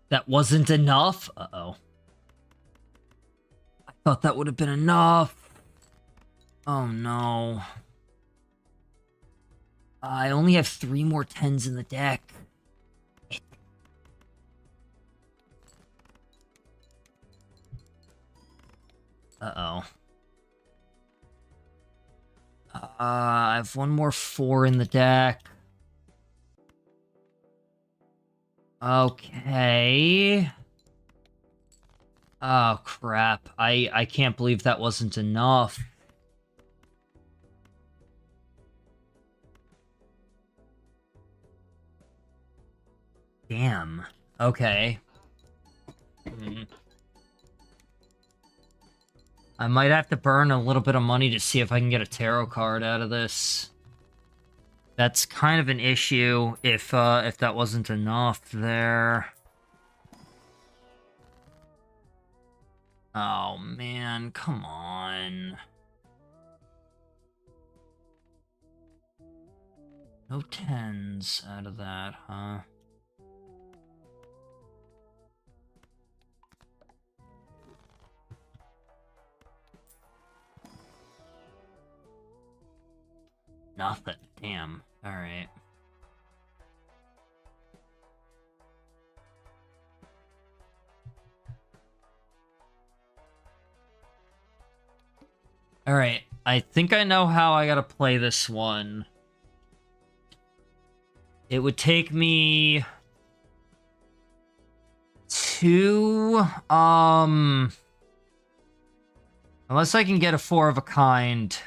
[SPEAKER 1] That wasn't enough? Uh-oh. I thought that would have been enough. Oh, no. I only have 3 more 10s in the deck. Uh-oh. I have 1 more 4 in the deck. Okay. Oh, crap. I can't believe that wasn't enough. Damn. Okay. I might have to burn a little bit of money to see if I can get a tarot card out of this. That's kind of an issue if that wasn't enough there. Oh man, come on. No 10s out of that, huh? Nothing. Damn. Alright. Alright. I think I know how I gotta play this one. It would take me... Unless I can get a 4 of a kind...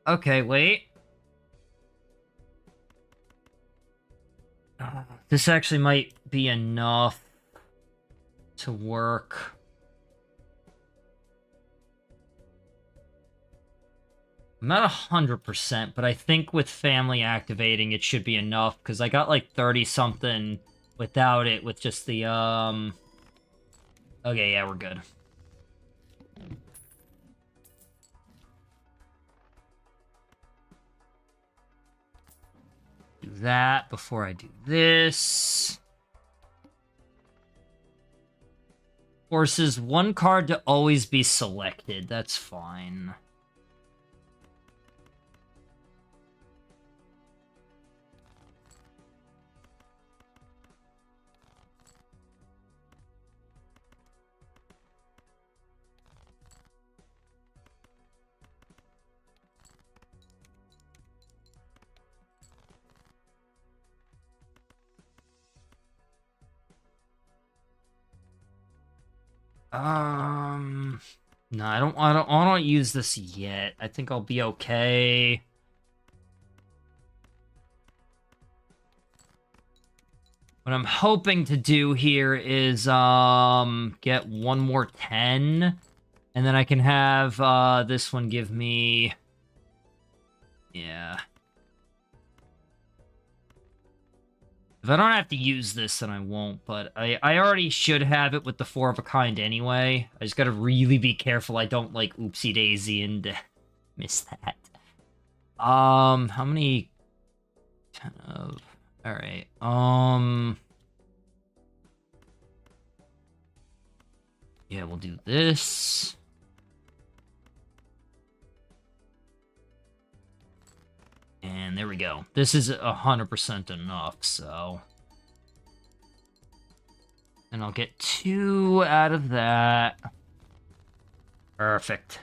[SPEAKER 1] Okay, wait. This actually might be enough to work. I'm not 100%, but I think with family activating, it should be enough, because I got like 30-something without it, with just the, Okay, yeah, we're good. Do that before I do this. Forces 1 card to always be selected. That's fine. No, I don't use this yet. I think I'll be okay. What I'm hoping to do here is get one more 10, and then I can have this one give me, yeah. If I don't have to use this, then I won't, but I already should have it with the 4 of a kind anyway. I just gotta really be careful I don't, like, oopsie-daisy and miss that. How many... 10 of... Alright, yeah, we'll do this. And there we go. This is 100% enough, so... And I'll get 2 out of that. Perfect.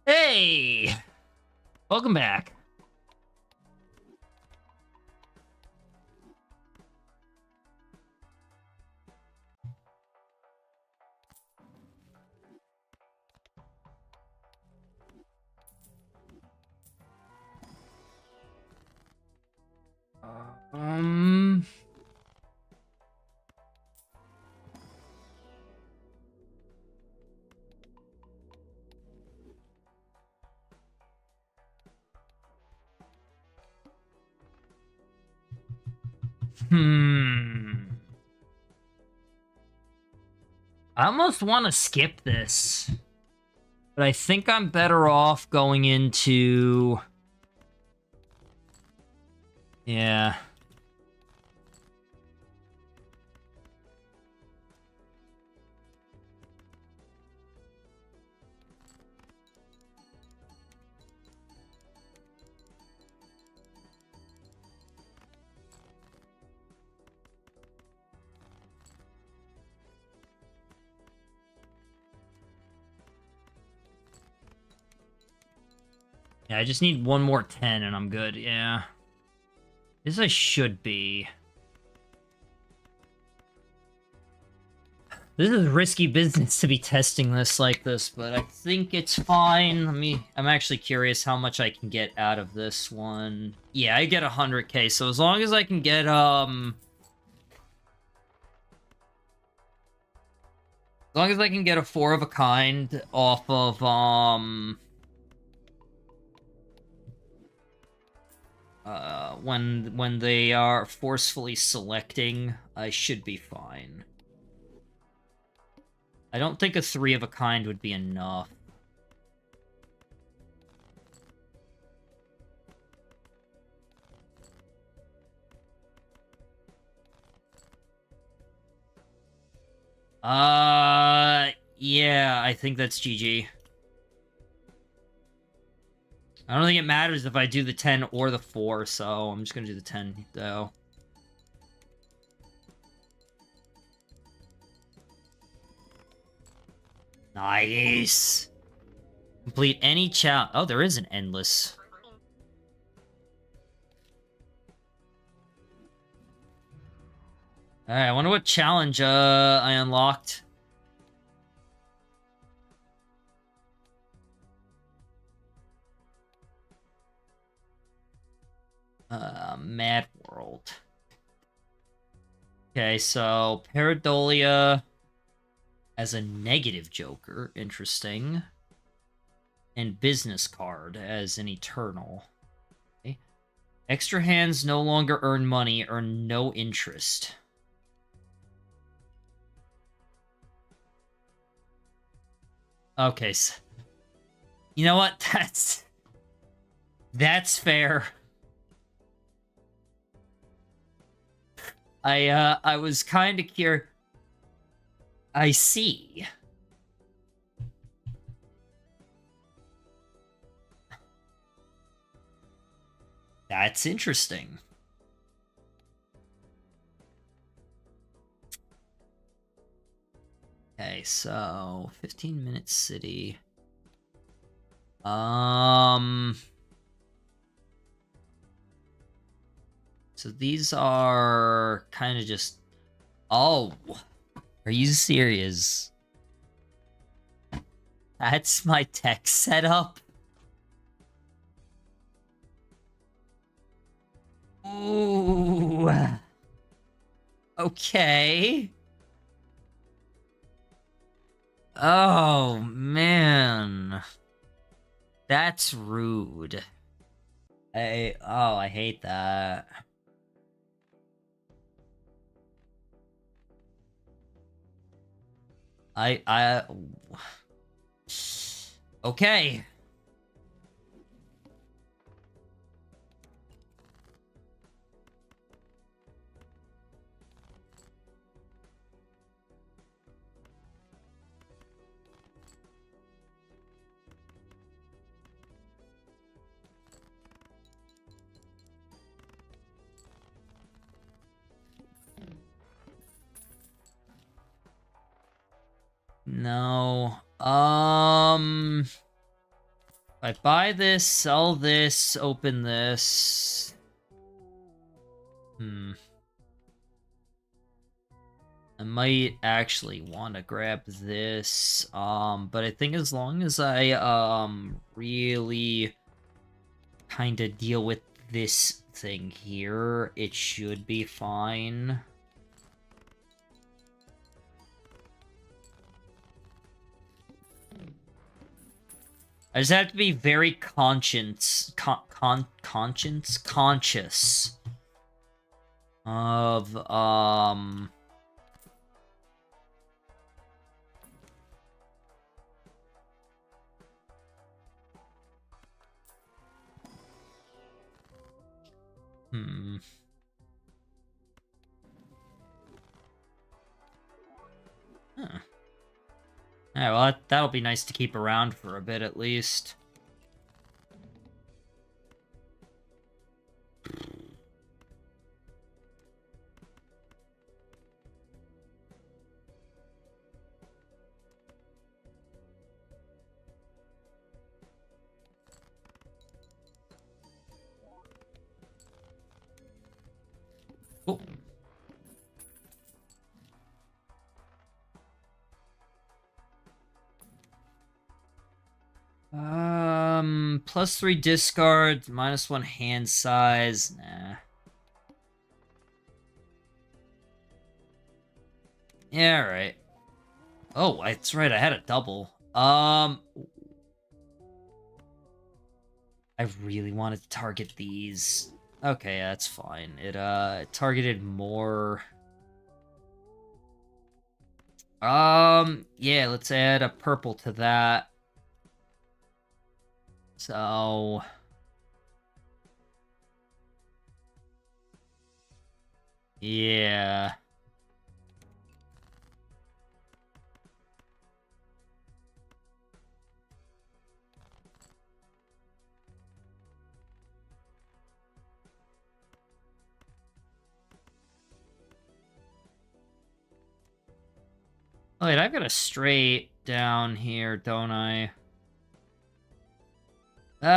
[SPEAKER 1] Hey! Welcome back. Um... I almost want to skip this. But I think I'm better off going into... Yeah. Yeah, I just need one more 10 and I'm good, yeah. This I should be. This is risky business to be testing this like this, but I think it's fine. I'm actually curious how much I can get out of this one. Yeah, I get 100k, so as long as I can get, as long as I can get a 4 of a kind off of, when they are forcefully selecting, I should be fine. I don't think a 3 of a kind would be enough. Yeah, I think that's GG. I don't think it matters if I do the 10 or the 4, so I'm just gonna do the 10, though. Nice! Complete any challenge. Oh, there is an endless. Alright, I wonder what challenge, I unlocked. Mad World. Okay, so Paradolia as a negative Joker. Interesting. And Business Card as an Eternal. Okay. Extra hands no longer earn money, earn no interest. Okay, so... You know what? That's fair. I was kind of curious. I see. That's interesting. Okay, so 15-minute city. So these are kind of just Oh, are you serious? That's my tech setup? Ooh. Okay. Oh, man. That's rude. I hate that. Okay. No. I buy this, sell this, open this. I might actually want to grab this. But I think as long as I, really kind of deal with this thing here, it should be fine. I just have to be very conscious of, Huh. Yeah, well, that'll be nice to keep around for a bit at least. Oh. +3 discard, -1 hand size. Nah. Yeah, right. Oh, that's right, I had a double. I really wanted to target these. Okay, that's fine. It targeted more. Yeah, let's add a purple to that. So yeah. Oh, wait, I've got a straight down here, don't I? You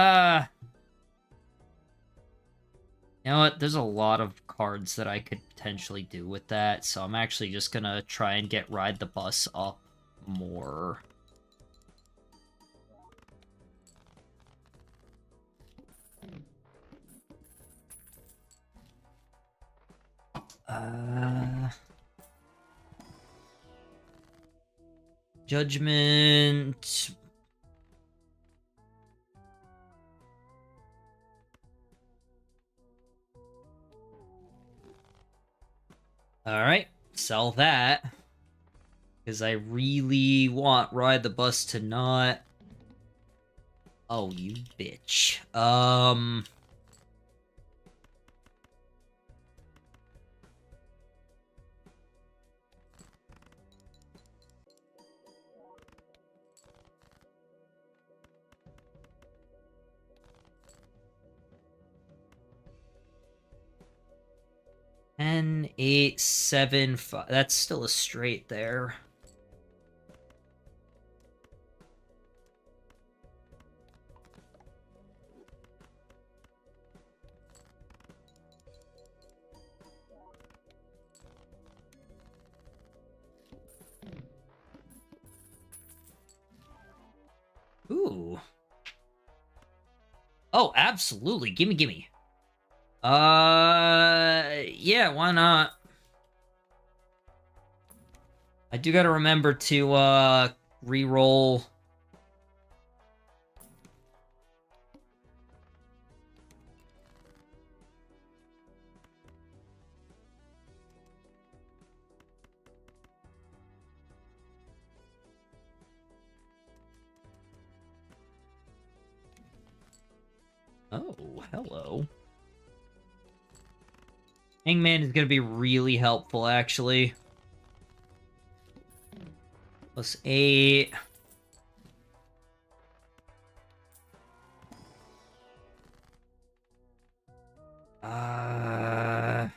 [SPEAKER 1] know what? There's a lot of cards that I could potentially do with that, so I'm actually just gonna try and get Ride the Bus up more. Judgment. Alright, sell that. Because I really want Ride the Bus to not... Oh, you bitch. Ten, 8, 7, 5. That's still a straight there. Ooh. Oh, absolutely. Gimme, gimme. Yeah, why not? I do gotta remember to, re-roll. Oh, hello. Hangman is gonna be really helpful, actually. +8. Uh...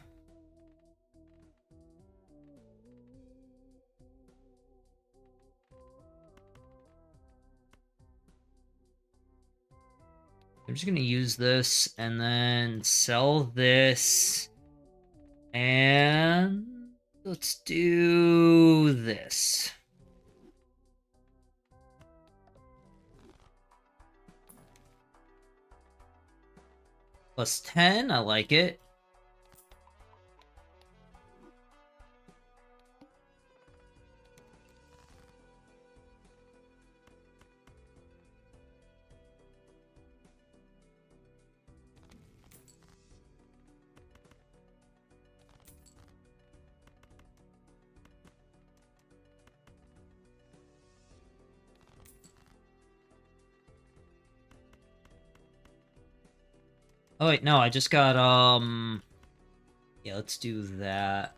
[SPEAKER 1] I'm just gonna use this and then sell this. And let's do this. +10, I like it. Oh wait, no, I just got, yeah, let's do that.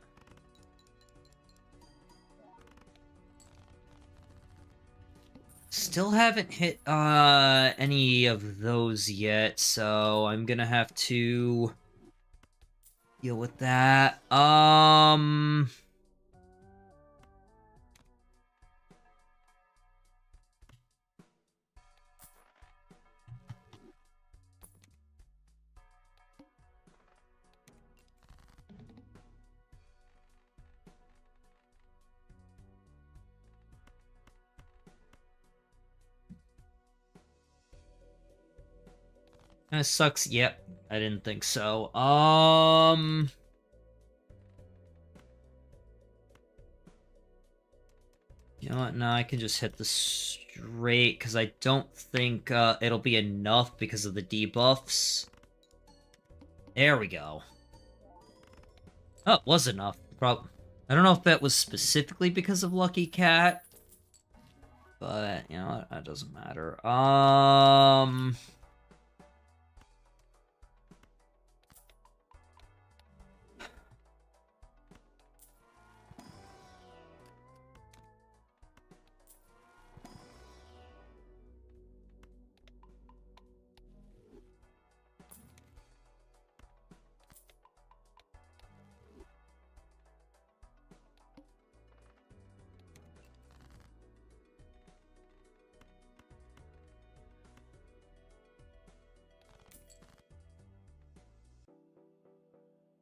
[SPEAKER 1] Still haven't hit, any of those yet, so I'm gonna have to deal with that. Kinda sucks. Yep, I didn't think so. You know what? No, I can just hit the straight, because I don't think, it'll be enough because of the debuffs. There we go. Oh, it was enough. I don't know if that was specifically because of Lucky Cat, but, you know, that doesn't matter.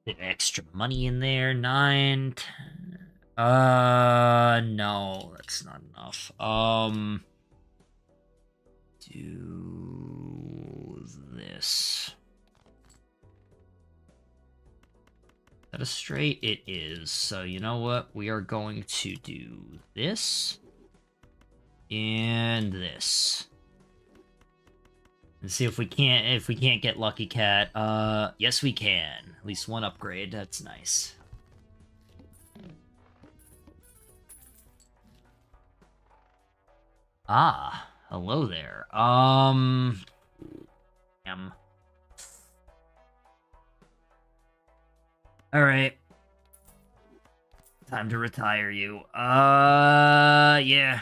[SPEAKER 1] Bit of extra money in there. 9, 10. No, that's not enough. Do this. Is that a straight? It is. So you know what? We are going to do this and this. And see if we can't get Lucky Cat. Yes we can. At least one upgrade. That's nice. Ah, hello there. All right. Time to retire you. Yeah.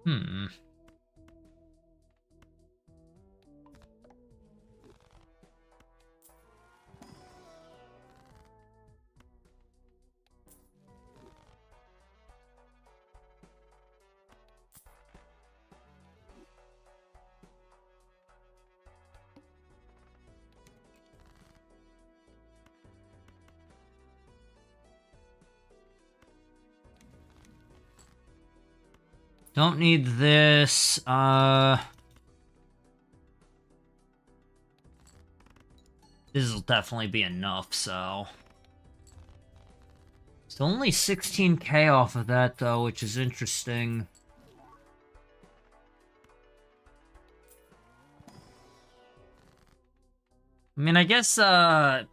[SPEAKER 1] Hmm. Don't need this. This will definitely be enough, so... It's only 16k off of that, though, which is interesting. I mean, I guess, I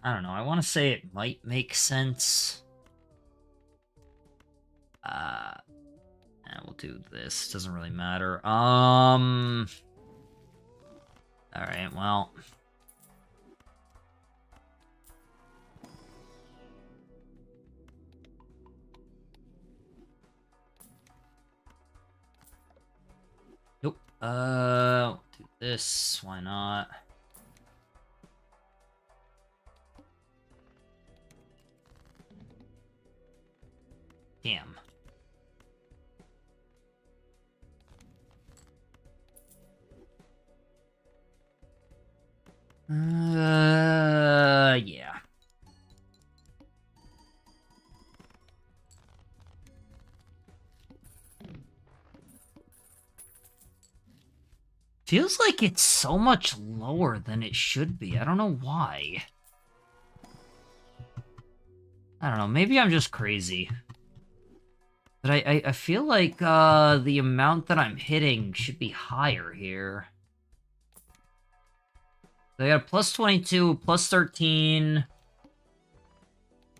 [SPEAKER 1] don't know. I want to say it might make sense. We'll do this. Doesn't really matter. Alright, well... Nope. We'll do this. Why not? Damn. Yeah. Feels like it's so much lower than it should be. I don't know why. I don't know. Maybe I'm just crazy. But I feel like the amount that I'm hitting should be higher here. So I got a plus 22, plus 13.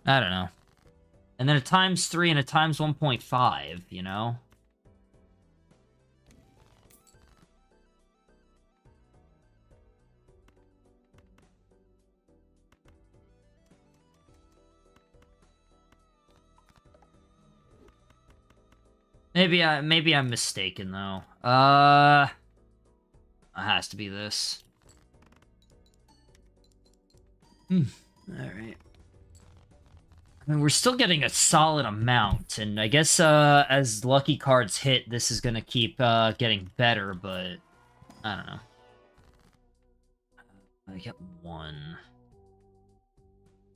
[SPEAKER 1] I don't know. And then a times 3 and a times 1.5, you know? Maybe I'm mistaken though. It has to be this. Alright. I mean, we're still getting a solid amount, and I guess, as lucky cards hit, this is gonna keep, getting better, but... I don't know. I get 1.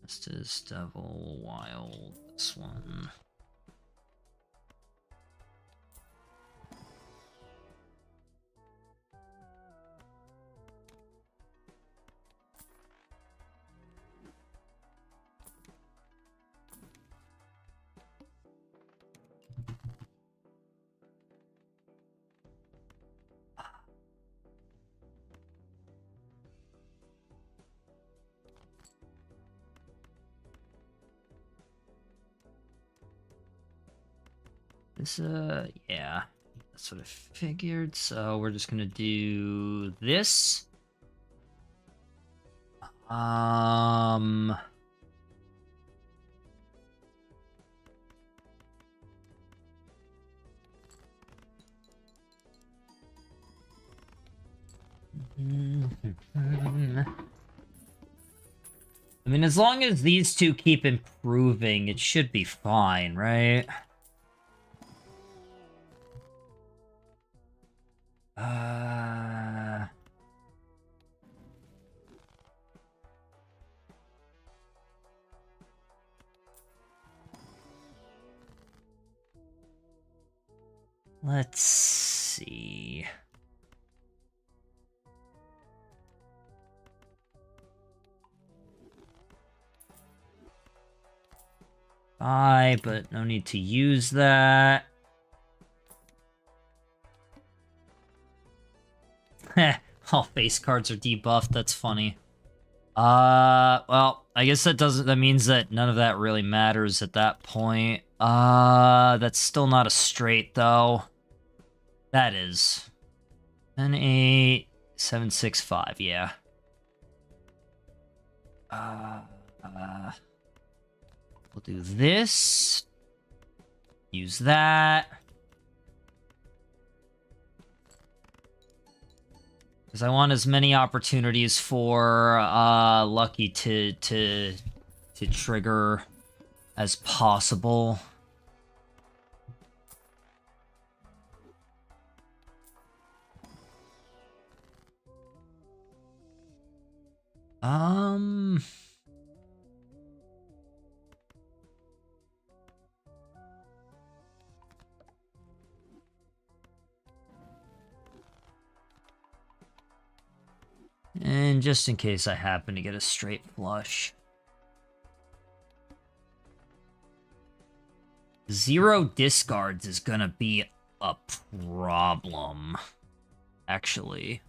[SPEAKER 1] This is Devil, Wild, this one... This, yeah. That's what I figured, so we're just gonna do this. I mean, as long as these two keep improving, it should be fine, right? Let's see. Buy, but no need to use that. Heh, all face cards are debuffed, that's funny. Well, I guess that means that none of that really matters at that point. That's still not a straight, though. That is. 10, 8, 7, 6, 5, yeah. We'll do this. Use that. Because I want as many opportunities for Lucky to trigger as possible. And just in case I happen to get a straight flush. 0 discards is gonna be a problem, actually.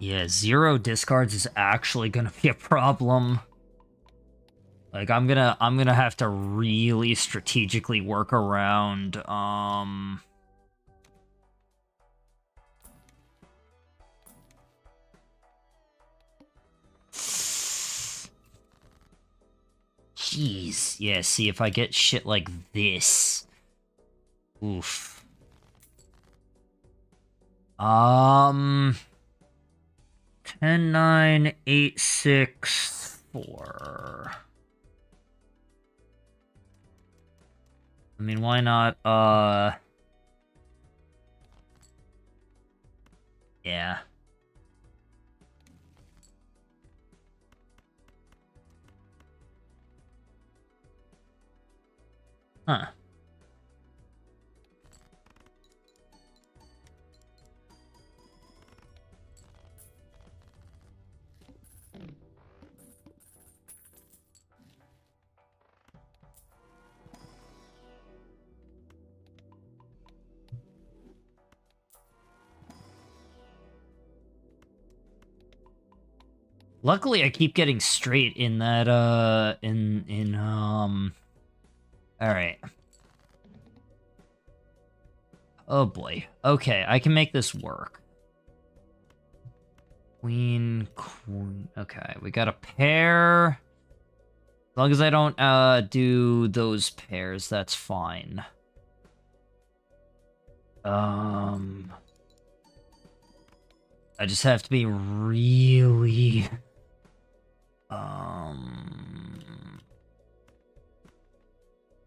[SPEAKER 1] Yeah, 0 discards is actually gonna be a problem. Like, I'm gonna have to really strategically work around, Jeez. Yeah, see, if I get shit like this. Oof. 10, 9, 8, 6, 4. I mean, why not, yeah. Huh. Luckily, I keep getting straight in that, alright. Oh boy. Okay, I can make this work. Queen, queen. Okay, we got a pair. As long as I don't, do those pairs, that's fine. I just have to be really...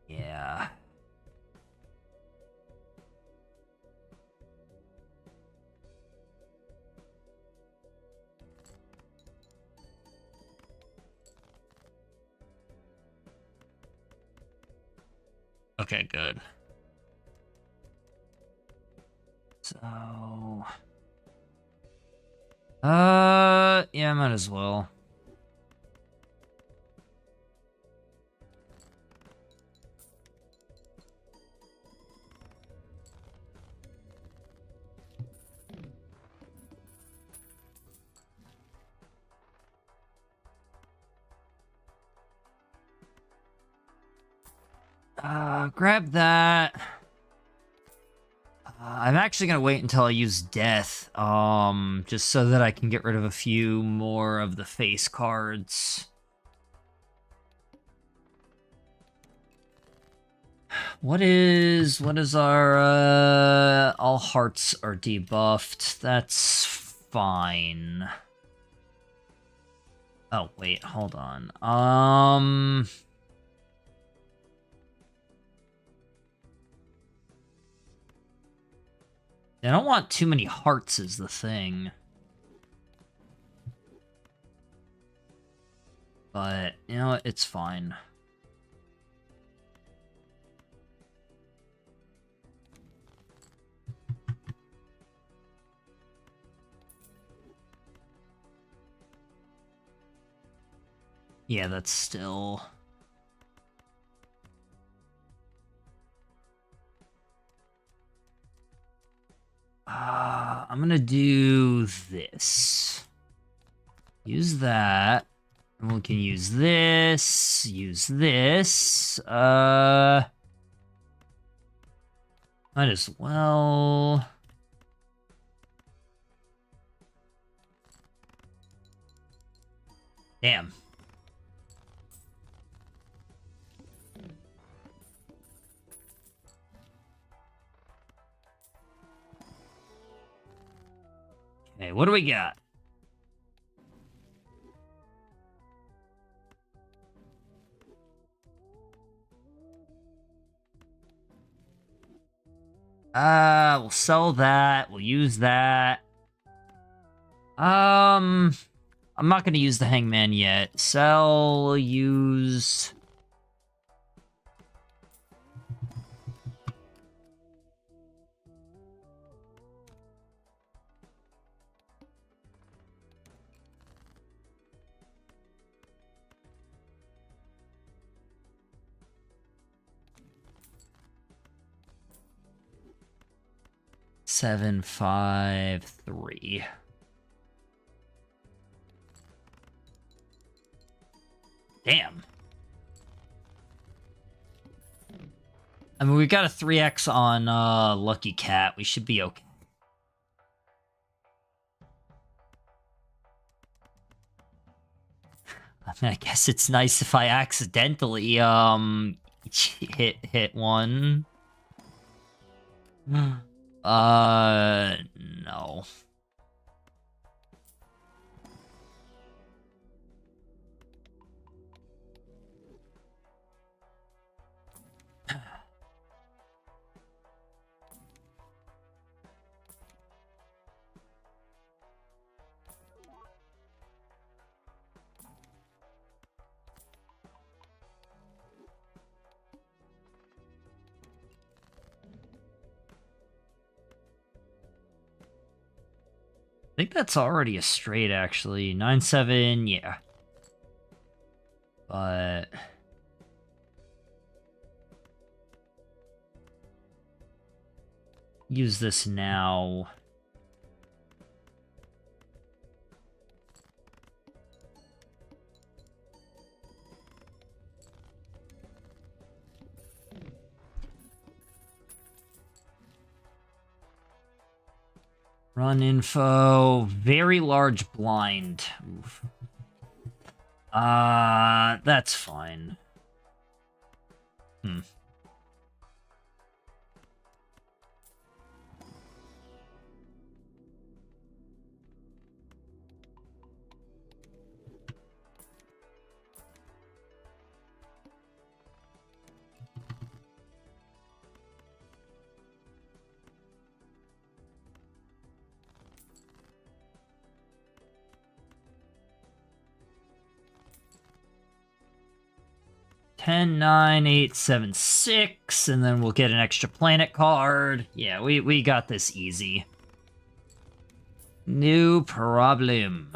[SPEAKER 1] Yeah. Okay, good. So... yeah, might as well. Grab that. I'm actually gonna wait until I use death, just so that I can get rid of a few more of the face cards. What is our, all hearts are debuffed. That's fine. Oh, wait, hold on. I don't want too many hearts is the thing. But, you know what, it's fine. Yeah, that's still... I'm gonna do this. Use that. And we can use this. Use this. Might as well... Damn. Okay, what do we got? We'll sell that. We'll use that. I'm not gonna use the hangman yet. Sell, use... Seven, 5, 3. Damn. I mean, we got a 3x on Lucky Cat. We should be okay. I mean, I guess it's nice if I accidentally hit one. No. I think that's already a straight, actually. 9-7, yeah. But... use this now. Run info. Very large blind. Oof. That's fine. 10, 9, 8, 7, 6, and then we'll get an extra planet card. Yeah, we got this easy. No problem.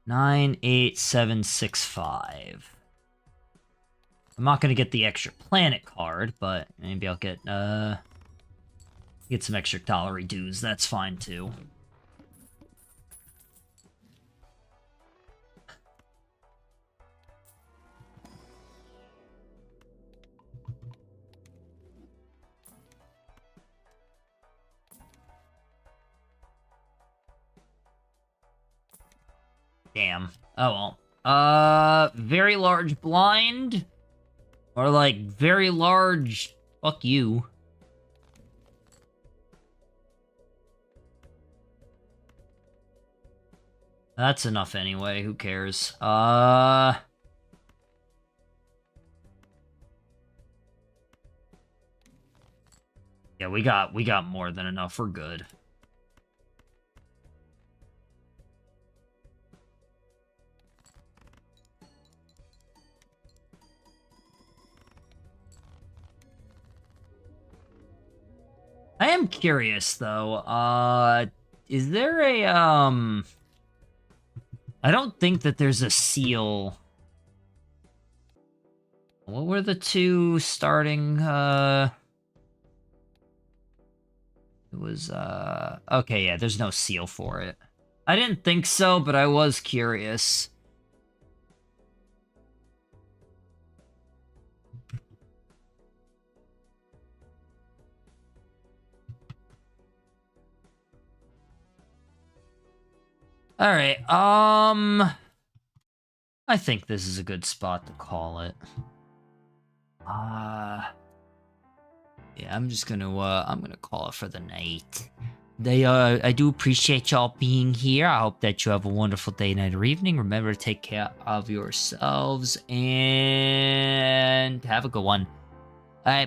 [SPEAKER 1] Nine, 8, 7, 6, 5. I'm not gonna get the extra planet card, but maybe I'll get some extra dollar dues. That's fine too. Damn. Oh well. Very large blind? Or like, very large... fuck you. That's enough anyway, who cares? Yeah, we got more than enough, we're good. I am curious, though. Is there a, I don't think that there's a seal. What were the two starting, It was, okay, yeah, there's no seal for it. I didn't think so, but I was curious. Alright, I think this is a good spot to call it. Yeah, I'm gonna call it for the night. I do appreciate y'all being here. I hope that you have a wonderful day, night, or evening. Remember to take care of yourselves and have a good one. All right.